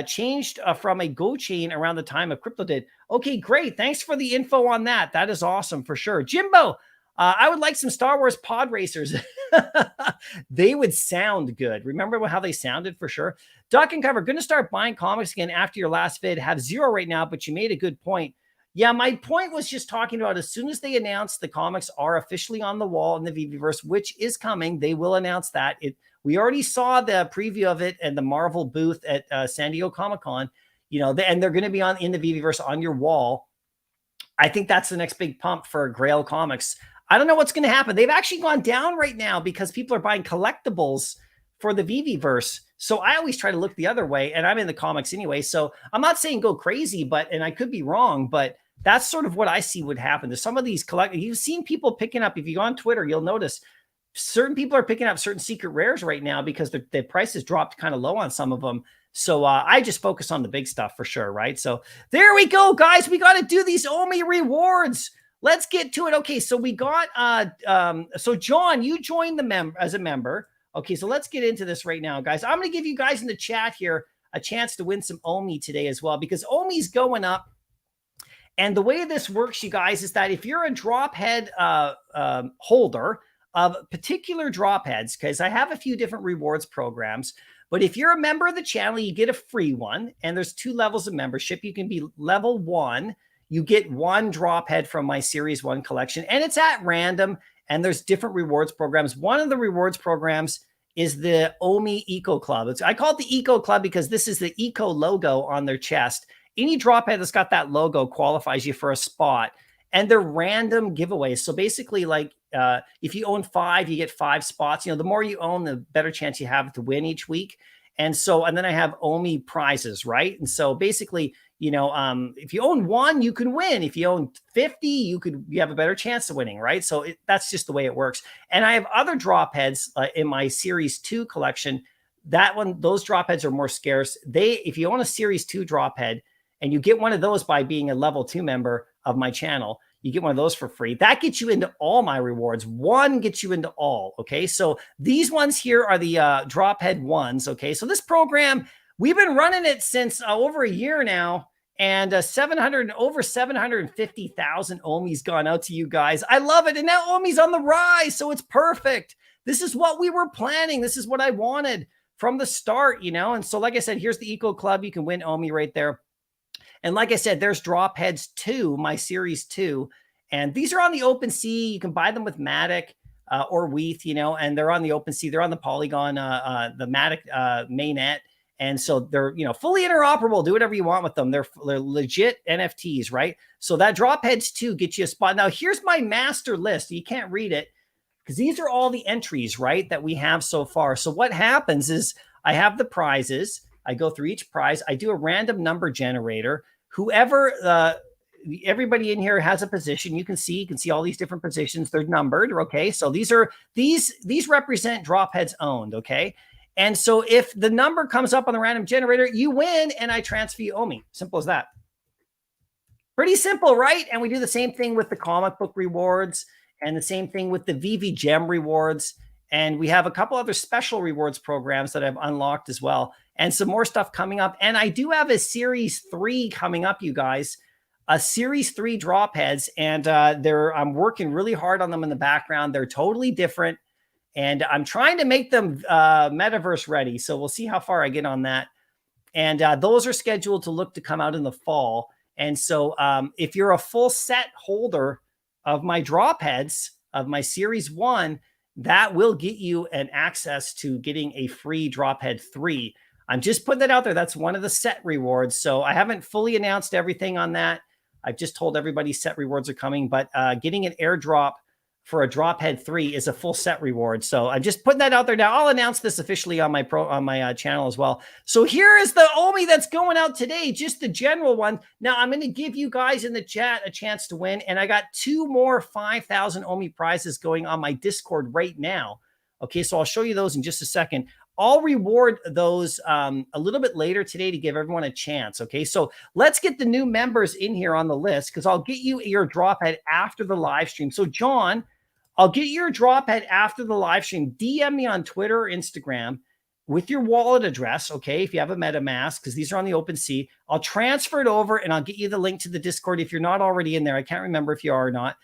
Changed from a GoChain around the time of crypto did. Okay, great. Thanks for the info on that. That is awesome for sure. Jimbo, I would like some Star Wars pod racers. They would sound good. Remember how they sounded for sure? Duck and Cover, going to start buying comics again after your last vid. Have 0 right now, but you made a good point. Yeah, my point was just talking about as soon as they announce the comics are officially on the wall in the ViviVerse, which is coming, they will announce that. We already saw the preview of it at the Marvel booth at San Diego Comic-Con, and they're going to be in the ViviVerse on your wall. I think that's the next big pump for Grail Comics. I don't know what's going to happen. They've actually gone down right now because people are buying collectibles for the ViviVerse. So I always try to look the other way, and I'm in the comics anyway. So I'm not saying go crazy, and I could be wrong, but that's sort of what I see would happen to some of these you've seen people picking up. If you go on Twitter, you'll notice certain people are picking up certain secret rares right now because the prices dropped kind of low on some of them. So I just focus on the big stuff for sure, right? So there we go, guys. We got to do these OMI rewards. Let's get to it. Okay, so we got so John, you joined as a member. Okay, so let's get into this right now, guys. I'm going to give you guys in the chat here a chance to win some OMI today as well, because OMI's going up. And the way this works, you guys, is that if you're a drop head holder of particular drop heads, because I have a few different rewards programs, but if you're a member of the channel, you get a free one. And there's 2 levels of membership. You can be level 1. You get 1 drop head from my Series 1 collection, and it's at random. And there's different rewards programs. One of the rewards programs is the OMI Eco Club. I call it the Eco Club because this is the Eco logo on their chest. Any drop head that's got that logo qualifies you for a spot, and they're random giveaways. So basically, like if you own 5, you get 5 spots. You know, the more you own, the better chance you have to win each week. And then I have OMI prizes, right? And so basically, you know, if you own 1, you can win. If you own 50, you have a better chance of winning, right? So that's just the way it works. And I have other drop heads in my Series 2 collection. Those drop heads are more scarce. If you own a Series 2 drop head, and you get one of those by being a level 2 member of my channel, you get one of those for free. That gets you into all my rewards. 1 gets you into all. Okay. So these ones here are the drop head ones. Okay. So this program, we've been running it since over a year now, and over 750,000 OMI's gone out to you guys. I love it. And now OMI's on the rise. So it's perfect. This is what we were planning. This is what I wanted from the start, you know? And so, like I said, here's the Eco Club. You can win OMI right there. And like I said, there's drop heads 2, my Series 2. And these are on the OpenSea. You can buy them with Matic or Weath, you know, and they're on the OpenSea. They're on the Polygon, the Matic mainnet. And so they're, you know, fully interoperable. Do whatever you want with them. They're legit NFTs, right? So that drop heads 2 gets you a spot. Now, here's my master list. You can't read it because these are all the entries, right, that we have so far. So what happens is I have the prizes. I go through each prize. I do a random number generator. Whoever, everybody in here has a position. You can see all these different positions. They're numbered. Okay. So these represent drop heads owned. Okay. And so if the number comes up on the random generator, you win, and I transfer you OMI. Simple as that. Pretty simple, right? And we do the same thing with the comic book rewards, and the same thing with the VV Gem rewards. And we have a couple other special rewards programs that I've unlocked as well, and some more stuff coming up. And I do have a Series 3 coming up, you guys, a Series 3 drop heads. And I'm working really hard on them in the background. They're totally different, and I'm trying to make them Metaverse ready. So we'll see how far I get on that. And those are scheduled to come out in the fall. And so if you're a full set holder of my drop heads of my Series 1, that will get you an access to getting a free drop head 3. I'm just putting that out there. That's one of the set rewards. So I haven't fully announced everything on that. I've just told everybody set rewards are coming, but getting an airdrop for a drop head 3 is a full set reward. So I'm just putting that out there now. I'll announce this officially on my channel as well. So here is the OMI that's going out today, just the general one. Now I'm going to give you guys in the chat a chance to win, and I got 2 more 5,000 OMI prizes going on my Discord right now. Okay, so I'll show you those in just a second. I'll reward those a little bit later today to give everyone a chance. Okay, so let's get the new members in here on the list, because I'll get you your drop head after the live stream. So John, I'll get your drop head after the live stream. DM me on Twitter or Instagram with your wallet address, okay, if you have a MetaMask, because these are on the OpenSea. I'll transfer it over, and I'll get you the link to the Discord if you're not already in there. I can't remember if you are or not,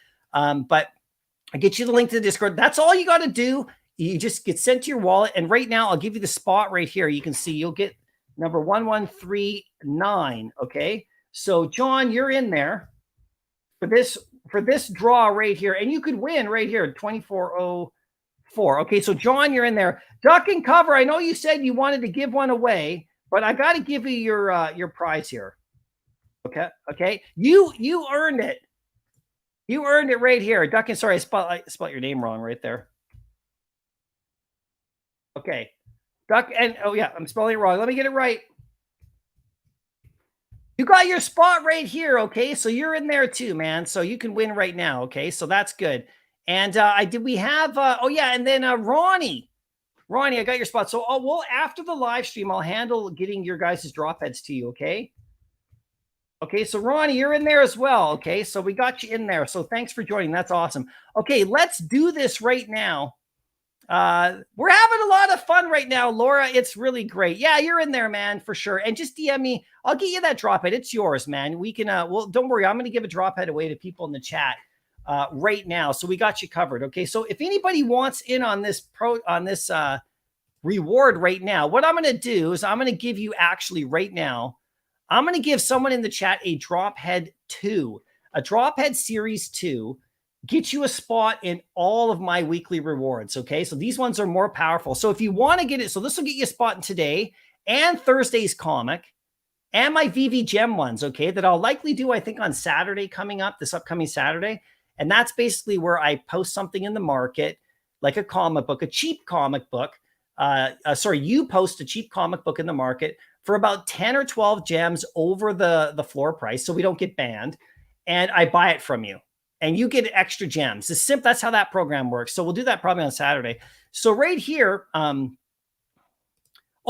but I get you the link to the Discord. That's all you got to do. You just get sent to your wallet, and right now I'll give you the spot right here. You can see you'll get number 1139, okay? So, John, you're in there for this draw right here, and you could win right here, 2404. Okay, so John, you're in there. Duck and cover. I know you said you wanted to give one away, but I got to give you your prize here. Okay. You earned it. You earned it right here. Duck and sorry, I spelled your name wrong right there. Okay, Duck and oh yeah, I'm spelling it wrong. Let me get it right. You got your spot right here, okay? So you're in there too, man. So you can win right now, okay? So that's good. And we have oh yeah, and then Ronnie, I got your spot. So we'll after the live stream, I'll handle getting your guys' drop heads to you, okay? Okay, so Ronnie, you're in there as well, okay? So we got you in there. So thanks for joining. That's awesome. Okay, let's do this right now. We're having a lot of fun right now, Laura. It's really great. Yeah, you're in there, man, for sure. And just DM me. I'll get you that drop head. It's yours, man. We can, well, don't worry. I'm going to give a drop head away to people in the chat right now. So we got you covered. Okay. So if anybody wants in on this reward right now, what I'm going to do is I'm going to give you actually right now, I'm going to give someone in the chat a drop head 2, a drop head series 2. Get you a spot in all of my weekly rewards. Okay. So these ones are more powerful. So if you want to get it, so this will get you a spot in today and Thursday's comic and my VV Gem ones. Okay. That I'll likely do, I think, on Saturday coming up, this upcoming Saturday. And that's basically where I post something in the market, like a comic book, a cheap comic book. You post a cheap comic book in the market for about 10 or 12 gems over the floor price. So we don't get banned, and I buy it from you. And you get extra gems. It's simple. That's how that program works. So we'll do that probably on Saturday. So right here, oh,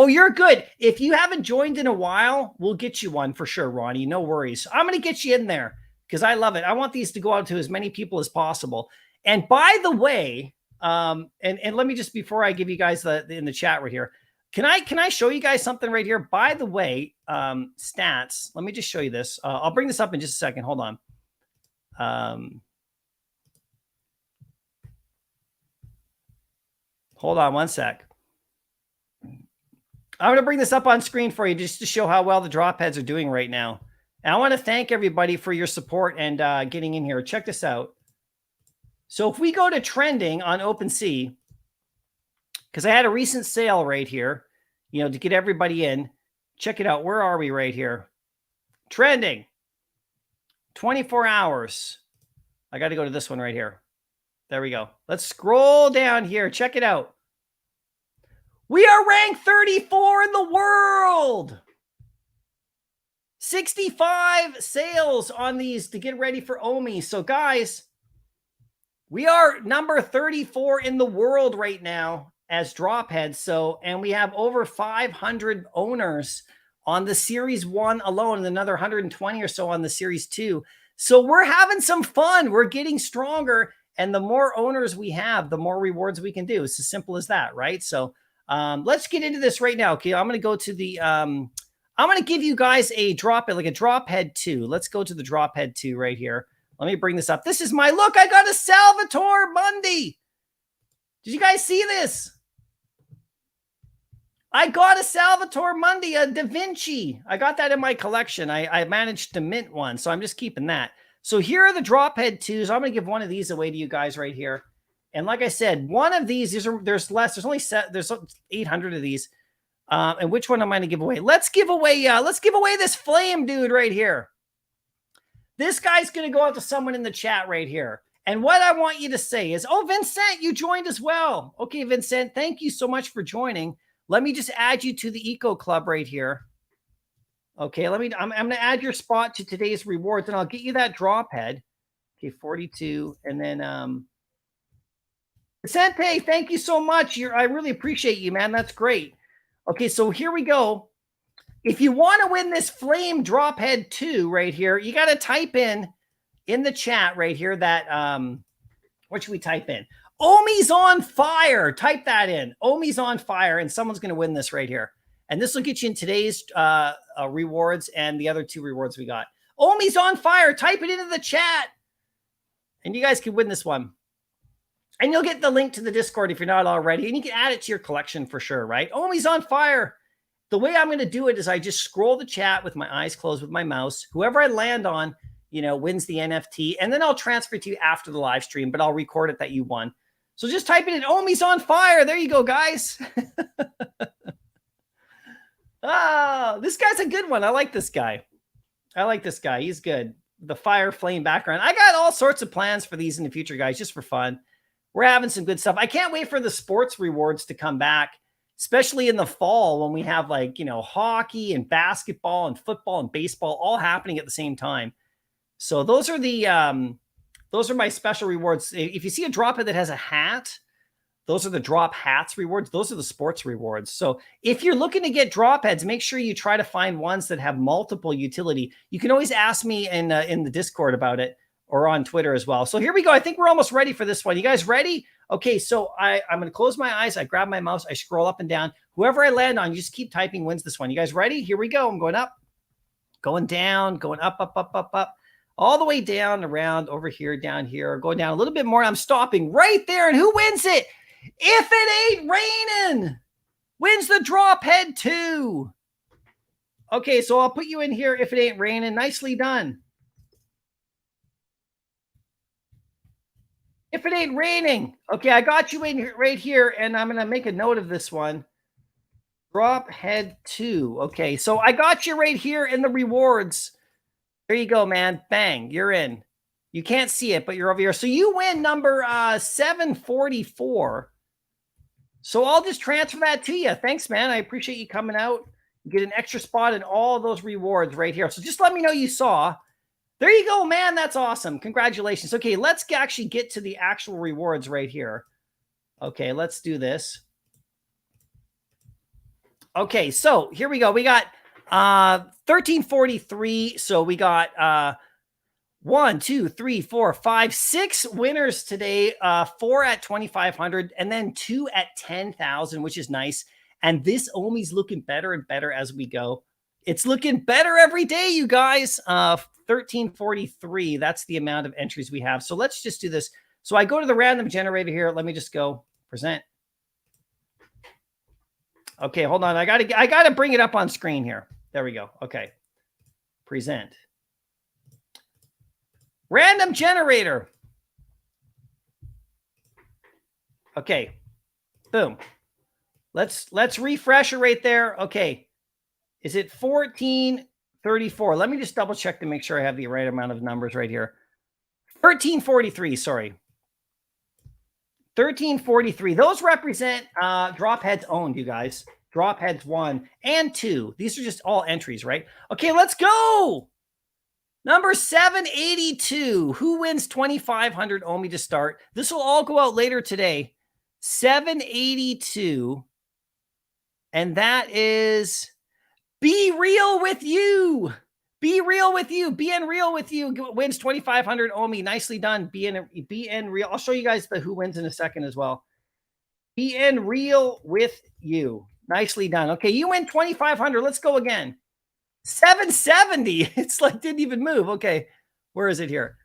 you're good. If you haven't joined in a while, we'll get you one for sure, Ronnie. No worries. I'm going to get you in there because I love it. I want these to go out to as many people as possible. And by the way, and let me just, before I give you guys in the chat right here, can I show you guys something right here? By the way, stats. Let me just show you this. I'll bring this up in just a second. Hold on. Hold on one sec. I'm going to bring this up on screen for you just to show how well the drop heads are doing right now. And I want to thank everybody for your support and getting in here. Check this out. So if we go to trending on OpenSea, because I had a recent sale right here, to get everybody in. Check it out. Where are we right here? Trending. 24 hours. I got to go to this one right here. There we go. Let's scroll down here. Check it out. We are ranked 34 in the world. 65 sales on these to get ready for OMI. So guys, we are number 34 in the world right now as drop heads. So, and we have over 500 owners on the series 1 alone and another 120 or so on the series 2. So we're having some fun. We're getting stronger. And the more owners we have, the more rewards we can do. It's as simple as that, right? So let's get into this right now. Okay, I'm going to go to the, I'm going to give you guys a drop head 2. Let's go to the drop head 2 right here. Let me bring this up. This is my look. I got a Salvatore Mundi. Did you guys see this? I got a Salvatore Mundi, a Da Vinci. I got that in my collection. I managed to mint one, so I'm just keeping that. So here are the drop head 2s. I'm going to give one of these away to you guys right here. And like I said, one of these, there's less. There's 800 of these. And which one am I going to give away? Let's give away this flame dude right here. This guy's going to go out to someone in the chat right here. And what I want you to say is, oh, Vincent, you joined as well. Okay, Vincent, thank you so much for joining. Let me just add you to the Eco Club right here. Okay, I'm going to add your spot to today's rewards, and I'll get you that drop head. Okay, 42. And then, Vicente, thank you so much. I really appreciate you, man. That's great. Okay, so here we go. If you want to win this flame drop head 2 right here, you got to type in the chat right here that, what should we type in? OMI's on fire. Type that in. OMI's on fire, and someone's going to win this right here. And this will get you in today's rewards and the other 2 rewards we got. OMI's on fire. Type it into the chat. And you guys can win this one. And you'll get the link to the Discord if you're not already. And you can add it to your collection for sure, right? OMI's on fire. The way I'm going to do it is I just scroll the chat with my eyes closed with my mouse. Whoever I land on, wins the NFT. And then I'll transfer it to you after the live stream, but I'll record it that you won. So just type it in. OMI's on fire. There you go, guys. Oh, this guy's a good one. I like this guy. He's good. The fire flame background. I got all sorts of plans for these in the future, guys, just for fun. We're having some good stuff. I can't wait for the sports rewards to come back, especially in the fall when we have hockey and basketball and football and baseball all happening at the same time. So those are my special rewards. If you see a drop head that has a hat, those are the drop hats rewards. Those are the sports rewards. So if you're looking to get drop heads, make sure you try to find ones that have multiple utility. You can always ask me in the Discord about it or on Twitter as well. So here we go. I think we're almost ready for this one. You guys ready? Okay, so I'm going to close my eyes. I grab my mouse. I scroll up and down. Whoever I land on, you just keep typing wins this one. You guys ready? Here we go. I'm going up, going down, going up, up, up, up, up, all the way down, around, over here, down here, going down a little bit more. I'm stopping right there. And who wins it? If it ain't raining, wins the drop head 2. Okay, so I'll put you in here. If it ain't raining, nicely done. If it ain't raining. Okay, I got you in here, right here, and I'm going to make a note of this one. Drop head 2. Okay, so I got you right here in the rewards. There you go, man. Bang, you're in. You can't see it, but you're over here. So you win number 744. So I'll just transfer that to you. Thanks, man. I appreciate you coming out. You get an extra spot in all those rewards right here. So just let me know you saw. There you go, man. That's awesome. Congratulations. Okay, let's actually get to the actual rewards right here. Okay, let's do this. Okay, so here we go. We got 1343. So we got 1, 2, 3, 4, 5, 6 winners today. 4 at 2,500 and then 2 at 10,000, which is nice. And this OMI's looking better and better as we go. It's looking better every day, you guys. 1343. That's the amount of entries we have. So let's just do this. So I go to the random generator here. Let me just go present. Okay, hold on. I gotta bring it up on screen here. There we go. Okay. Present. Random generator. Okay. Boom. Let's refresh it right there. Okay. Is it 1434? Let me just double check to make sure I have the right amount of numbers right here. 1343, sorry. 1343. Those represent drop heads owned, you guys. Drop heads 1 and 2. These are just all entries, right? Okay, let's go. Number 782. Who wins 2,500 OMI to start? This will all go out later today. 782. And that is Be Real With You. Be Real With You. Being Real With You wins 2,500 OMI. Nicely done. Being Real. I'll show you guys the who wins in a second as well. Being Real With You. Nicely done. Okay, you win 2,500. Let's go again. 770. It's like didn't even move. Okay, where is it here?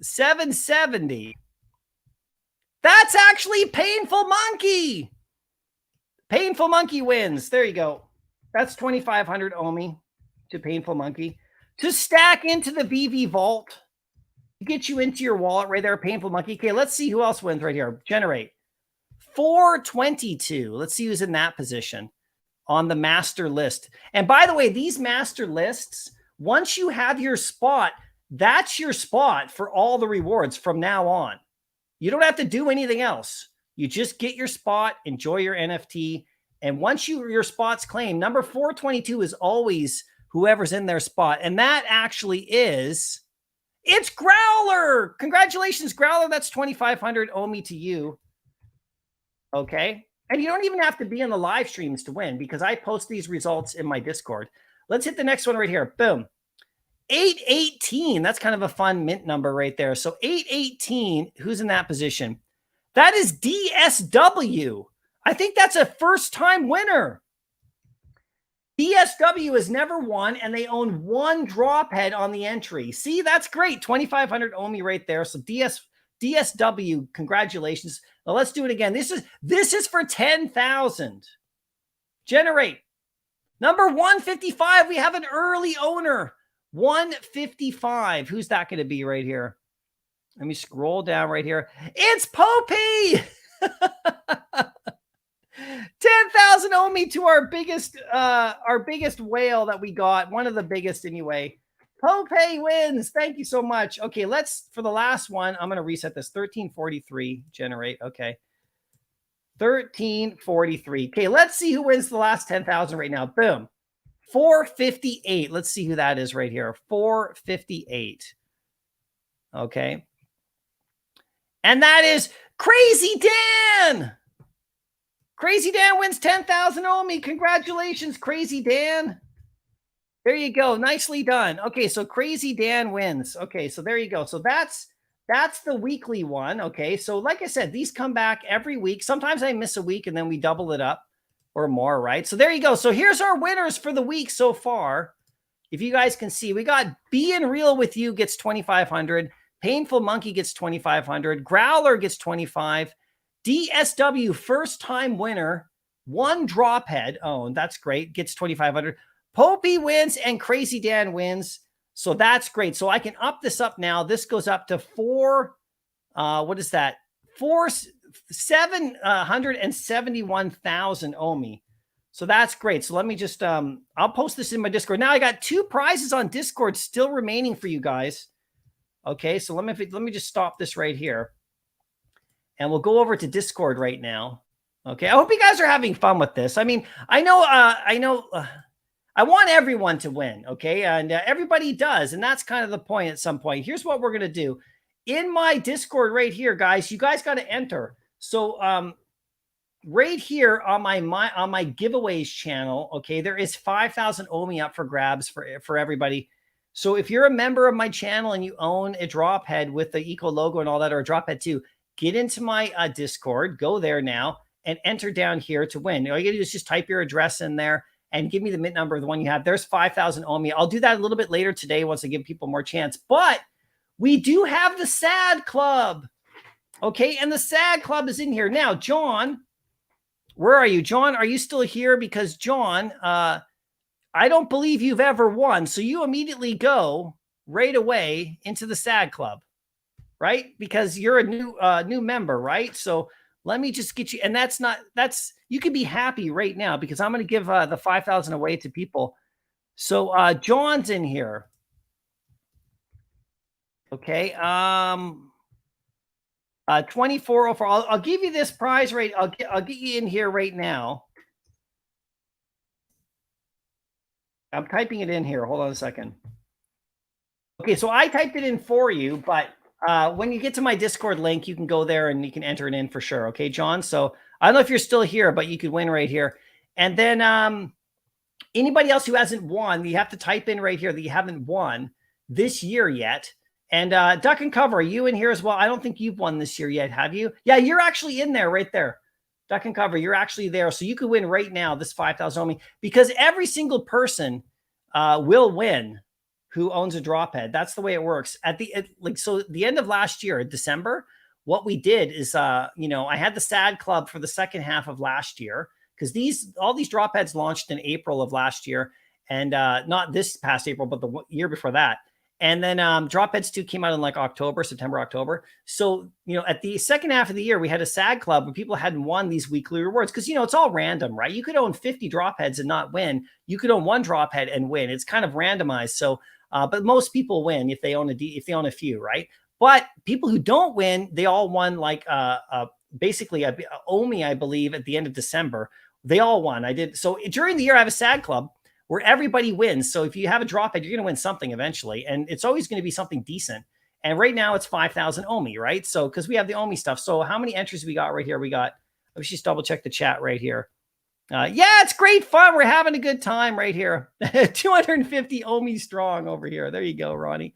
770. That's actually Painful Monkey. Painful Monkey wins. There you go. That's 2,500 OMI to Painful Monkey. To stack into the VV Vault. Get you into your wallet right there, Painful Monkey. Okay, let's see who else wins right here. Generate. 422. Let's see who's in that position on the master list. And by the way, these master lists, once you have your spot, that's your spot for all the rewards from now on. You don't have to do anything else. You just get your spot, enjoy your NFT. And once your spot's claimed, number 422 is always whoever's in their spot. And that actually is, it's Growler. Congratulations, Growler. That's 2,500 OMI to you. Okay. And you don't even have to be in the live streams to win because I post these results in my Discord. Let's hit the next one right here. Boom. 818. That's kind of a fun mint number right there. So 818, who's in that position? That is DSW. I think that's a first-time winner. DSW has never won, and they own 1 drop head on the entry. See, that's great. 2,500 OMI right there. So DSW, congratulations. Now let's do it again. This is for 10,000. Generate. Number 155, we have an early owner. 155. Who's that going to be right here? Let me scroll down right here. It's Popey. 10,000 OMI to our biggest whale that we got. One of the biggest anyway. Popey wins. Thank you so much. Okay, for the last one, I'm going to reset this. 1343. Generate. Okay. 1343. Okay, let's see who wins the last 10,000 right now. Boom. 458. Let's see who that is right here. 458. Okay. And that is Crazy Dan. Crazy Dan wins 10,000 OMI. Congratulations, Crazy Dan. There you go. Nicely done. Okay, so Crazy Dan wins. Okay, so there you go. So that's That's the weekly one. Okay. So like I said, these come back every week. Sometimes I miss a week and then we double it up or more, right? So there you go. So here's our winners for the week so far. If you guys can see, we got Being Real With You gets 2,500. Painful Monkey gets 2,500. Growler gets 25. DSW, first time winner, one drop head owned. That's great. Gets 2,500. Popey wins and Crazy Dan wins. So that's great. So I can up this up now. This goes up to what is that? 771,000 OMI. So that's great. So let me just, I'll post this in my Discord. Now I got 2 prizes on Discord still remaining for you guys. Okay. So let me just stop this right here and we'll go over to Discord right now. Okay. I hope you guys are having fun with this. I mean, I know, I want everyone to win. Okay. And everybody does. And that's kind of the point at some point. Here's what we're going to do in my Discord right here, guys. You guys got to enter. So, right here on my giveaways channel, okay, there is 5,000 OMI up for grabs for everybody. So if you're a member of my channel and you own a drop head with the eco logo and all that, or a drop head too, get into my Discord, go there now and enter down here to win. All you gotta do is just type your address in there and give me the mint number of the one you have. There's 5,000 OMI. I'll do that a little bit later today once I give people more chance. But we do have the SAD Club, okay, and the SAD Club is in here now. John, where are you, John? Are you still here? Because John, I don't believe you've ever won. So you immediately go right away into the SAD Club, right? Because you're a new member, right? So let me just get you. And you can be happy right now because I'm going to give the 5,000 away to people. So John's in here. Okay. 2404. I'll give you this prize rate. I'll get you in here right now. I'm typing it in here. Hold on a second. Okay, so I typed it in for you, but when you get to my Discord link, you can go there and you can enter it in for sure. Okay, John. So I don't know if you're still here, but you could win right here. And then anybody else who hasn't won, you have to type in right here that you haven't won this year yet. And Duck and Cover, are you in here as well? I don't think you've won this year yet, have you? Yeah, you're actually in there right there. Duck and Cover, you're actually there. So you could win right now this 5,000 OMI because every single person will win who owns a drop head. That's the way it works. So the end of last year, December, what we did is, I had the SAD Club for the second half of last year because all these drop heads launched in April of last year, and not this past April, but the year before that. And then Drop Heads 2 came out in like September, October. So, at the second half of the year, we had a SAD Club where people hadn't won these weekly rewards because, it's all random, right? You could own 50 drop heads and not win. You could own one drop head and win. It's kind of randomized. So, but most people win if they own a few, right? But people who don't win, they all won like basically a OMI, I believe, at the end of December. They all won. So during the year, I have a SAD Club where everybody wins. So if you have a drop head, you're going to win something eventually. And it's always going to be something decent. And right now it's 5,000 OMI, right? So, because we have the OMI stuff. So how many entries we got right here? Let's just double check the chat right here. Yeah, it's great fun. We're having a good time right here. 250 OMI strong over here. There you go, Ronnie.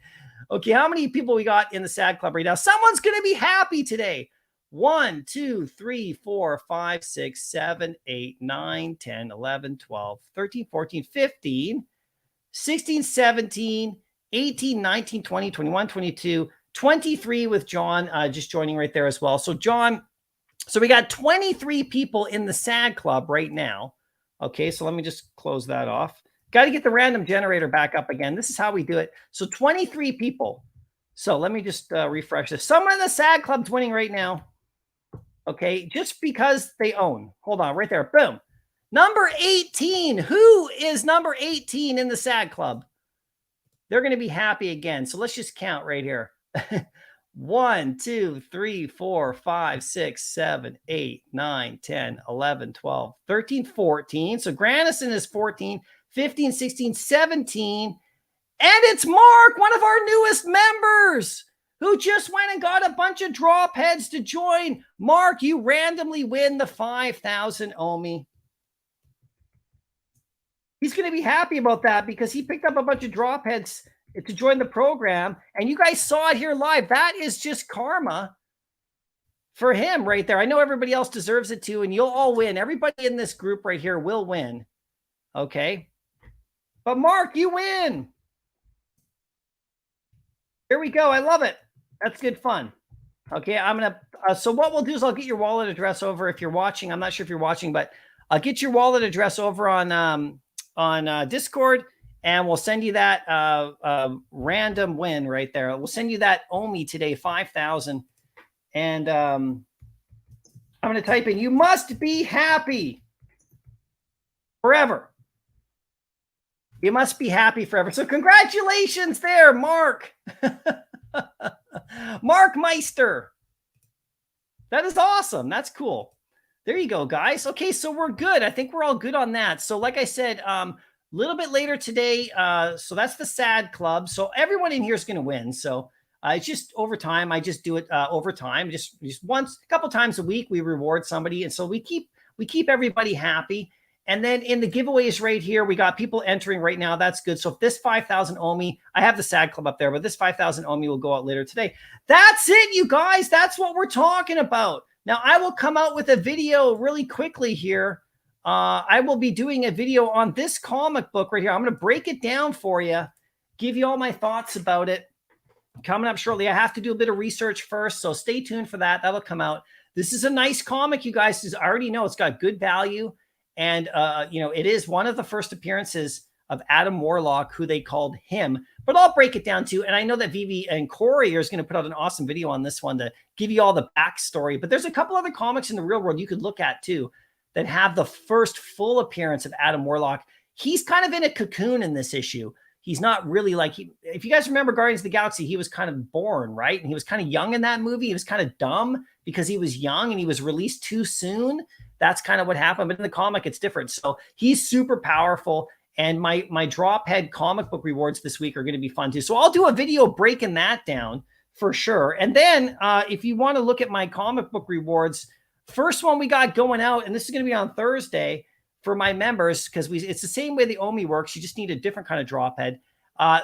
Okay, how many people we got in the SAD Club right now? Someone's going to be happy today. 1, 2, 3, 4, 5, 6, 7, 8, 9, 10, 11, 12, 13, 14, 15, 16, 17, 18, 19, 20, 21, 22, 23 with John just joining right there as well. So John, we got 23 people in the SAD Club right now. Okay, so let me just close that off. Got to get the random generator back up again. This is how we do it. So 23 people. So let me just refresh this. Someone in the SAD Club's winning right now. Okay, just because they own. Hold on, right there. Boom. Number 18. Who is number 18 in the SAD Club? They're going to be happy again. So let's just count right here. 1, 2, 3, 4, 5, 6, 7, 8, 9, 10, 11, 12, 13, 14. So Granison is 14, 15, 16, 17. And it's Mark, one of our newest members, who just went and got a bunch of drop heads to join. Mark, you randomly win the 5,000 OMI. He's going to be happy about that because he picked up a bunch of drop heads to join the program. And you guys saw it here live. That is just karma for him right there. I know everybody else deserves it too, and you'll all win. Everybody in this group right here will win. Okay. But Mark, you win. Here we go. I love it. That's good fun. Okay, I'm going to, so what we'll do is I'll get your wallet address over if you're watching. I'm not sure if you're watching, but I'll get your wallet address over on Discord, and we'll send you that random win right there. We'll send you that OMI today, 5,000. And I'm going to type in, you must be happy forever. You must be happy forever. So congratulations there, Mark. Mark Meister. That is awesome. That's cool. There you go, guys. Okay, so we're good. I think we're all good on that. So like I said, a little bit later today, so that's the SAD club. So everyone in here is going to win. So it's just over time. I just do it over time. Just once, a couple times a week, we reward somebody. And so we keep everybody happy. And then in the giveaways right here, we got people entering right now. That's good. So if this 5,000 OMI, I have the SAD club up there, but this 5,000 OMI will go out later today. That's it, you guys. That's what we're talking about. Now, I will come out with a video really quickly here. I will be doing a video on this comic book right here. I'm going to break it down for you, give you all my thoughts about it. Coming up shortly. I have to do a bit of research first, so stay tuned for that. That'll come out. This is a nice comic, you guys. I already know it's got good value. And, it is one of the first appearances of Adam Warlock, who they called him. But I'll break it down too. And I know that Vivi and Corey are going to put out an awesome video on this one to give you all the backstory. But there's a couple other comics in the real world you could look at too that have the first full appearance of Adam Warlock. He's kind of in a cocoon in this issue. He's not really like, if you guys remember Guardians of the Galaxy, he was kind of born, right? And he was kind of young in that movie. He was kind of dumb because he was young and he was released too soon. That's kind of what happened. But in the comic, it's different. So he's super powerful. And my drop head comic book rewards this week are going to be fun too. So I'll do a video breaking that down for sure. And then if you want to look at my comic book rewards, first one we got going out, and this is going to be on Thursday for my members, because it's the same way the OMI works. You just need a different kind of drop head.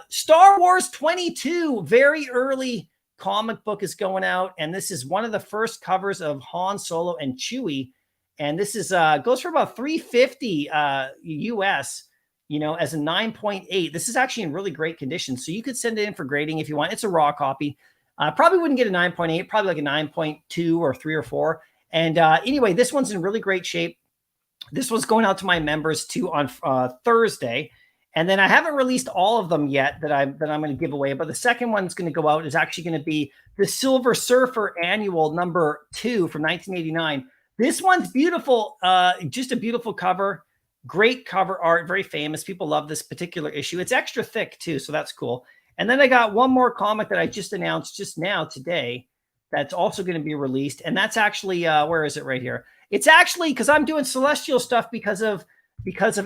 Star Wars 22, very early comic book is going out. And this is one of the first covers of Han Solo and Chewie. And this is goes for about $350 US, as a 9.8. This is actually in really great condition. So you could send it in for grading if you want. It's a raw copy. Probably wouldn't get a 9.8, probably like a 9.2 or 3 or 4. And anyway, this one's in really great shape. This one's going out to my members too on Thursday. And then I haven't released all of them yet that I'm going to give away. But the second one that's going to go out is actually going to be the Silver Surfer Annual number 2 from 1989. This one's beautiful. Just a beautiful cover. Great cover art. Very famous. People love this particular issue. It's extra thick too, so that's cool. And then I got one more comic that I just announced just now today that's also going to be released. And that's actually, where is it right here? It's actually, because I'm doing Celestial stuff because of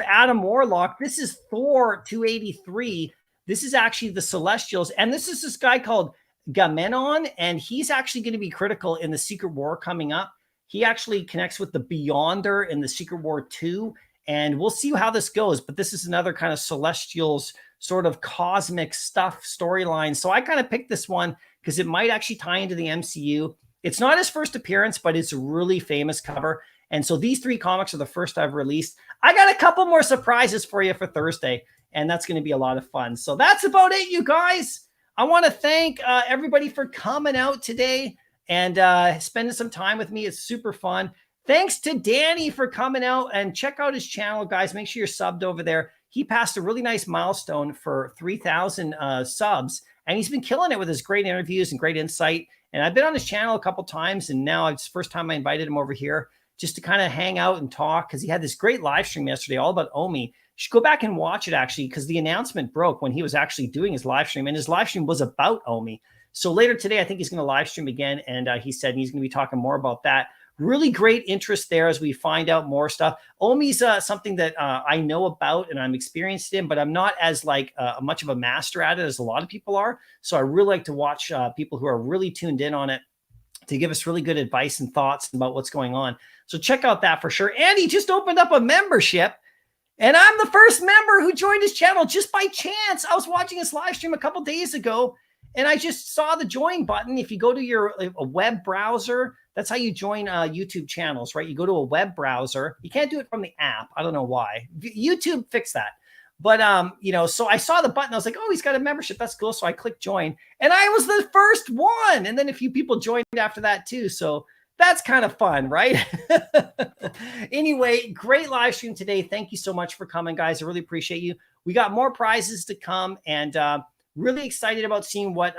Adam Warlock. This is Thor 283. This is actually the Celestials. And this is this guy called Gamenon. And he's actually going to be critical in the Secret War coming up. He actually connects with the Beyonder in the Secret War 2. And we'll see how this goes. But this is another kind of Celestials sort of cosmic stuff storyline. So I kind of picked this one because it might actually tie into the MCU. It's not his first appearance, but it's a really famous cover. And so these 3 comics are the first I've released. I got a couple more surprises for you for Thursday, and that's going to be a lot of fun. So that's about it, you guys. I want to thank everybody for coming out today and spending some time with me. It's super fun. Thanks to Danny for coming out, and check out his channel, guys. Make sure you're subbed over there. He passed a really nice milestone for 3,000 subs, and he's been killing it with his great interviews and great insight. And I've been on his channel a couple times, and now it's the first time I invited him over here just to kind of hang out and talk, because he had this great live stream yesterday all about OMI. You should go back and watch it, actually, because the announcement broke when he was actually doing his live stream, and his live stream was about OMI. So later today, I think he's going to live stream again, and he said he's going to be talking more about that. Really great interest there as we find out more stuff. OMI's something that I know about and I'm experienced in, but I'm not as much of a master at it as a lot of people are. So I really like to watch people who are really tuned in on it to give us really good advice and thoughts about what's going on. So check out that for sure. And he just opened up a membership. And I'm the first member who joined his channel just by chance. I was watching his live stream a couple days ago, and I just saw the join button. If you go to a web browser, that's how you join YouTube channels, right? You go to a web browser. You can't do it from the app. I don't know why. YouTube fixed that. But, you know, so I saw the button. I was like, oh, he's got a membership. That's cool. So I clicked join, and I was the first one. And then a few people joined after that too. So that's kind of fun, right? Anyway, great live stream today. Thank you so much for coming, guys. I really appreciate you. We got more prizes to come, and really excited about seeing what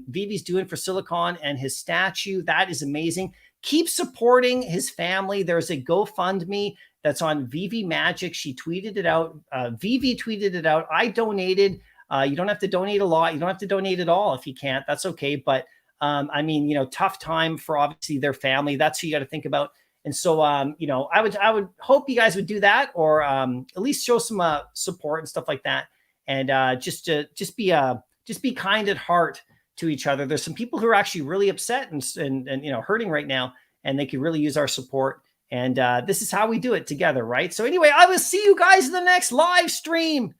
Vivi's doing for Silicon and his statue. That is amazing. Keep supporting his family. There's a GoFundMe that's on Vivi Magic. She tweeted it out. Vivi tweeted it out. I donated. You don't have to donate a lot. You don't have to donate at all if you can't. That's okay. But I mean, you know, tough time for obviously their family. That's who you got to think about. And so, you know, I would hope you guys would do that, or at least show some support and stuff like that. And just be kind at heart to each other. There's some people who are actually really upset and you know, hurting right now, and they could really use our support. And this is how we do it together, right? So anyway, I will see you guys in the next live stream.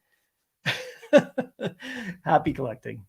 Happy collecting.